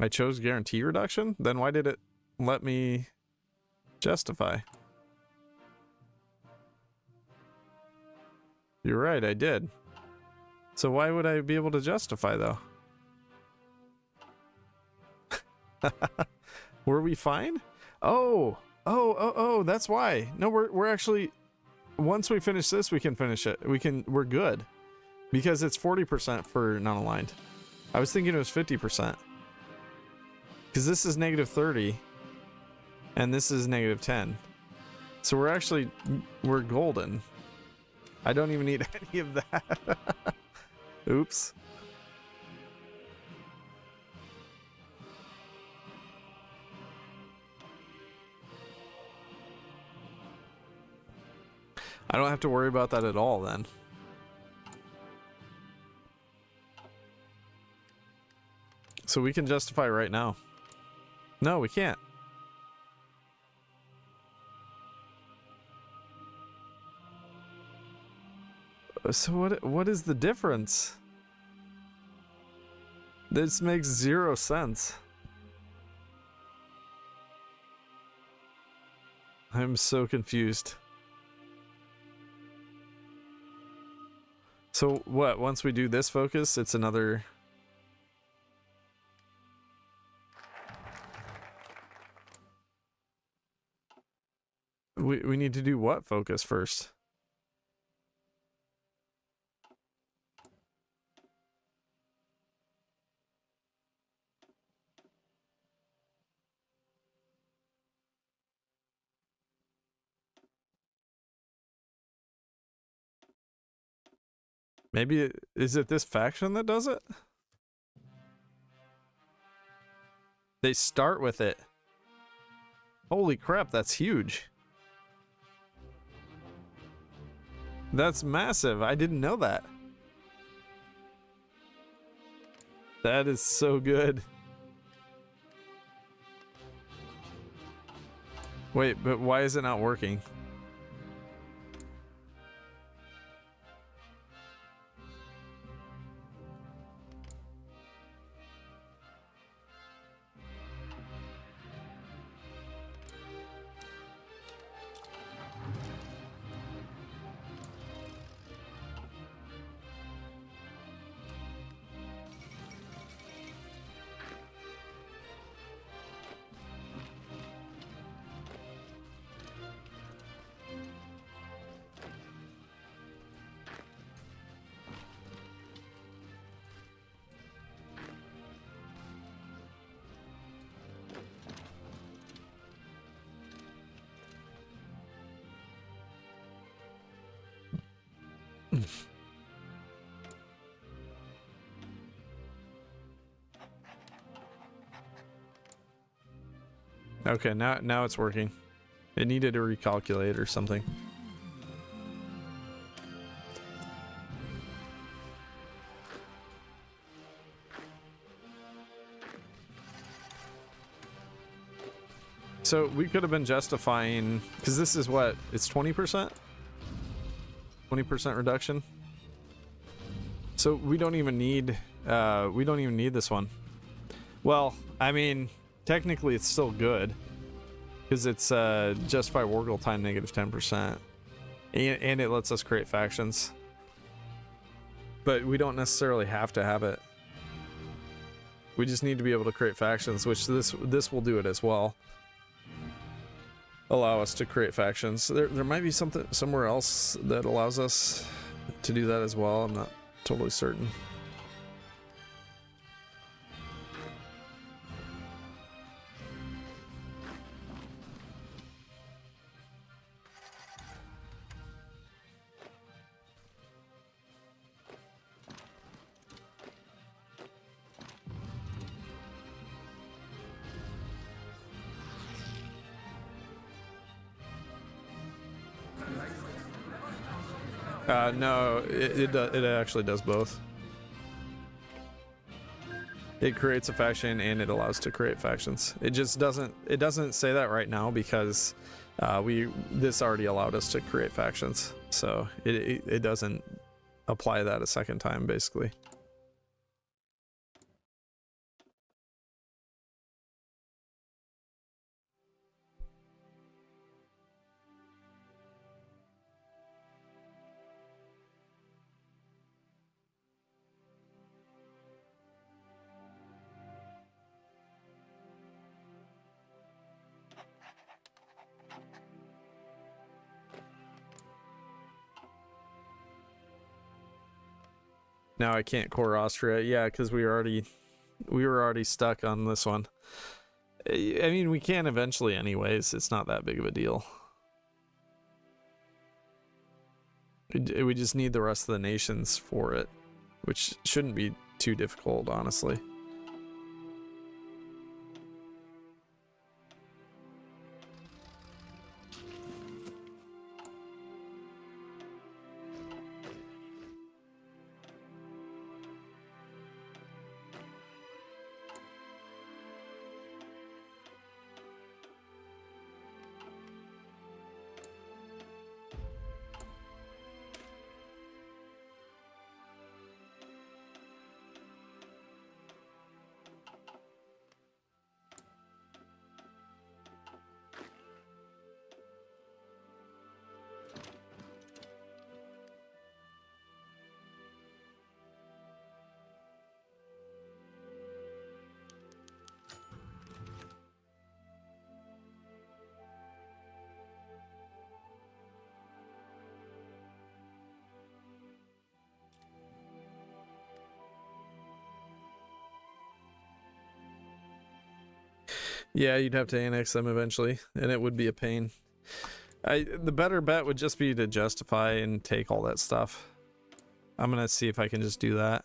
[SPEAKER 1] I chose guarantee reduction? Then why did it let me justify? You're right, I did. So why would I be able to justify, though? Were we fine? Oh, that's why. No, we're actually, once we finish this, we can finish it. We're good. Because it's 40% for non-aligned. I was thinking it was 50%. Because this is -30. And this is -10. So we're golden. I don't even need any of that. Oops. I don't have to worry about that at all then. So we can justify right now. No, we can't. So what is the difference? This makes 0 sense. I'm so confused. So what, once we do this focus, it's another... We need to do what focus first? Maybe, is it this faction that does it? They start with it. Holy crap, that's huge. That's massive. I didn't know that. That is so good. Wait, but why is it not working? Okay, now it's working. It needed to recalculate or something. So we could have been justifying, because this is what, it's 20%? 20% reduction. So we don't even need this one. Well, I mean, technically it's still good, because it's justify Wargle time -10%, and it lets us create factions. But we don't necessarily have to have it. We just need to be able to create factions, which this will do it as well. Allow us to create factions. There might be something somewhere else that allows us to do that as well. I'm not totally certain. No, it actually does both. It creates a faction and it allows to create factions. It just doesn't say that right now because this already allowed us to create factions, so it doesn't apply that a second time basically. Now I can't core Austria, yeah, because we were already stuck on this one. I mean, we can eventually anyways. It's not that big of a deal. We just need the rest of the nations for it, which shouldn't be too difficult, honestly. Yeah, you'd have to annex them eventually, and it would be a pain. The better bet would just be to justify and take all that stuff. I'm gonna see if I can just do that.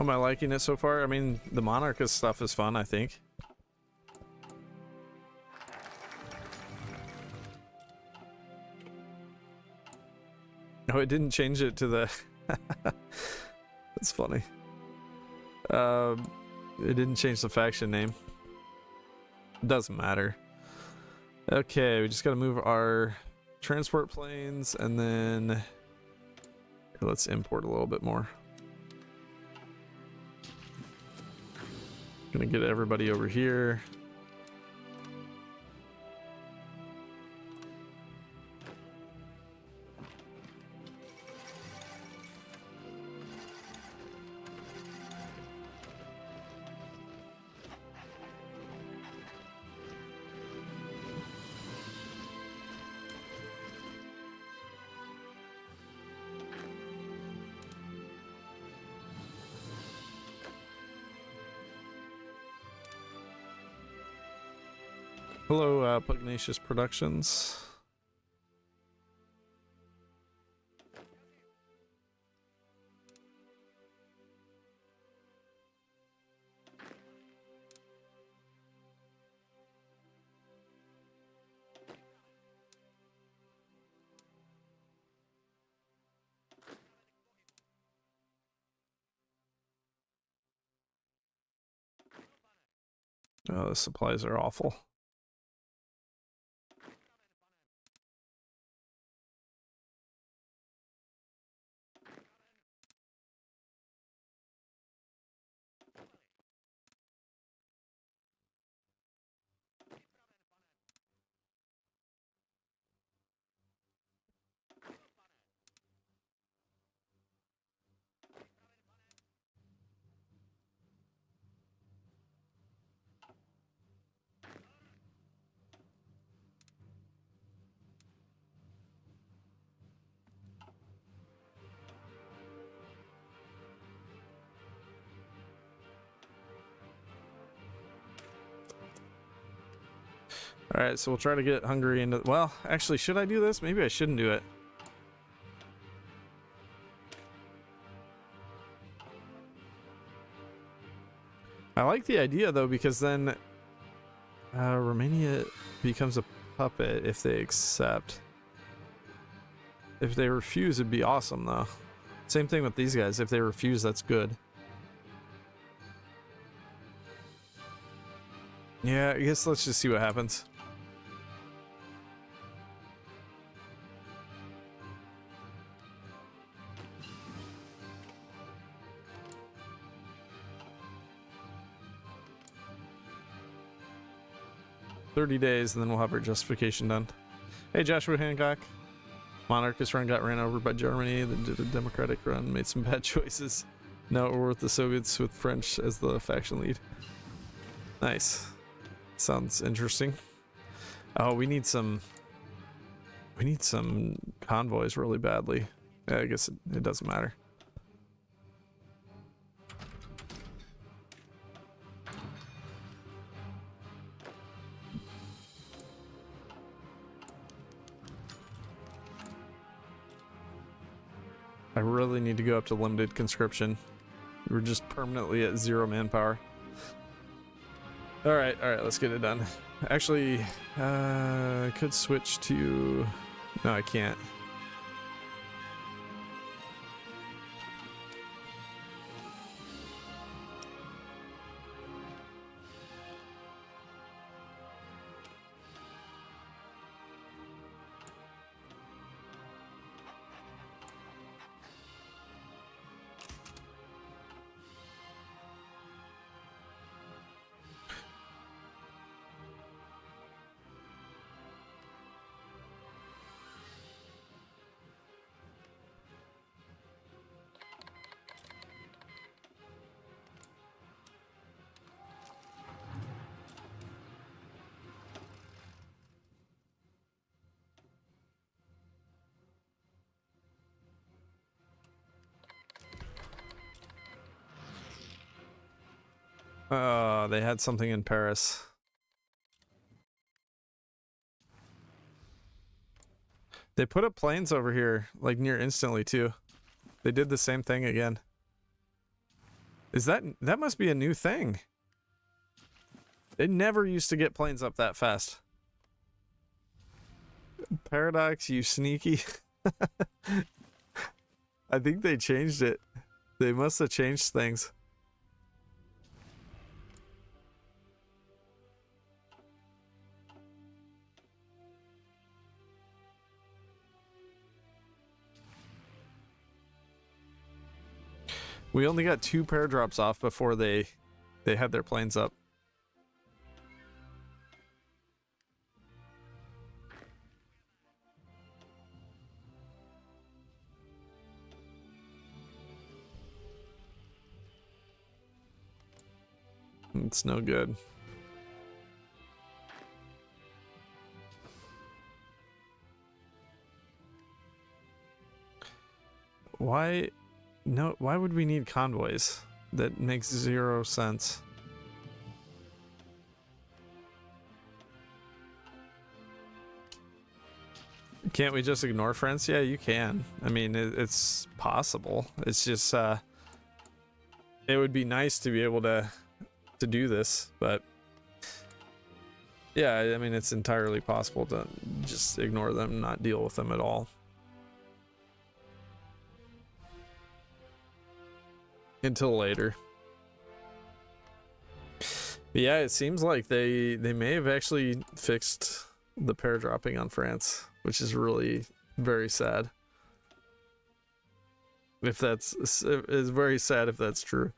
[SPEAKER 1] Am I liking it so far? I mean, the Monarchist stuff is fun, I think. Oh, it didn't change it to the... That's funny. It didn't change the faction name. It doesn't matter. Okay, we just gotta move our transport planes, and then... Let's import a little bit more. Gonna get everybody over here. Hello, Pugnacious Productions. Oh, the supplies are awful. All right, so we'll try to get Hungary into... Well, actually, should I do this? Maybe I shouldn't do it. I like the idea, though, because then Romania becomes a puppet if they accept. If they refuse, it'd be awesome, though. Same thing with these guys. If they refuse, that's good. Yeah, I guess let's just see what happens. 30 days, and then we'll have our justification done. Hey, Joshua Hancock. Monarchist run got ran over by Germany, then did a democratic run, made some bad choices. Now we're with the Soviets with French as the faction lead. Nice. Sounds interesting. Oh, we need some convoys really badly. Yeah, I guess it doesn't matter. I really need to go up to limited conscription. We're just permanently at 0 manpower. Alright, let's get it done. Actually, I could switch to... No, I can't. They had something in Paris. They put up planes over here, like near instantly too. They did the same thing again. Is that must be a new thing? They never used to get planes up that fast. Paradox, you sneaky. I think they changed it. They must have changed things. We only got 2 paradrops off before they had their planes up. It's no good. Why? No, why would we need convoys? That makes 0 sense. Can't we just ignore France? Yeah, you can. I mean, it's possible. It's just, it would be nice to be able to do this, but yeah, I mean, it's entirely possible to just ignore them, not deal with them at all. Until later. But yeah, it seems like they may have actually fixed the paradropping on France, which is really very sad. If that's, it's very sad if that's true.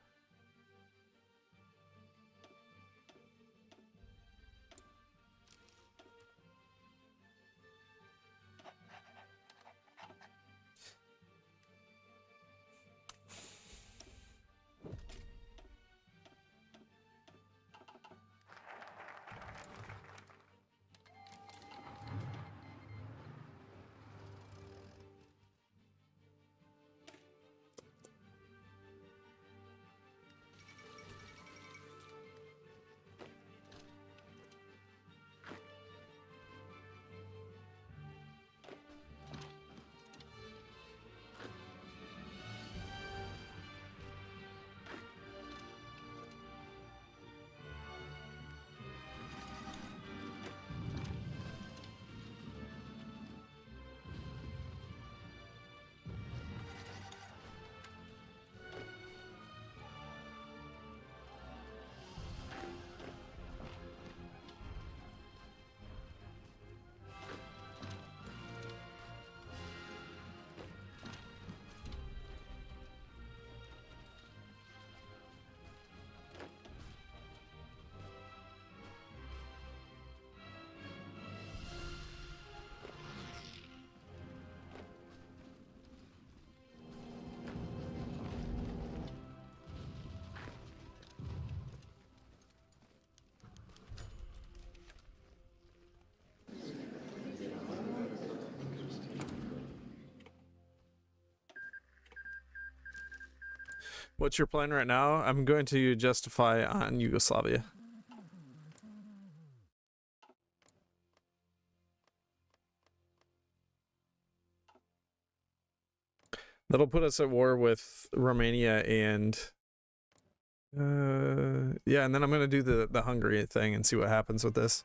[SPEAKER 1] What's your plan right now? I'm going to justify on Yugoslavia. That'll put us at war with Romania and yeah, and then I'm gonna do the Hungary thing and see what happens with this.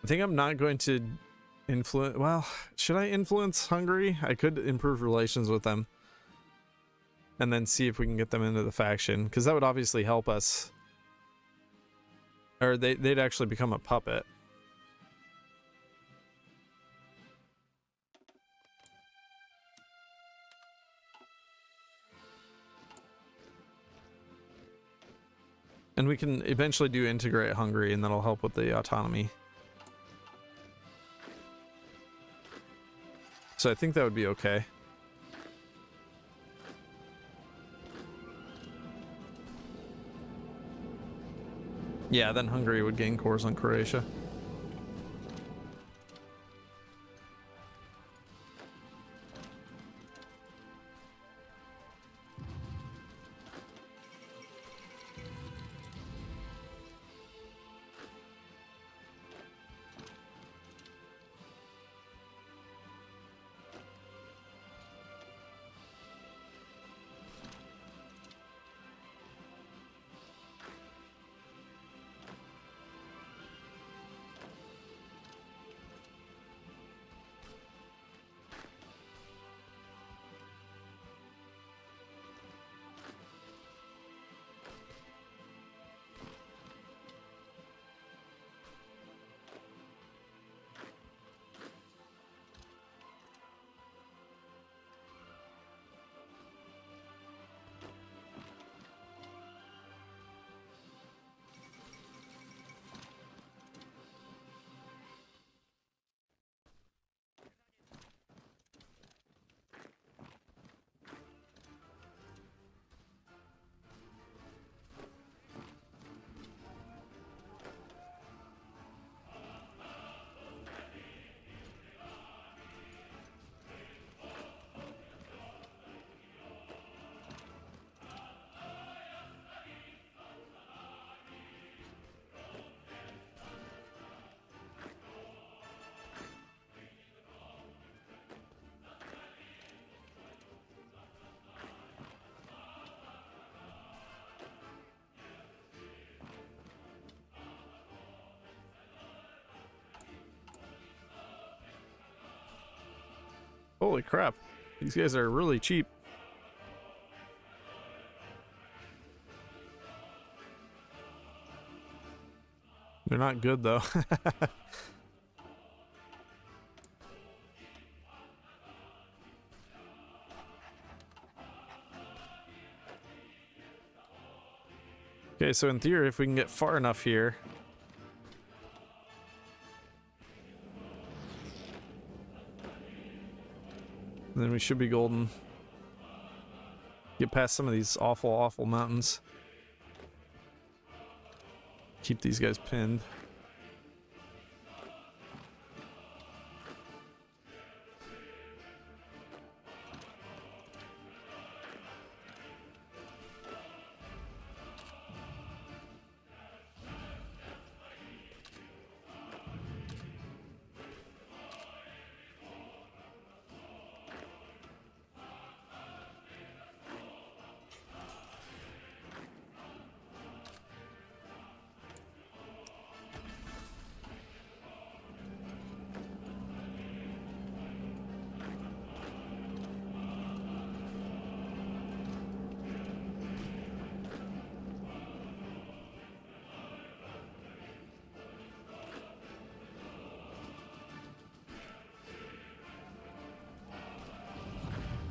[SPEAKER 1] I think I'm not going to influence. Well, should I influence Hungary? I could improve relations with them and then see if we can get them into the faction, because that would obviously help us. Or they'd actually become a puppet. And we can eventually do integrate Hungary, and that'll help with the autonomy. So I think that would be okay. Yeah, then Hungary would gain cores on Croatia. Holy crap. These guys are really cheap. They're not good though. Okay, so in theory, if we can get far enough here, then we should be golden. Get past some of these awful, awful mountains. Keep these guys pinned.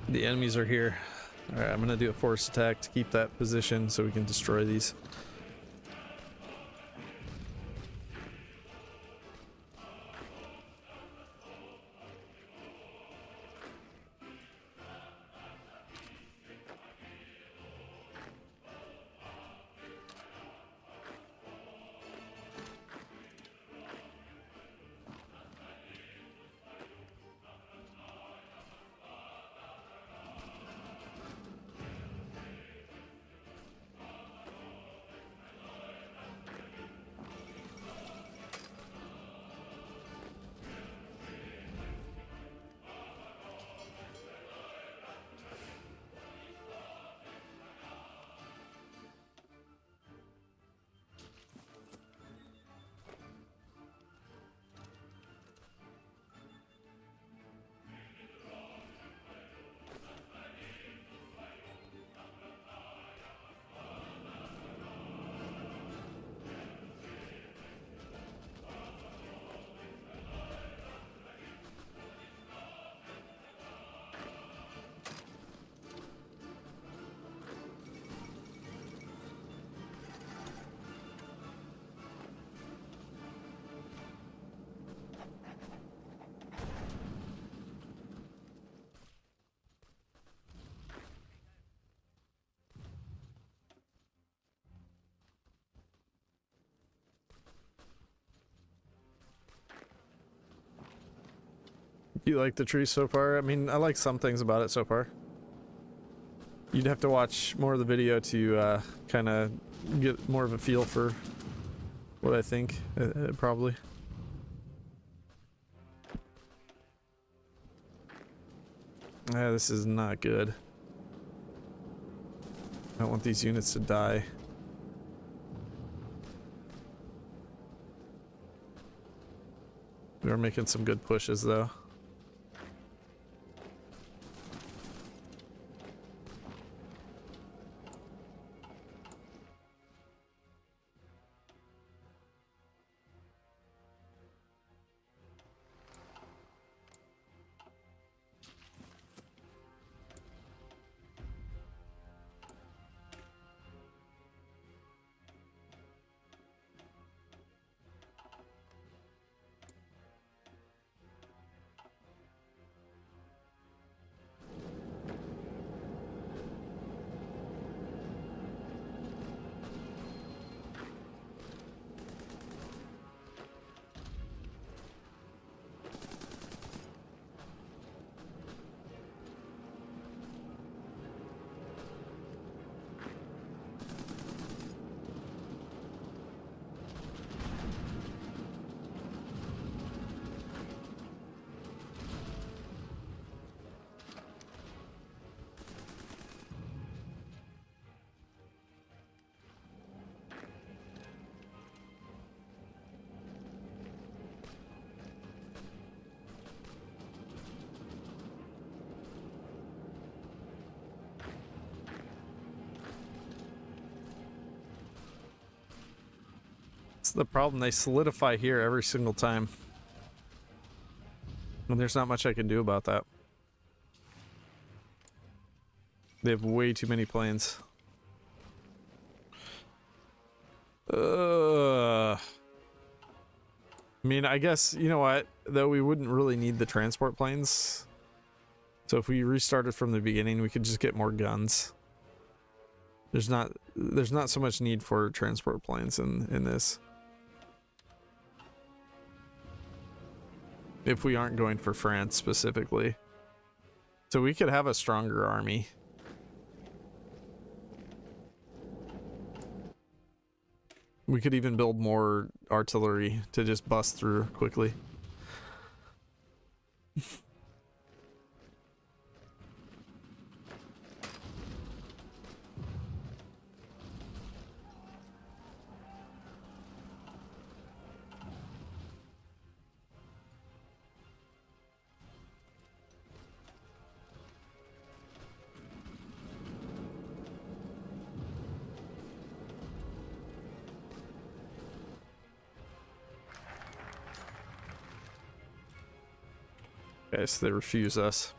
[SPEAKER 1] The enemies are here. Alright, I'm gonna do a force attack to keep that position so we can destroy these. You like the tree so far? I mean, I like some things about it so far. You'd have to watch more of the video to kind of get more of a feel for what I think, probably. Yeah, this is not good. I don't want these units to die. We are making some good pushes though. That's the problem, they solidify here every single time. And there's not much I can do about that. They have way too many planes. I mean, I guess, you know what, though we wouldn't really need the transport planes. So if we restarted from the beginning, we could just get more guns. There's not so much need for transport planes in this. If we aren't going for France specifically. So we could have a stronger army. We could even build more artillery to just bust through quickly. Okay, so they refuse us.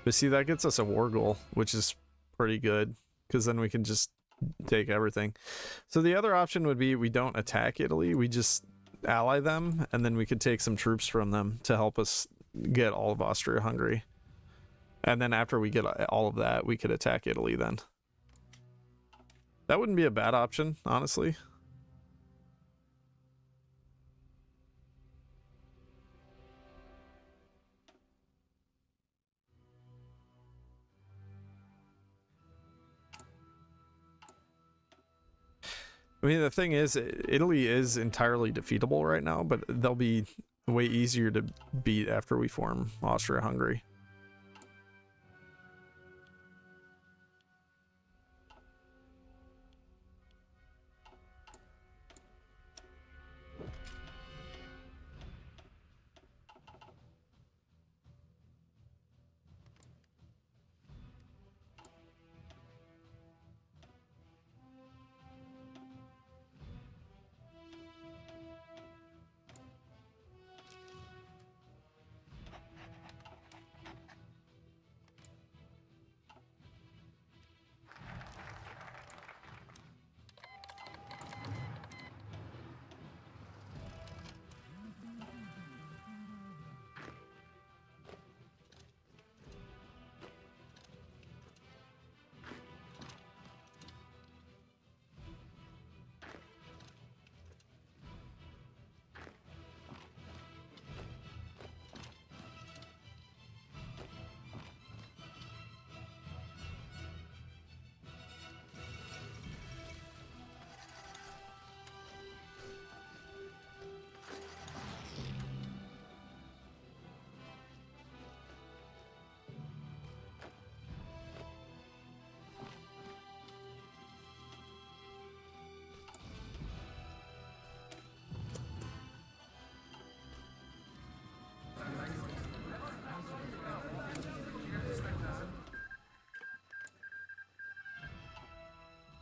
[SPEAKER 1] But see, that gets us a war goal, which is pretty good, because then we can just take everything. So the other option would be we don't attack Italy, we just ally them, and then we could take some troops from them to help us get all of Austria-Hungary. And then after we get all of that, we could attack Italy then. That wouldn't be a bad option, honestly. I mean, the thing is, Italy is entirely defeatable right now, but they'll be way easier to beat after we form Austria-Hungary.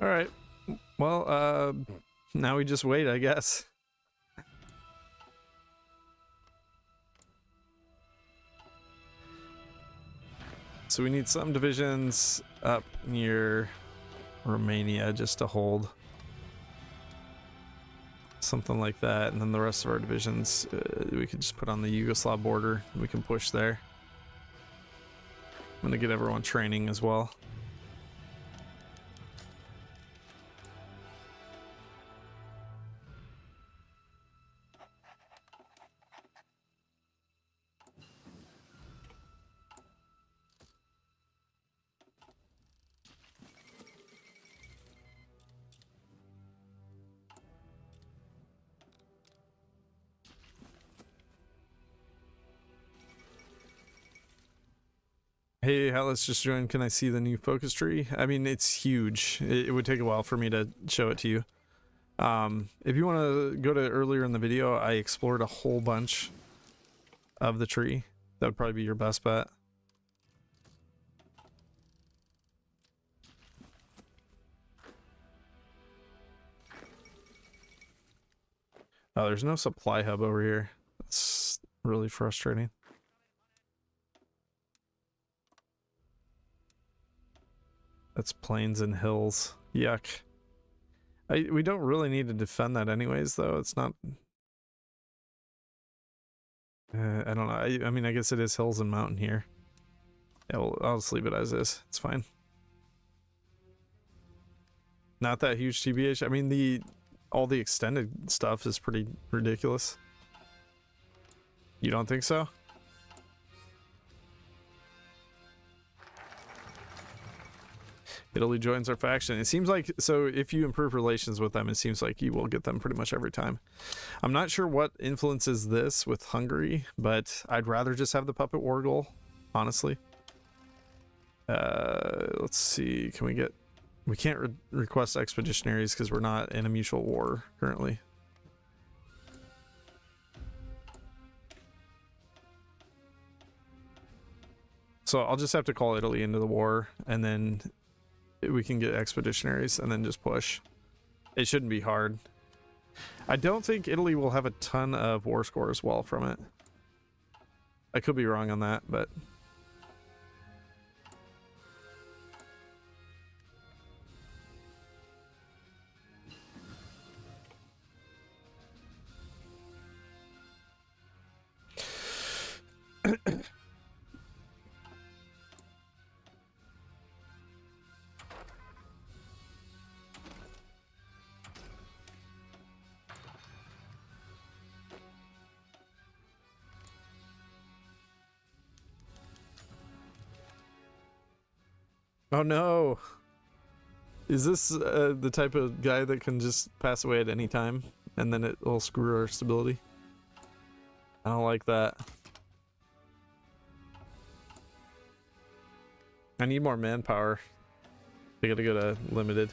[SPEAKER 1] All right. Well, now we just wait, I guess. So we need some divisions up near Romania just to hold. Something like that. And then the rest of our divisions, we could just put on the Yugoslav border. We can push there. I'm going to get everyone training as well. Hey, Alice just joined. Can I see the new focus tree? I mean, it's huge. It would take a while for me to show it to you. If you want to go to earlier in the video, I explored a whole bunch of the tree. That would probably be your best bet. Oh, there's no supply hub over here. That's really frustrating. That's plains and hills. Yuck. We don't really need to defend that anyways, though. It's not... I don't know. I mean, I guess it is hills and mountain here. Yeah, well, I'll just leave it as is. It's fine. Not that huge TBH. I mean, all the extended stuff is pretty ridiculous. You don't think so? Italy joins our faction. It seems like, so if you improve relations with them, it seems like you will get them pretty much every time. I'm not sure what influences this with Hungary, but I'd rather just have the puppet war goal, honestly. Let's see, can we get, we can't request expeditionaries because we're not in a mutual war currently. So I'll just have to call Italy into the war, and then we can get expeditionaries and then just push. It shouldn't be hard. I don't think Italy will have a ton of war score as well from it. I could be wrong on that, but oh no. Is this the type of guy that can just pass away at any time and then it will screw our stability? I don't like that. I need more manpower. They gotta go to limited.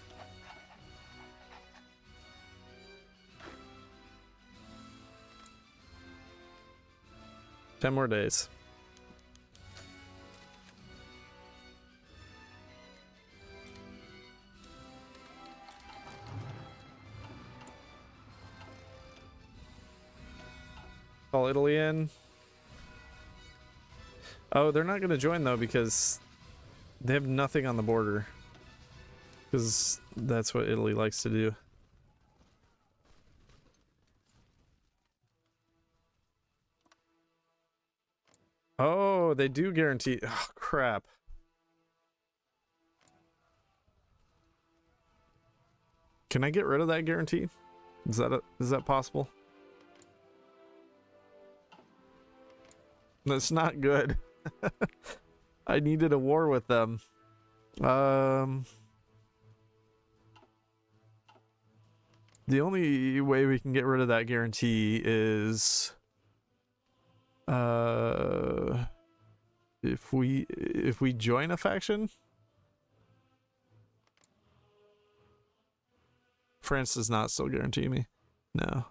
[SPEAKER 1] Ten more days. Call Italy in. Oh, they're not going to join though because they have nothing on the border. Because that's what Italy likes to do. Oh, they do guarantee. Oh, crap. Can I get rid of that guarantee? Is that possible? That's not good. I needed a war with them. The only way we can get rid of that guarantee is if we join a faction. France does not still guarantee me. No.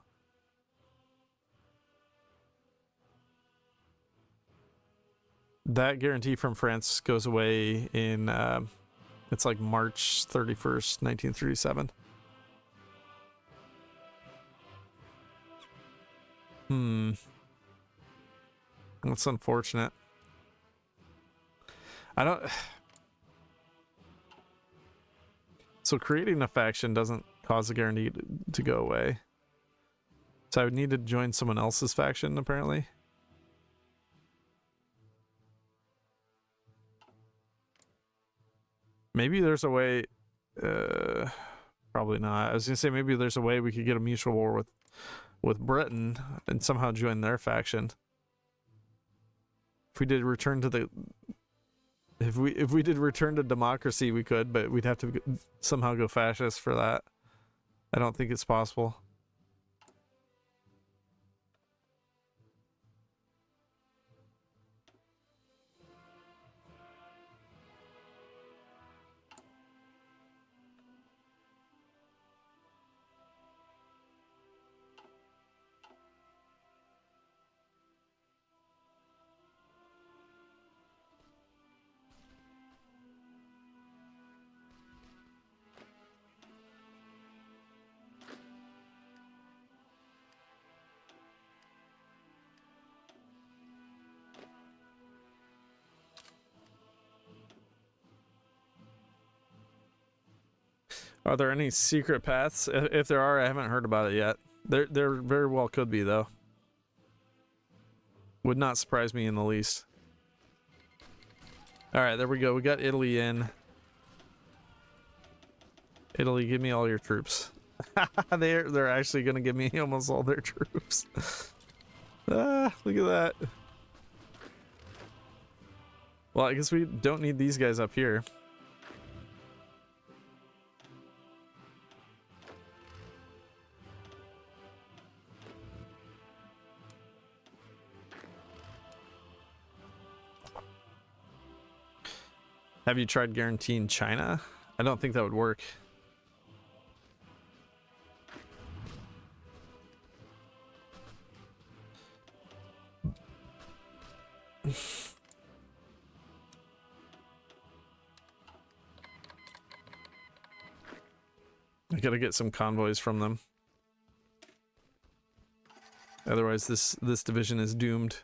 [SPEAKER 1] That guarantee from France goes away in, it's like March 31st, 1937. That's unfortunate. So creating a faction doesn't cause the guarantee to go away. So I would need to join someone else's faction, apparently. Maybe there's a way, probably not. I was gonna say maybe there's a way we could get a mutual war with Britain and somehow join their faction. If we did return to the, if we did return to democracy, we could, but we'd have to somehow go fascist for that. I don't think it's possible. Are there any secret paths? If there are, I haven't heard about it yet. There very well could be, though. Would not surprise me in the least. All right, there we go. We got Italy in. Italy, give me all your troops. They're actually gonna give me almost all their troops. Ah, look at that. Well, I guess we don't need these guys up here. Have you tried guaranteeing China? I don't think that would work. I gotta get some convoys from them. Otherwise, this division is doomed.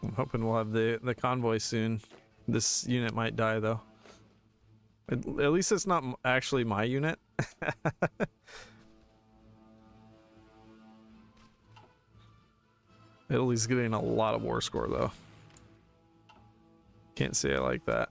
[SPEAKER 1] I'm hoping we'll have the convoy soon. This unit might die though. At least it's not actually my unit. Italy's getting a lot of war score though. Can't say I like that.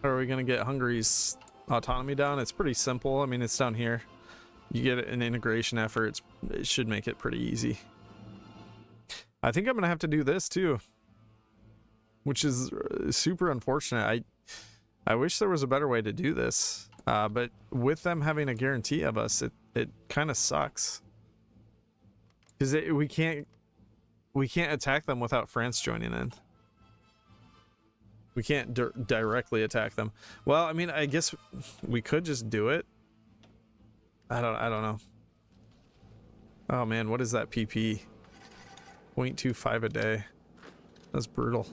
[SPEAKER 1] How are we gonna get Hungary's autonomy down? It's pretty simple. I mean, it's down here. You get an integration effort. It should make it pretty easy. I think I'm gonna have to do this too, which is super unfortunate. I wish there was a better way to do this, but with them having a guarantee of us, it kind of sucks because we can't attack them without France joining in. We can't directly attack them. Well, I mean, I guess we could just do it. I don't know. Oh man, what is that PP? 0.25 a day. That's brutal.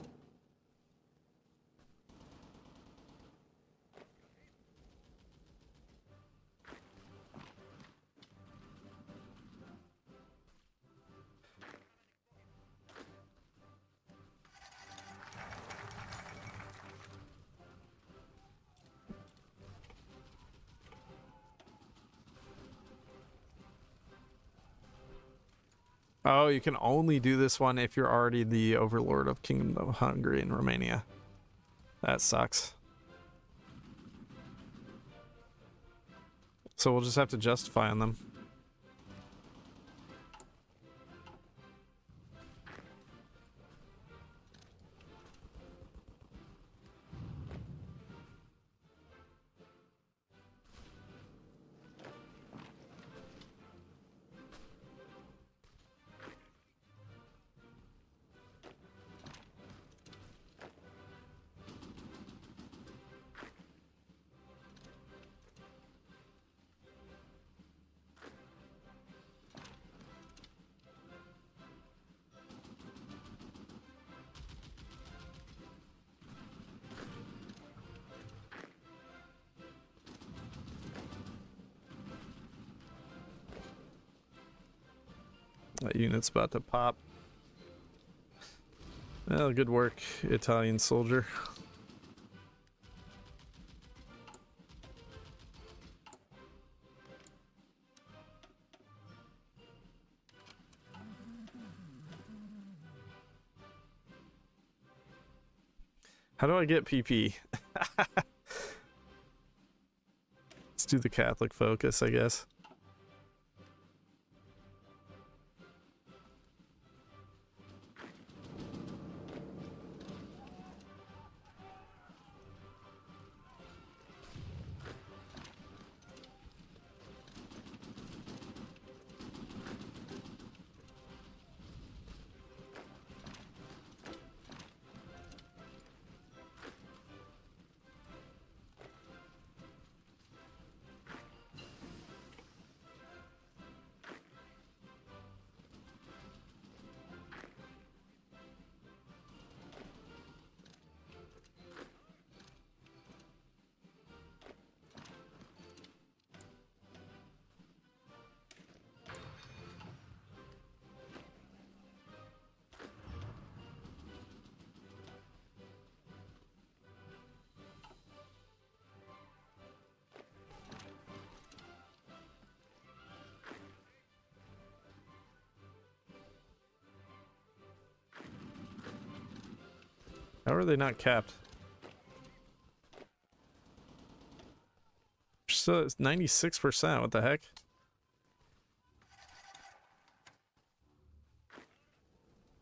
[SPEAKER 1] Oh, you can only do this one if you're already the overlord of Kingdom of Hungary and Romania. That sucks. So we'll just have to justify on them. That unit's about to pop. Well, good work, Italian soldier. How do I get PP? Let's do the Catholic focus, I guess. How are they not capped? So it's 96%. What the heck?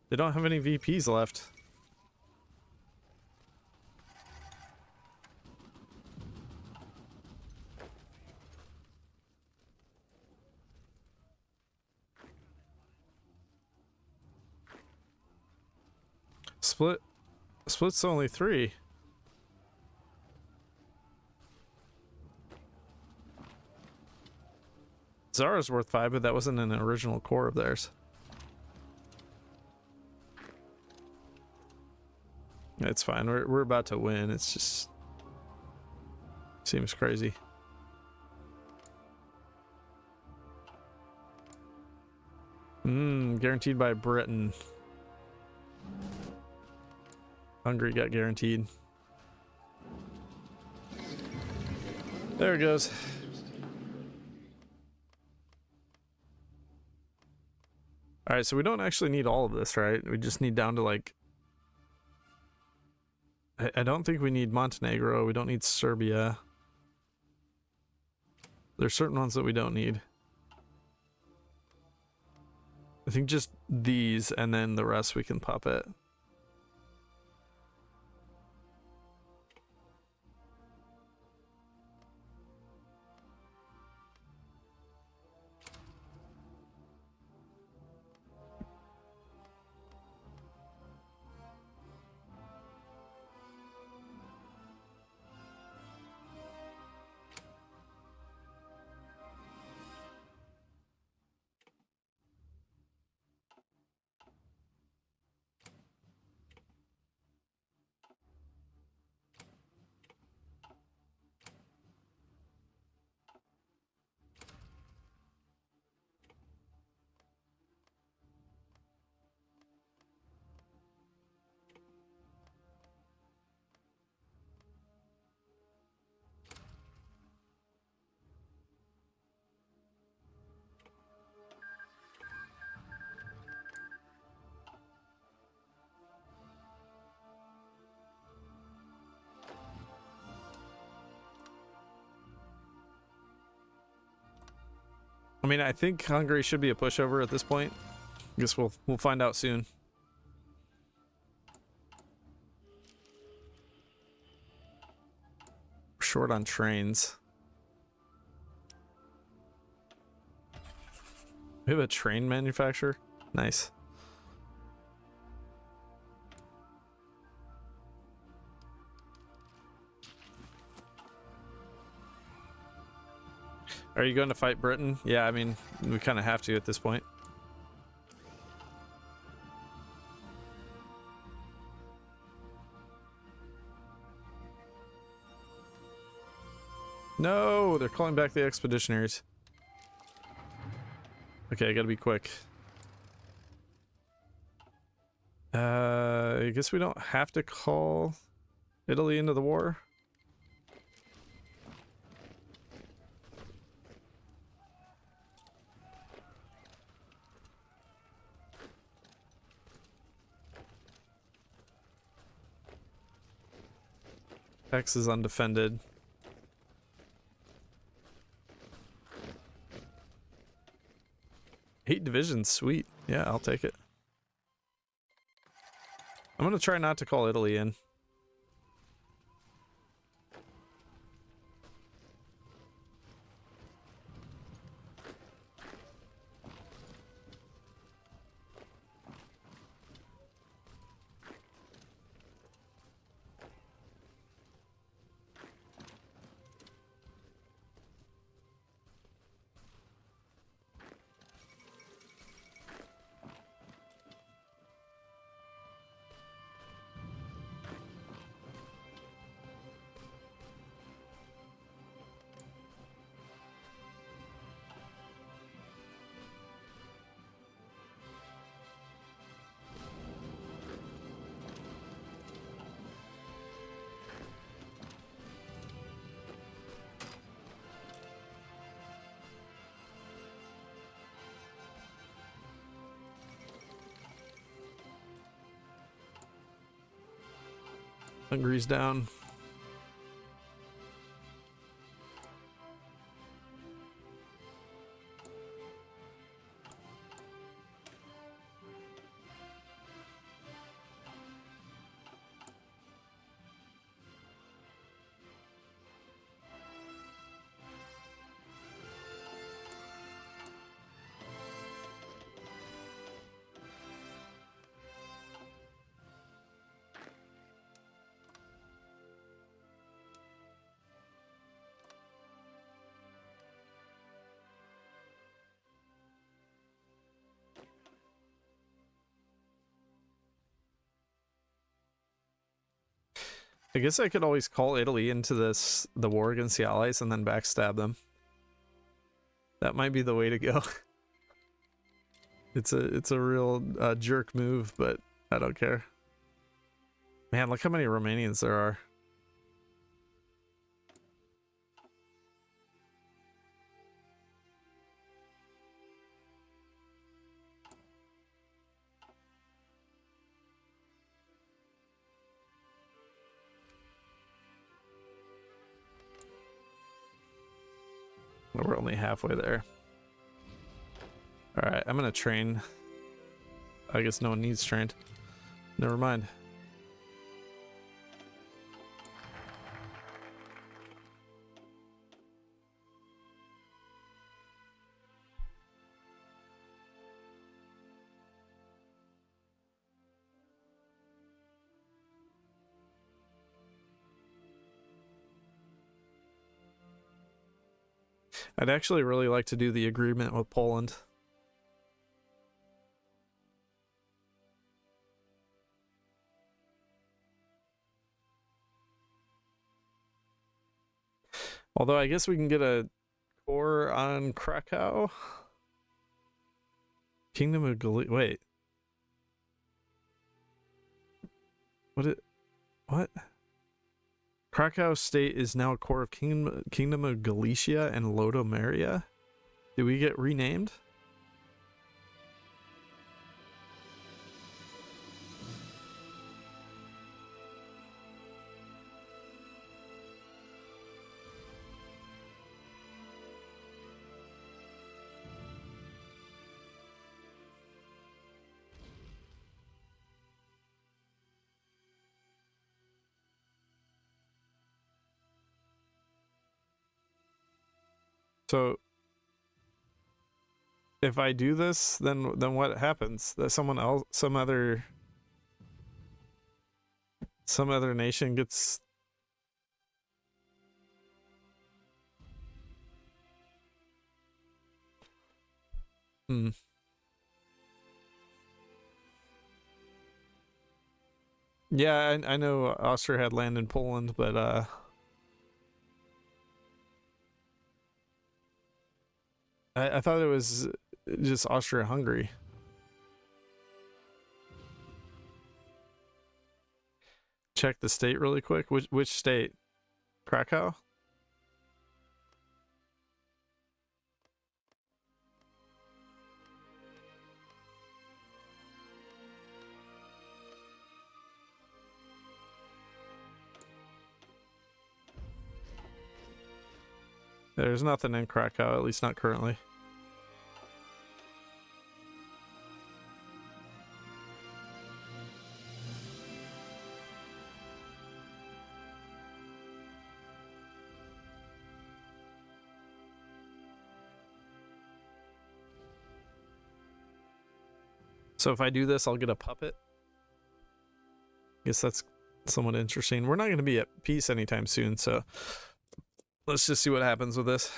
[SPEAKER 1] They don't have any VPs left. Split's only 3. Zara's worth 5, but that wasn't an original core of theirs. It's fine. We're about to win. It's just seems crazy. Guaranteed by Britain. Hungary got guaranteed. There it goes. All right, so we don't actually need all of this, right? We just need down to like... I don't think we need Montenegro. We don't need Serbia. There's certain ones that we don't need. I think just these, and then the rest we can pop it. I mean, I think Hungary should be a pushover at this point. I guess we'll find out soon. We're short on trains. We have a train manufacturer. Nice. Are you going to fight Britain? Yeah, I mean, we kind of have to at this point. No, they're calling back the expeditionaries. Okay, I gotta be quick. I guess we don't have to call Italy into the war. X is undefended. 8 divisions, sweet. Yeah, I'll take it. I'm gonna try not to call Italy in. Hungary's down. I guess I could always call Italy into the war against the Allies and then backstab them. That might be the way to go. It's a real jerk move, but I don't care. Man, look how many Romanians there are. We're only halfway there. Alright, I'm gonna train. I guess no one needs trained. Never mind. I'd actually really like to do the agreement with Poland. Although I guess we can get a core on Krakow. Kingdom of Galicia. Wait. What? Krakow state is now a core of Kingdom of Galicia and Lodomeria. Did we get renamed? So if I do this, then what happens? That someone else, some other nation gets. Yeah, I know Austria had land in Poland, but I thought it was just Austria-Hungary. check the state really quick. Which state? Krakow? There's nothing in Krakow, at least not currently. So if I do this, I'll get a puppet. Guess that's somewhat interesting. We're not going to be at peace anytime soon, so let's just see what happens with this.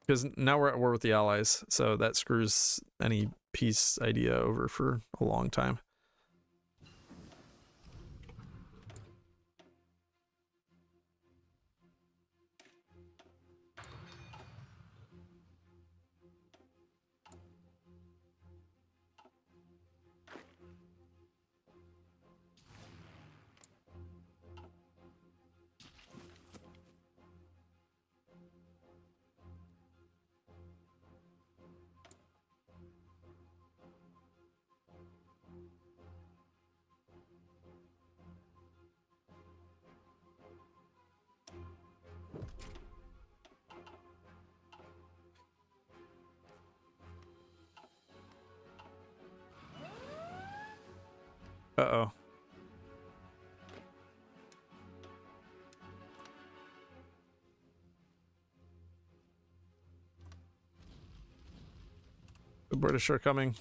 [SPEAKER 1] Because now we're at war with the Allies, so that screws any peace idea over for a long time. Uh-oh. The British are coming.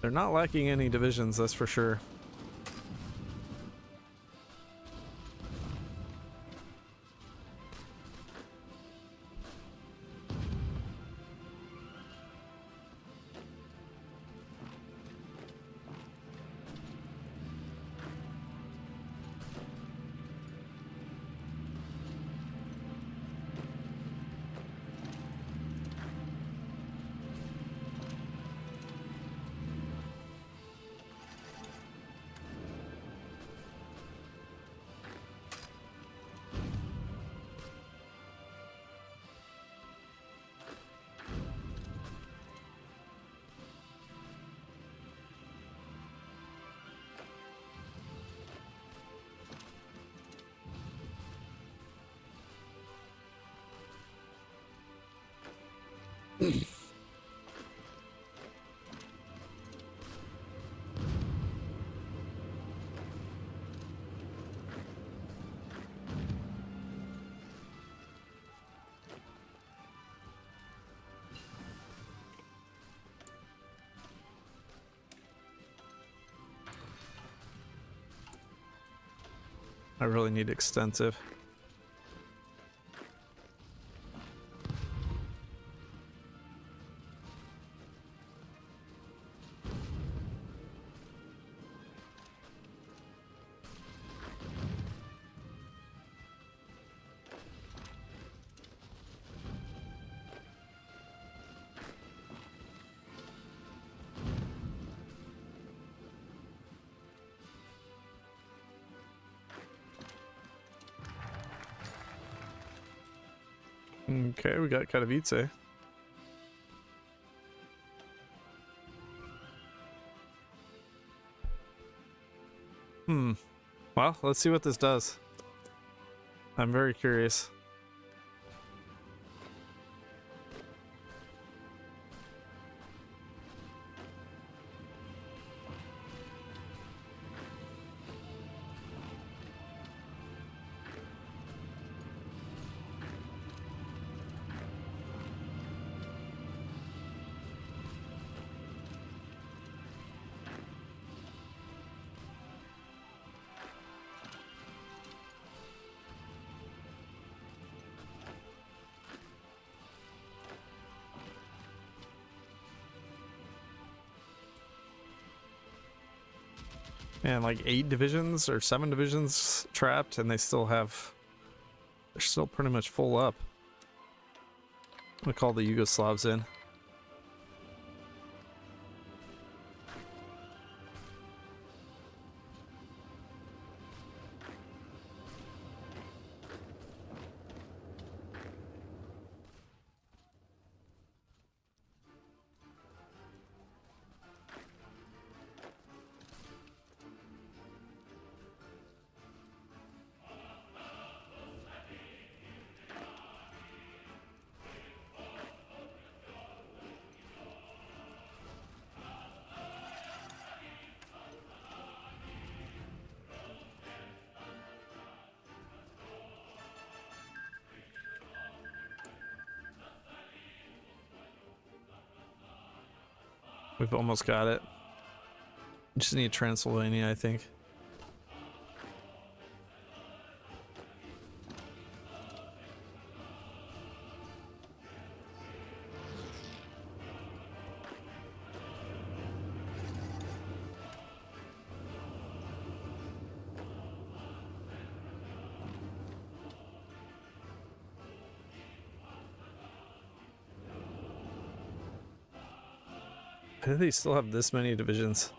[SPEAKER 1] They're not lacking any divisions, that's for sure. I really need extensive. Okay, we got Katowice. Well, let's see what this does. I'm very curious. And like 8 divisions or 7 divisions trapped, and they're still pretty much full up. I'm gonna call the Yugoslavs in. We've almost got it. Just need Transylvania, I think. How do they still have this many divisions?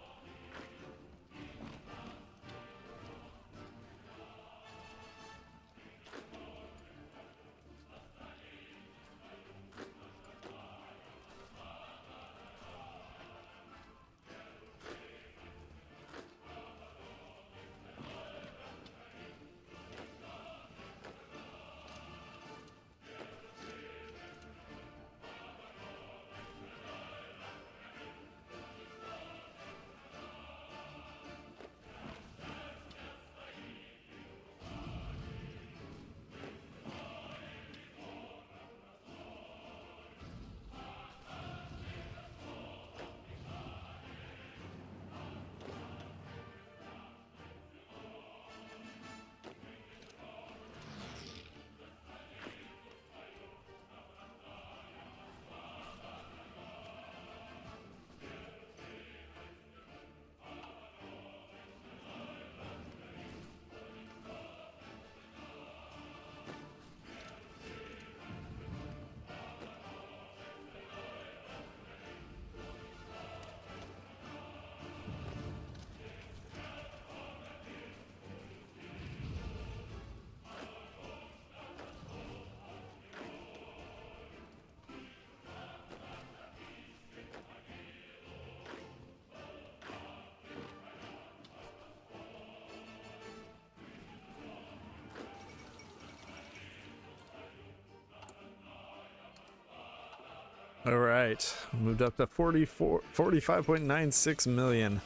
[SPEAKER 1] All right, moved up to 45.96 million.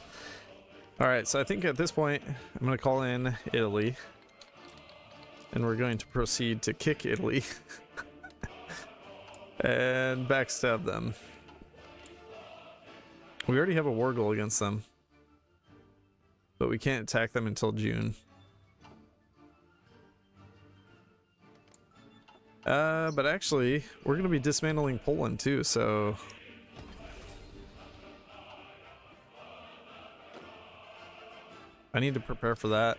[SPEAKER 1] All right, so I think at this point, I'm going to call in Italy. And we're going to proceed to kick Italy. And backstab them. We already have a war goal against them. But we can't attack them until June. But actually, we're going to be dismantling Poland too, so... I need to prepare for that.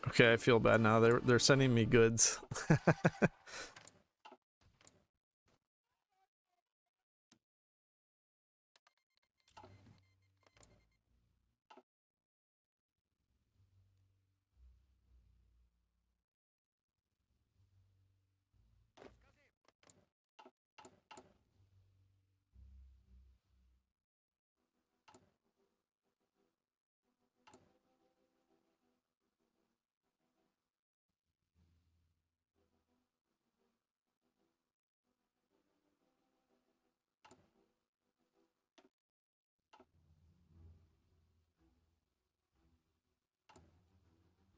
[SPEAKER 1] Okay, I feel bad now. They're sending me goods.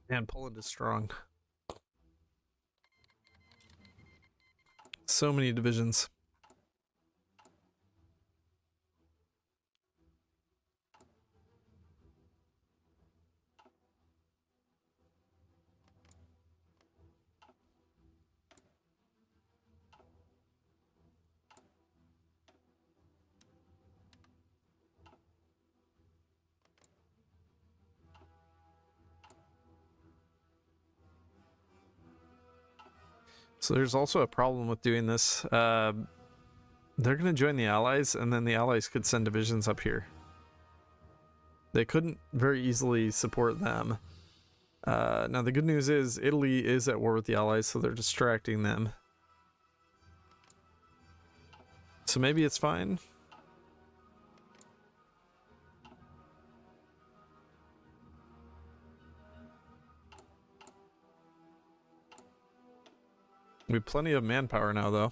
[SPEAKER 1] Man, Poland is strong. So many divisions. So there's also a problem with doing this. They're going to join the Allies, and then the Allies could send divisions up here. They couldn't very easily support them. Now the good news is Italy is at war with the Allies, so they're distracting them. So maybe it's fine. We have plenty of manpower now, though.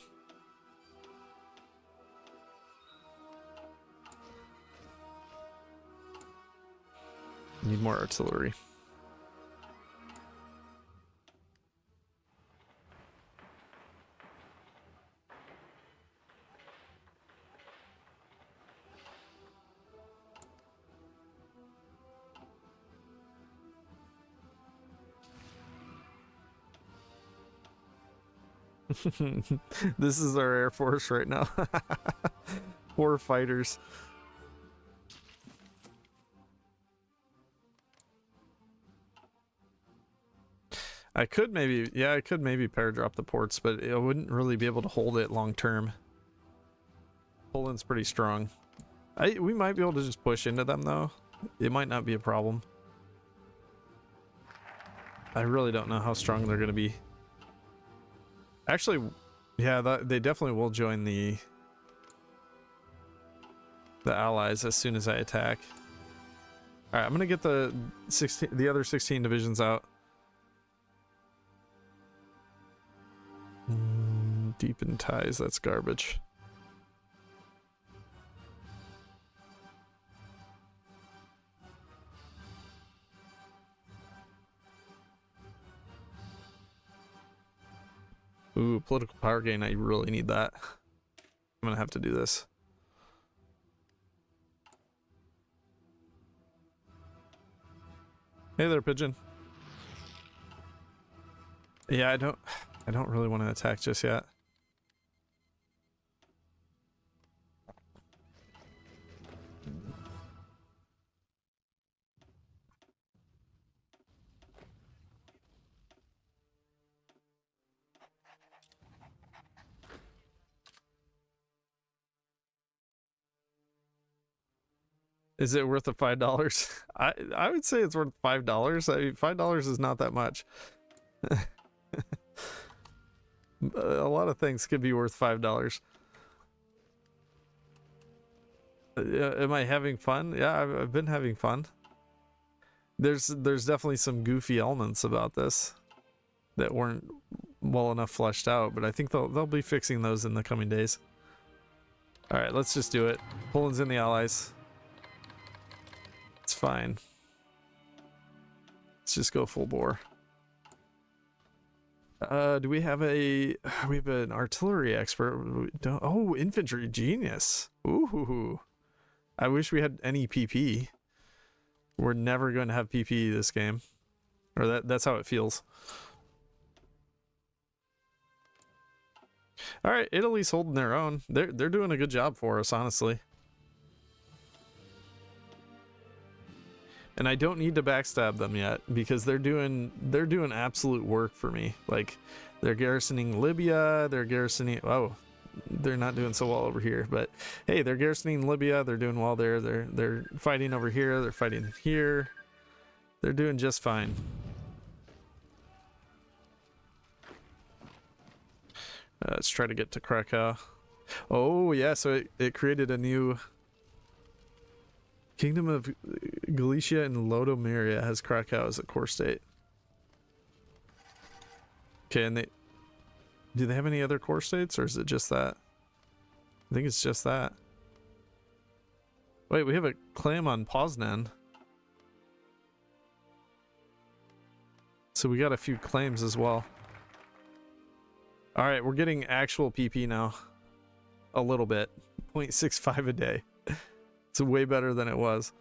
[SPEAKER 1] Need more artillery. This is our Air Force right now. 4 fighters. I could maybe pair-drop the ports, but I wouldn't really be able to hold it long-term. Poland's pretty strong. We might be able to just push into them, though. It might not be a problem. I really don't know how strong they're going to be. Actually, yeah, they definitely will join the Allies as soon as I attack. All right, I'm gonna get the other 16 divisions out. Deepen ties. That's garbage. Ooh, political power gain. I really need that. I'm gonna have to do this. Hey there, pigeon. Yeah, I don't really want to attack just yet. Is it worth the $5? I would say it's worth $5. I mean, $5 is not that much. A lot of things could be worth $5. Am I having fun? Yeah, I've been having fun. There's definitely some goofy elements about this that weren't well enough fleshed out, but I think they'll be fixing those in the coming days. All right, let's just do it. Poland's in the Allies. It's fine. Let's just go full bore. Do we have a? We have an artillery expert. We don't, oh, infantry genius. Ooh. I wish we had any PP. We're never going to have PP this game, or that's how it feels. All right, Italy's holding their own. They're doing a good job for us, honestly. And I don't need to backstab them yet because they're doing absolute work for me. Like, they're garrisoning Libya, they're garrisoning, oh, they're not doing so well over here, but hey, they're garrisoning Libya, they're doing well there. They're fighting over here, they're fighting here. They're doing just fine. Let's try to get to Krakow. Oh yeah, so it created a new Kingdom of Galicia and Lodomeria has Krakow as a core state. Okay, and do they have any other core states, or is it just that? I think it's just that. Wait, we have a claim on Poznan. So we got a few claims as well. All right, we're getting actual PP now. A little bit. 0.65 a day. It's way better than it was.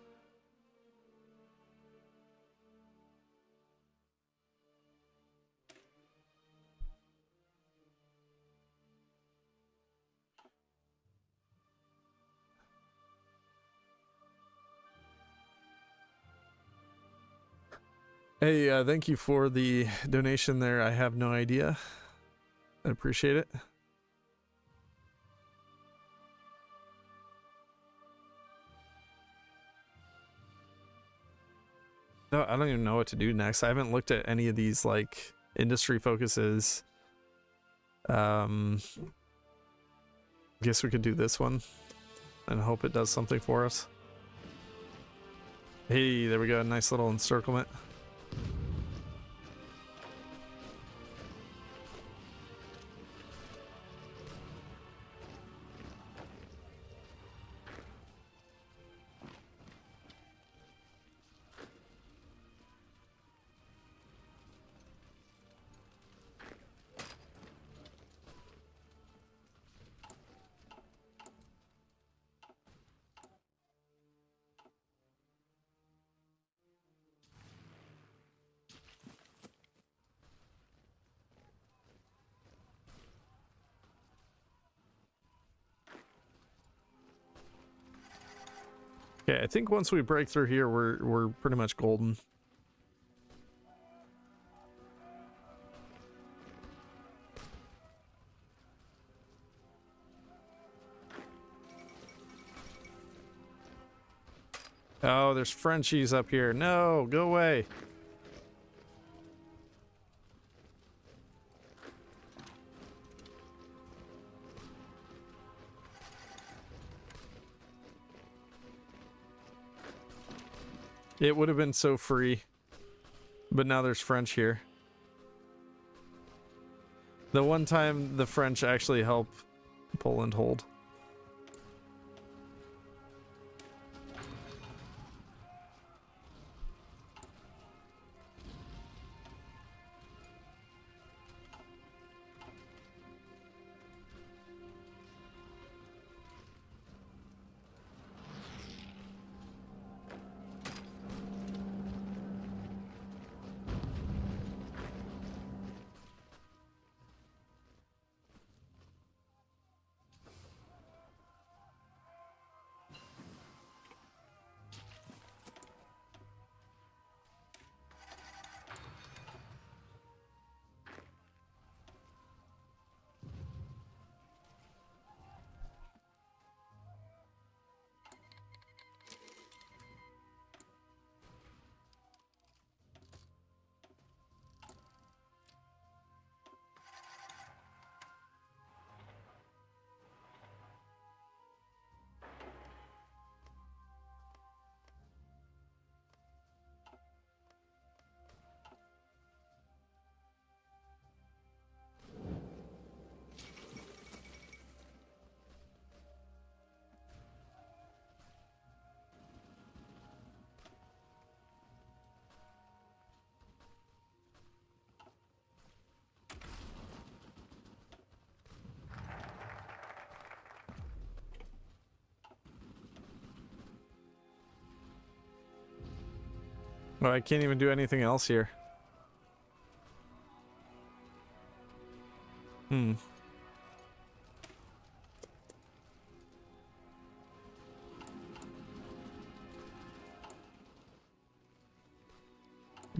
[SPEAKER 1] Hey, thank you for the donation there. I have no idea. I appreciate it. No, I don't even know what to do next. I haven't looked at any of these like industry focuses. Guess we could do this one and hope it does something for us. Hey, there we go. Nice little encirclement. Okay, I think once we break through here, we're pretty much golden. Oh, there's Frenchies up here. No, go away. It would have been so free, but now there's French here. The one time the French actually help Poland hold. Oh, I can't even do anything else here.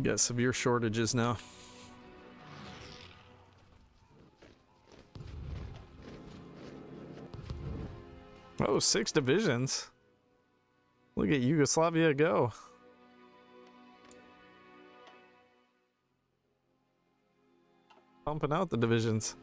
[SPEAKER 1] Got severe shortages now. Oh, 6 divisions. Look at Yugoslavia go. Pumping out the divisions.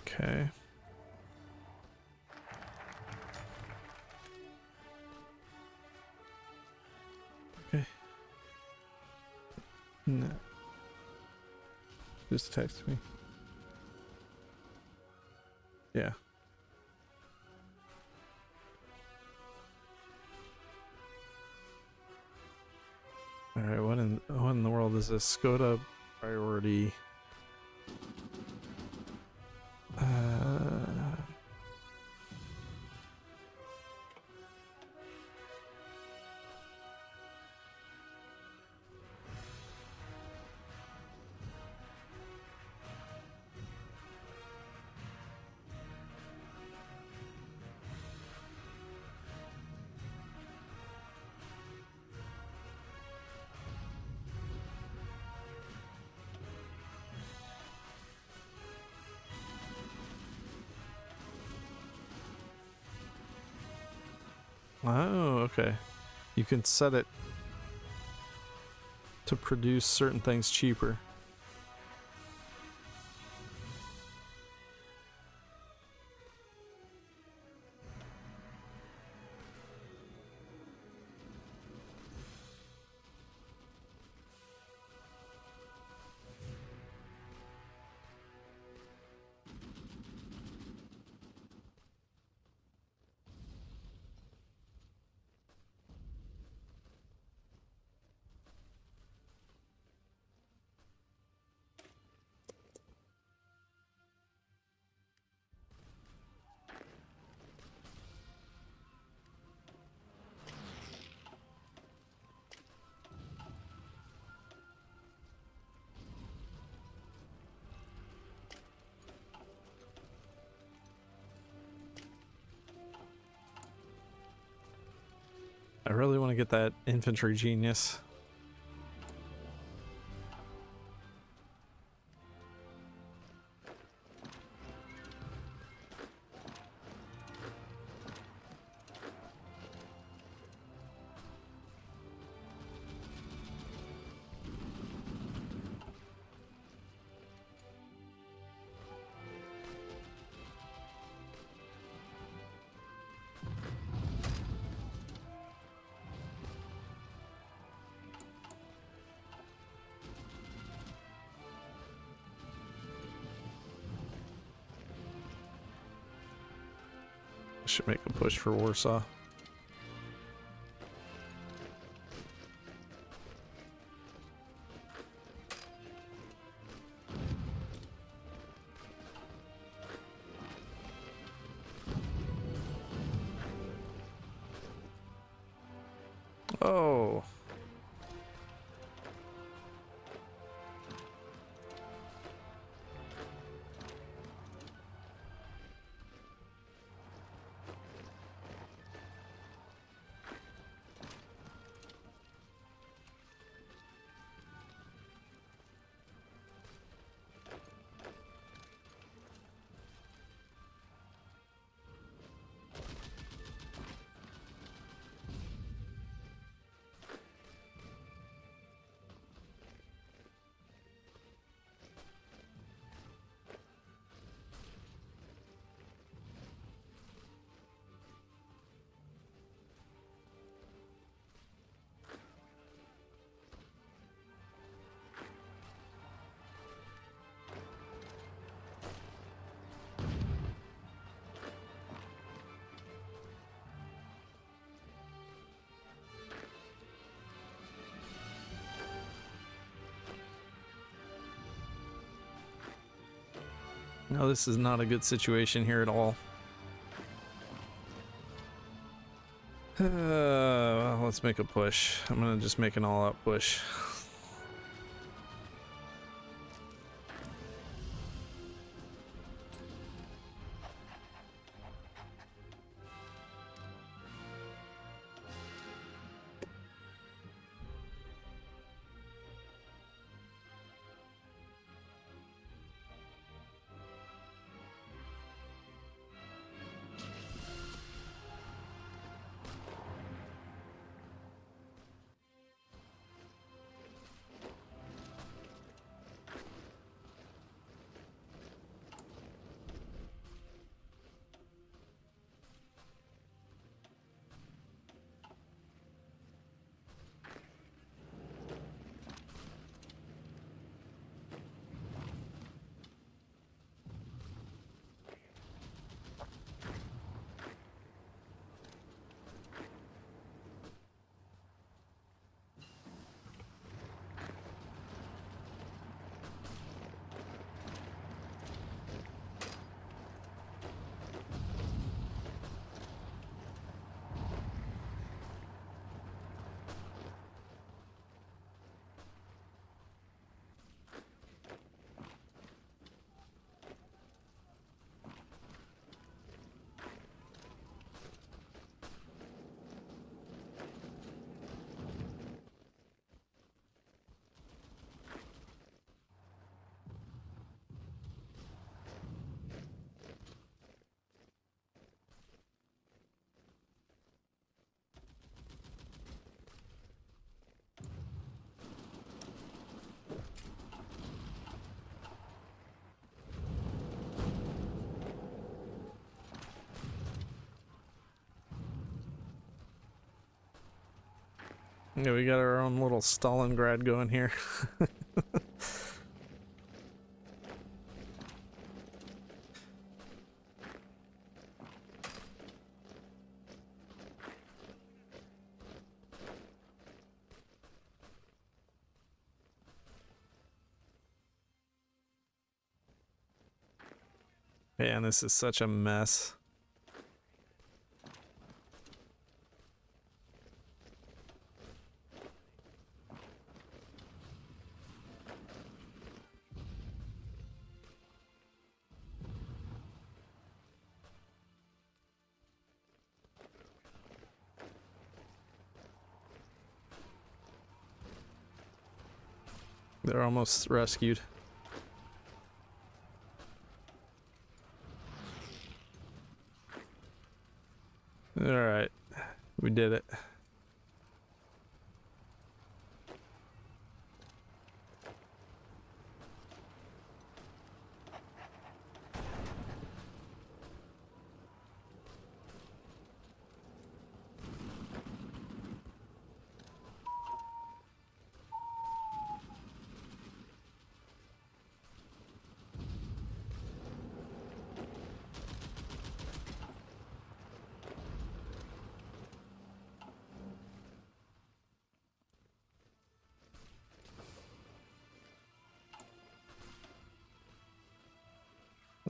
[SPEAKER 1] Okay. Okay. No. Just text me. Yeah. All right. What in the world is this? Skoda priority. Oh, okay. You can set it to produce certain things cheaper. I really want to get that infantry genius. Should make a push for Warsaw. Oh. No, this is not a good situation here at all. Well, let's make a push. I'm gonna just make an all-out push. Yeah, we got our own little Stalingrad going here. Man, this is such a mess. They're almost rescued. Alright. We did it.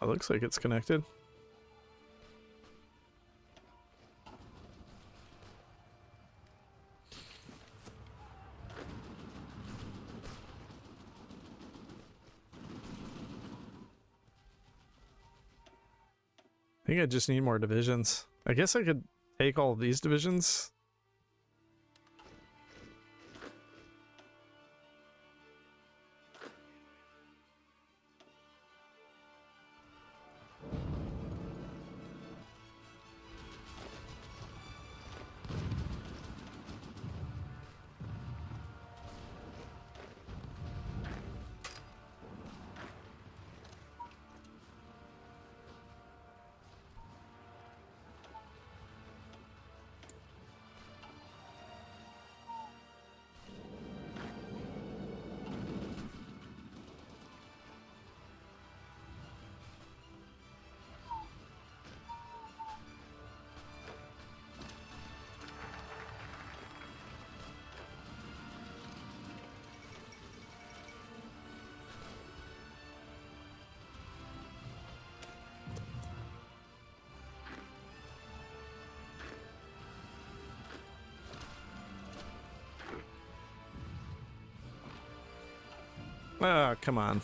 [SPEAKER 1] It looks like it's connected. I think I just need more divisions. I guess I could take all of these divisions. Ah, come on.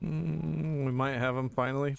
[SPEAKER 1] We might have him finally.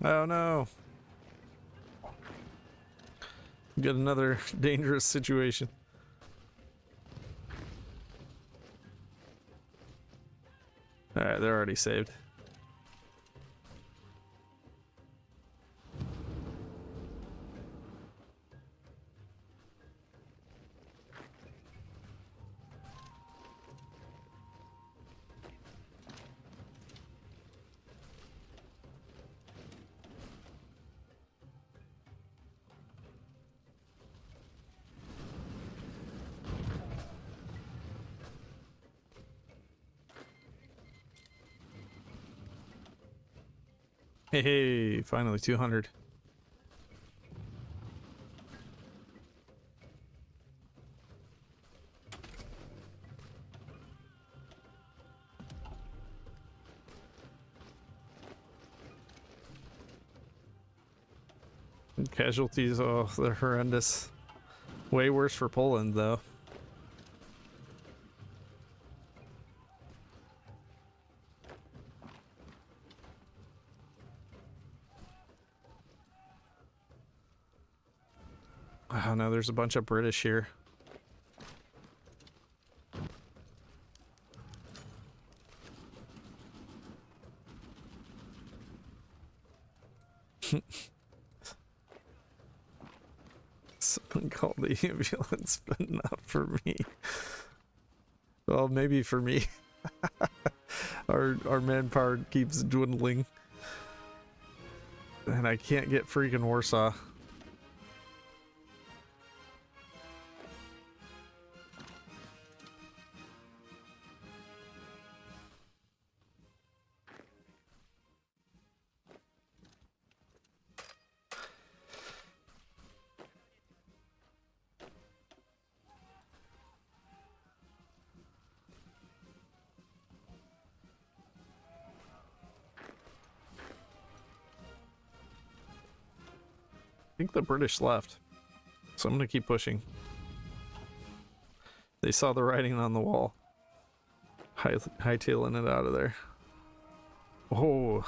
[SPEAKER 1] Oh no. Get another dangerous situation. Alright, they're already saved. Hey, finally 200. Casualties, oh, they're horrendous. Way worse for Poland, though. Oh no, there's a bunch of British here. Someone called the ambulance, but not for me. Well, maybe for me. Our manpower keeps dwindling. And I can't get freaking Warsaw. I think the British left, so I'm gonna keep pushing. They saw the writing on the wall. Hightailing it out of there. Oh.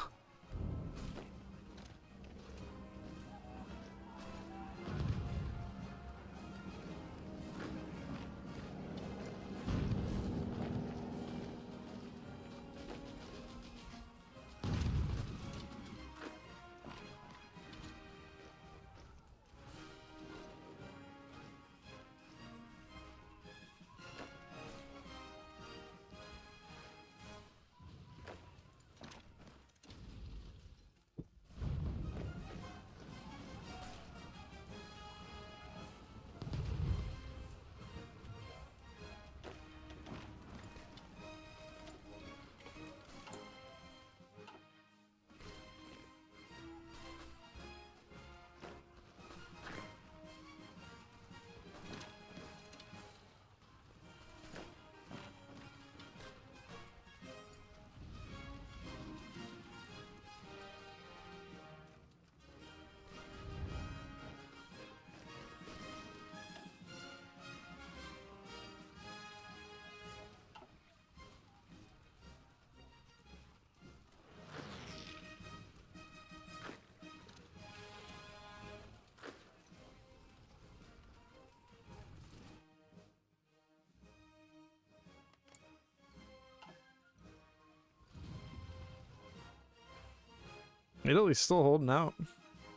[SPEAKER 1] Italy's still holding out.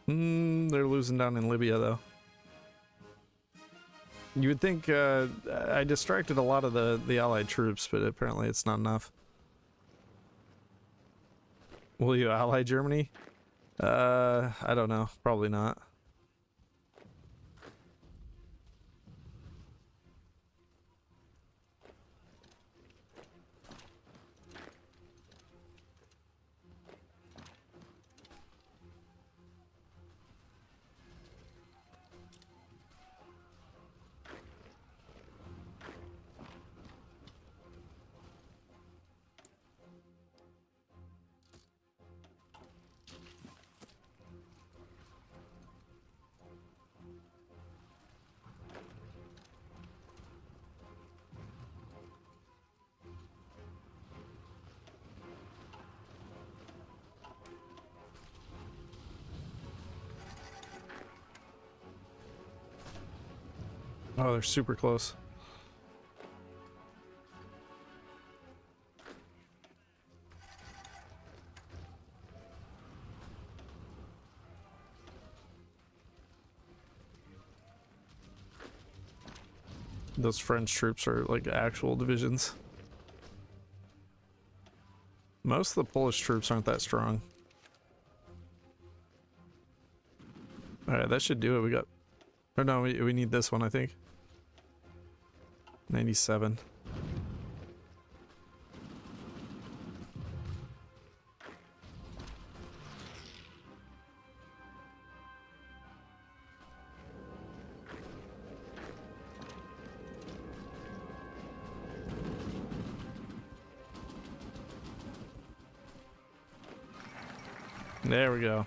[SPEAKER 1] They're losing down in Libya, though. You would think I distracted a lot of the Allied troops, but apparently it's not enough. Will you ally Germany? I don't know. Probably not. Oh, they're super close. Those French troops are like actual divisions. Most of the Polish troops aren't that strong. Alright, that should do it. We got... Or no, we need this one, I think. 97. There we go.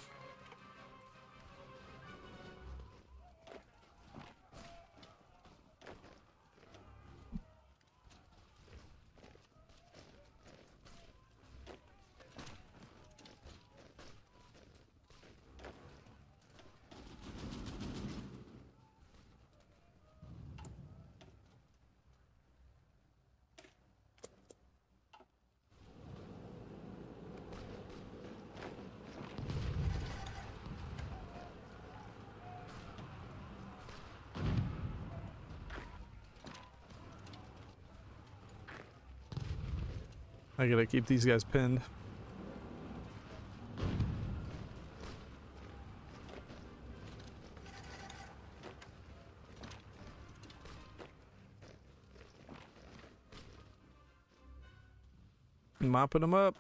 [SPEAKER 1] I gotta keep these guys pinned. Mopping them up.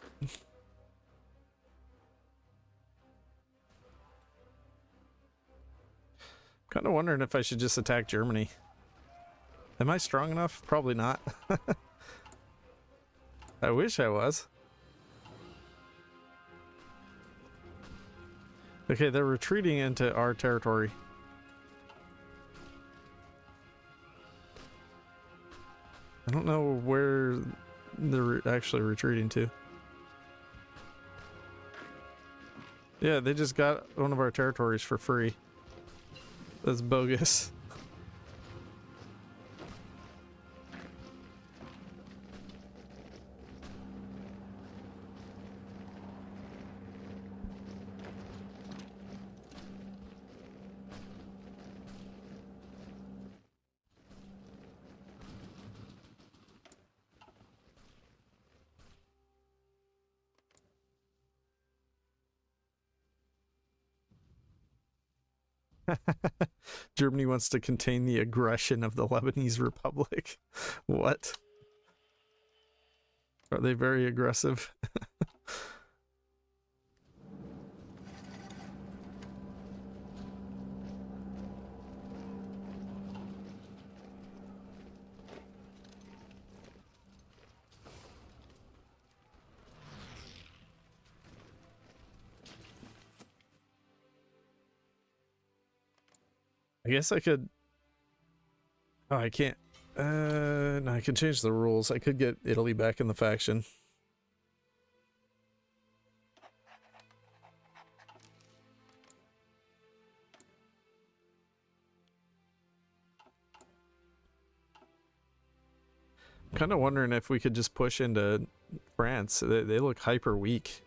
[SPEAKER 1] Kind of wondering if I should just attack Germany. Am I strong enough? Probably not. I wish I was. Okay, they're retreating into our territory. I don't know where they're actually retreating to. Yeah, they just got one of our territories for free. That's bogus. Germany wants to contain the aggression of the Lebanese Republic. What? Are they very aggressive? I guess I could... Oh, I can't... no, I can change the rules. I could get Italy back in the faction. I'm kind of wondering if we could just push into France. They look hyper weak.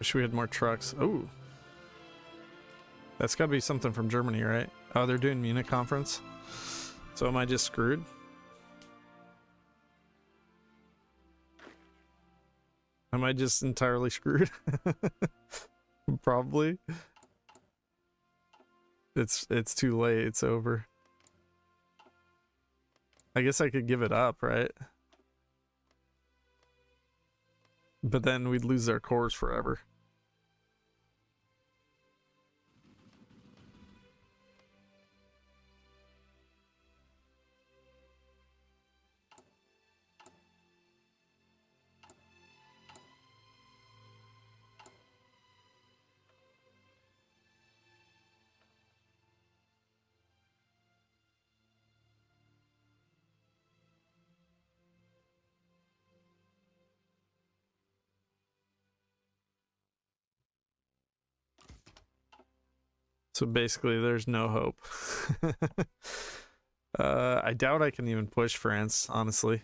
[SPEAKER 1] Wish we had more trucks. Oh. That's gotta be something from Germany, right? Oh, they're doing Munich conference. So am I just screwed? Am I just entirely screwed? Probably. It's too late. It's over. I guess I could give it up, right? But then we'd lose our cores forever. So basically, there's no hope. I doubt I can even push France, honestly.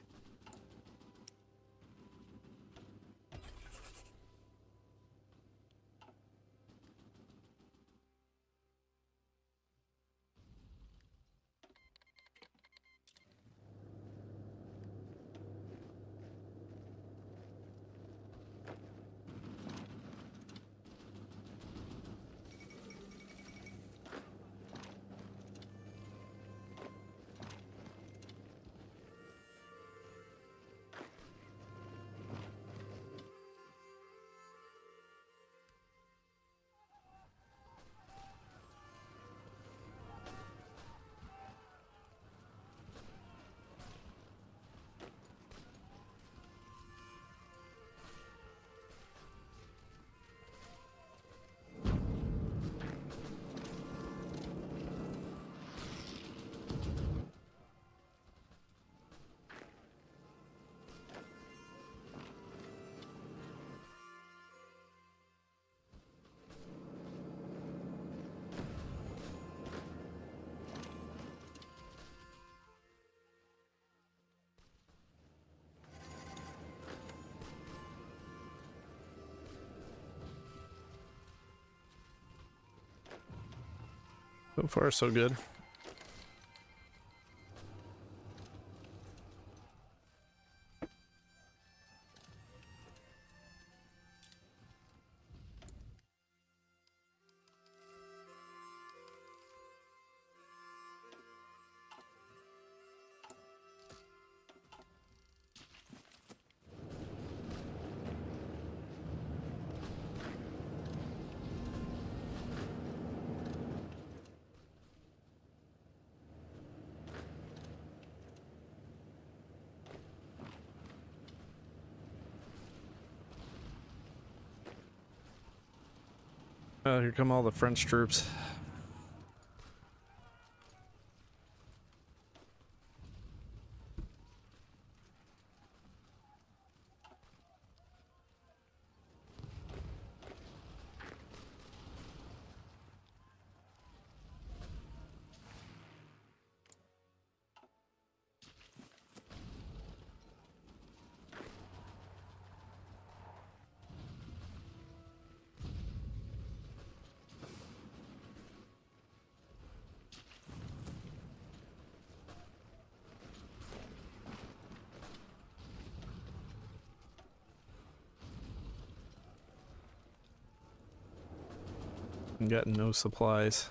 [SPEAKER 1] So far, so good. Oh, here come all the French troops. Got no supplies.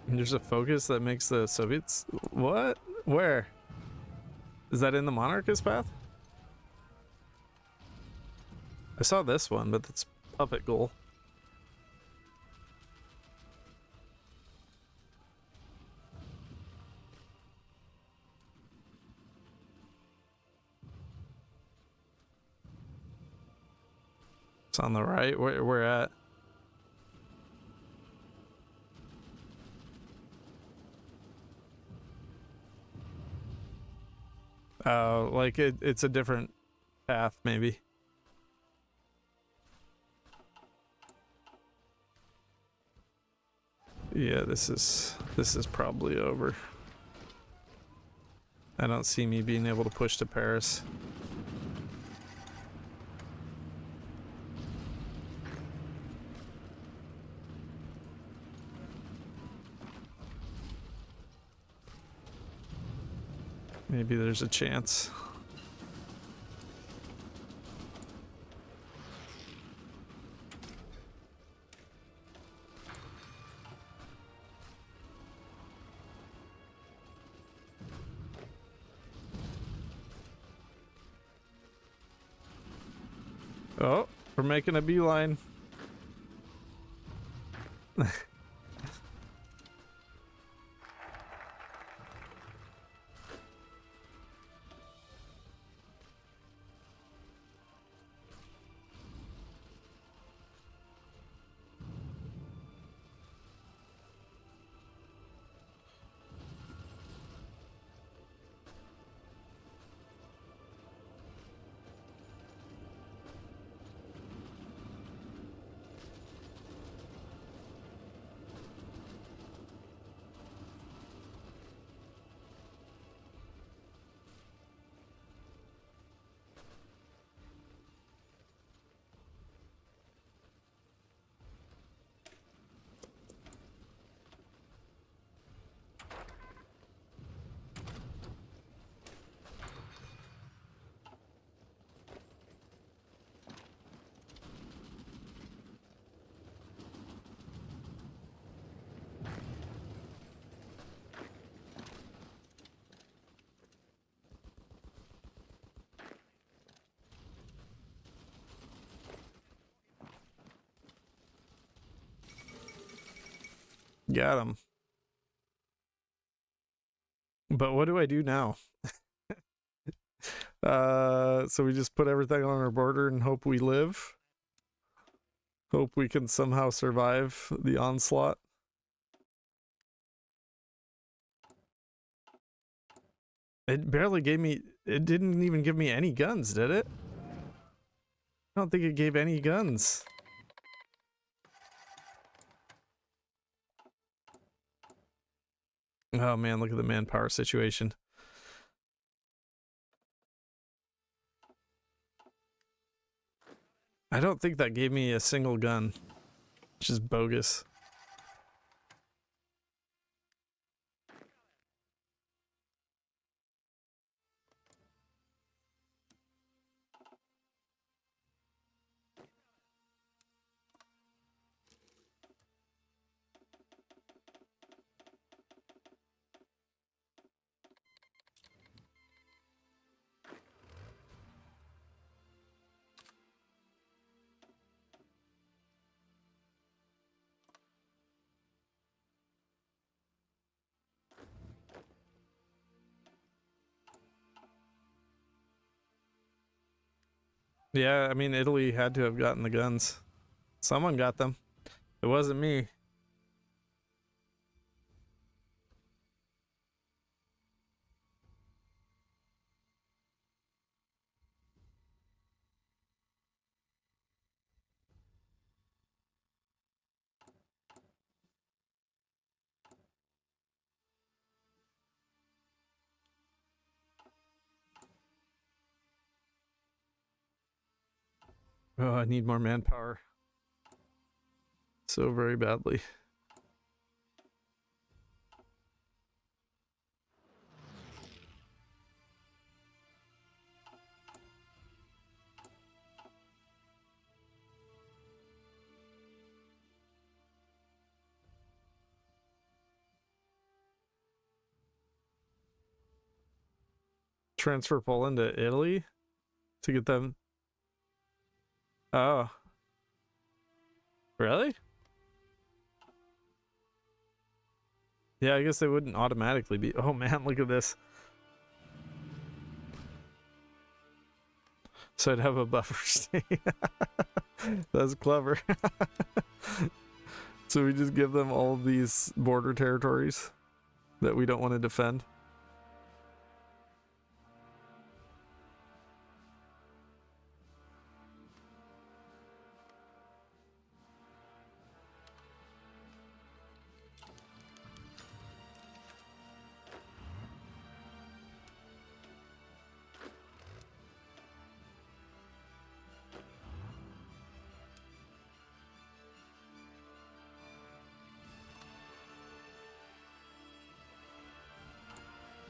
[SPEAKER 1] And there's a focus that makes the Soviets... What? Where? Is that in the Monarchist path? I saw this one, but that's puppet goal. It's on the right. Where at? Like it's a different path, maybe. Yeah, this is probably over. I don't see me being able to push to Paris. Maybe there's a chance. Oh, we're making a beeline. Got him. But what do I do now? So we just put everything on our border and hope we live. Hope we can somehow survive the onslaught. It barely gave me, it didn't even give me any guns, did it? I don't think it gave any guns. Oh man, look at the manpower situation. I don't think that gave me a single gun, which is bogus. Yeah, I mean, Italy had to have gotten the guns. Someone got them. It wasn't me. Oh, I need more manpower. So very badly. Transfer Poland to Italy to get them. Oh. Really? Yeah, I guess they wouldn't automatically be. Oh man, look at this. So I'd have a buffer state. That's clever. So we just give them all of these border territories that we don't want to defend.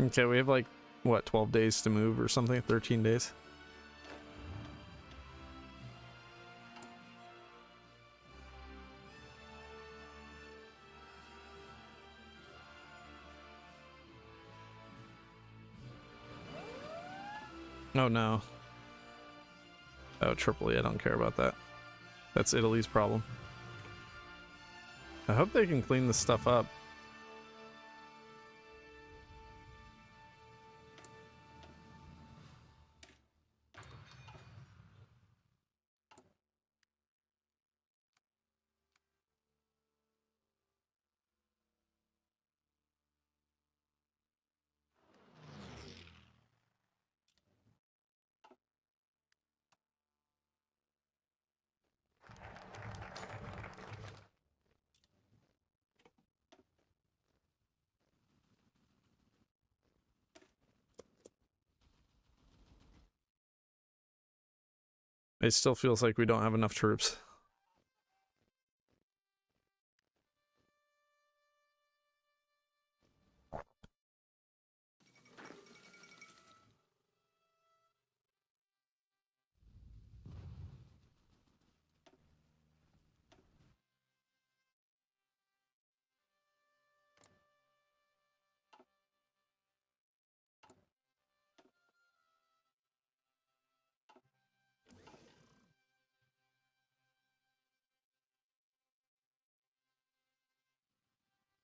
[SPEAKER 1] Okay, we have like, what, 12 days to move or something? 13 days? Oh no. Oh, Tripoli, I don't care about that. That's Italy's problem. I hope they can clean this stuff up. It still feels like we don't have enough troops.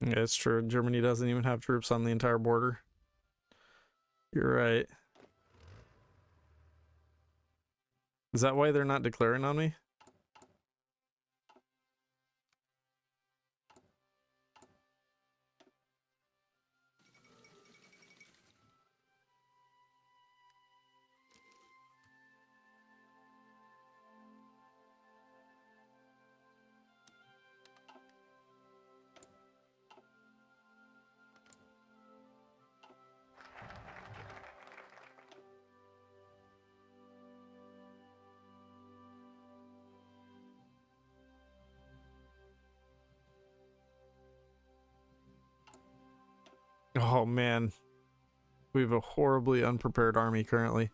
[SPEAKER 1] Yeah, it's true. Germany doesn't even have troops on the entire border. You're right. Is that why they're not declaring on me? Oh man. We have a horribly unprepared army currently.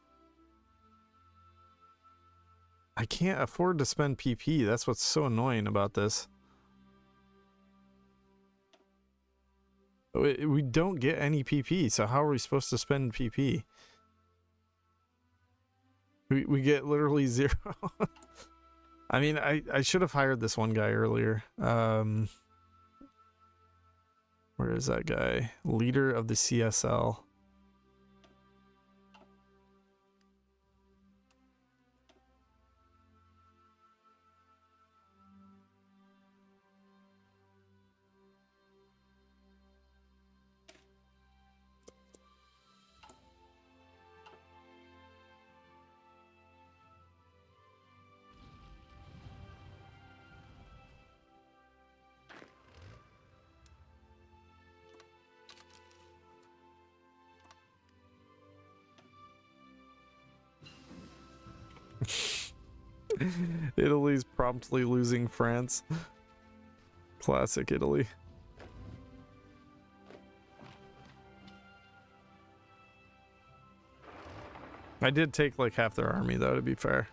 [SPEAKER 1] I can't afford to spend PP. That's what's so annoying about this. We don't get any PP, so how are we supposed to spend PP? We get literally 0. I mean, I should have hired this one guy earlier. Where is that guy? Leader of the CSL. Italy's promptly losing France. Classic Italy. I did take like half their army though, to be fair.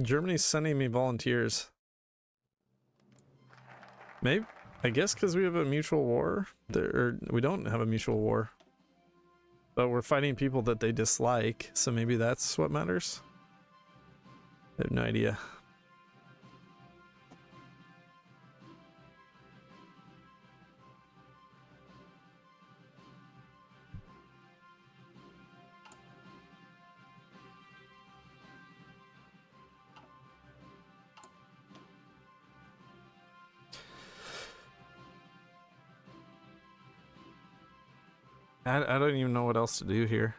[SPEAKER 1] Germany's sending me volunteers. Maybe, I guess because we have a mutual war. Or we don't have a mutual war. But we're fighting people that they dislike, so maybe that's what matters? I have no idea. I don't even know what else to do here.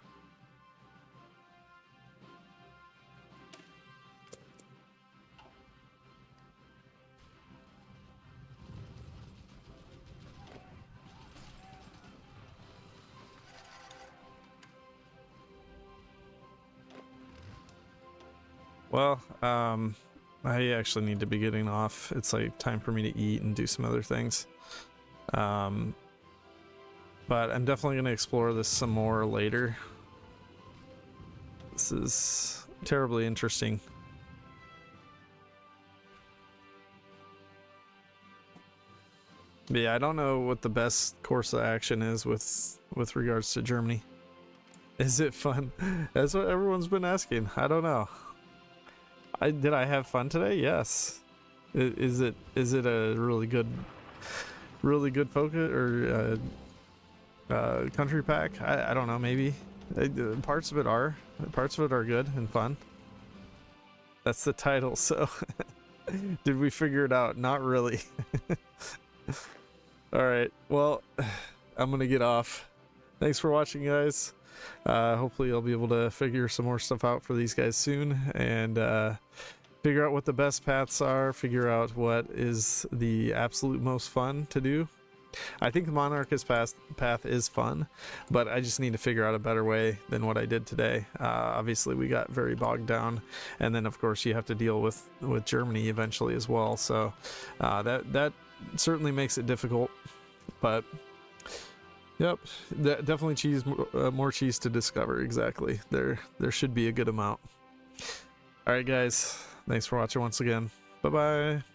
[SPEAKER 1] Well, I actually need to be getting off. It's like time for me to eat and do some other things. But I'm definitely going to explore this some more later. This is terribly interesting. But yeah, I don't know what the best course of action is with regards to Germany. Is it fun? That's what everyone's been asking. I don't know. Did I have fun today? Yes. Is it a really good focus or country pack? I don't know. Maybe parts of it are good and fun. That's the title. So did we figure it out? Not really. All right. Well, I'm gonna get off. Thanks for watching, guys. Hopefully I'll be able to figure some more stuff out for these guys soon and figure out what the best paths are, figure out what is the absolute most fun to do. I think the Monarchist path is fun, but I just need to figure out a better way than what I did today. Obviously we got very bogged down, and then of course you have to deal with Germany eventually as well, so that certainly makes it difficult. But yep, definitely more cheese to discover. Exactly. There should be a good amount. All right, guys. Thanks for watching once again. Bye-bye.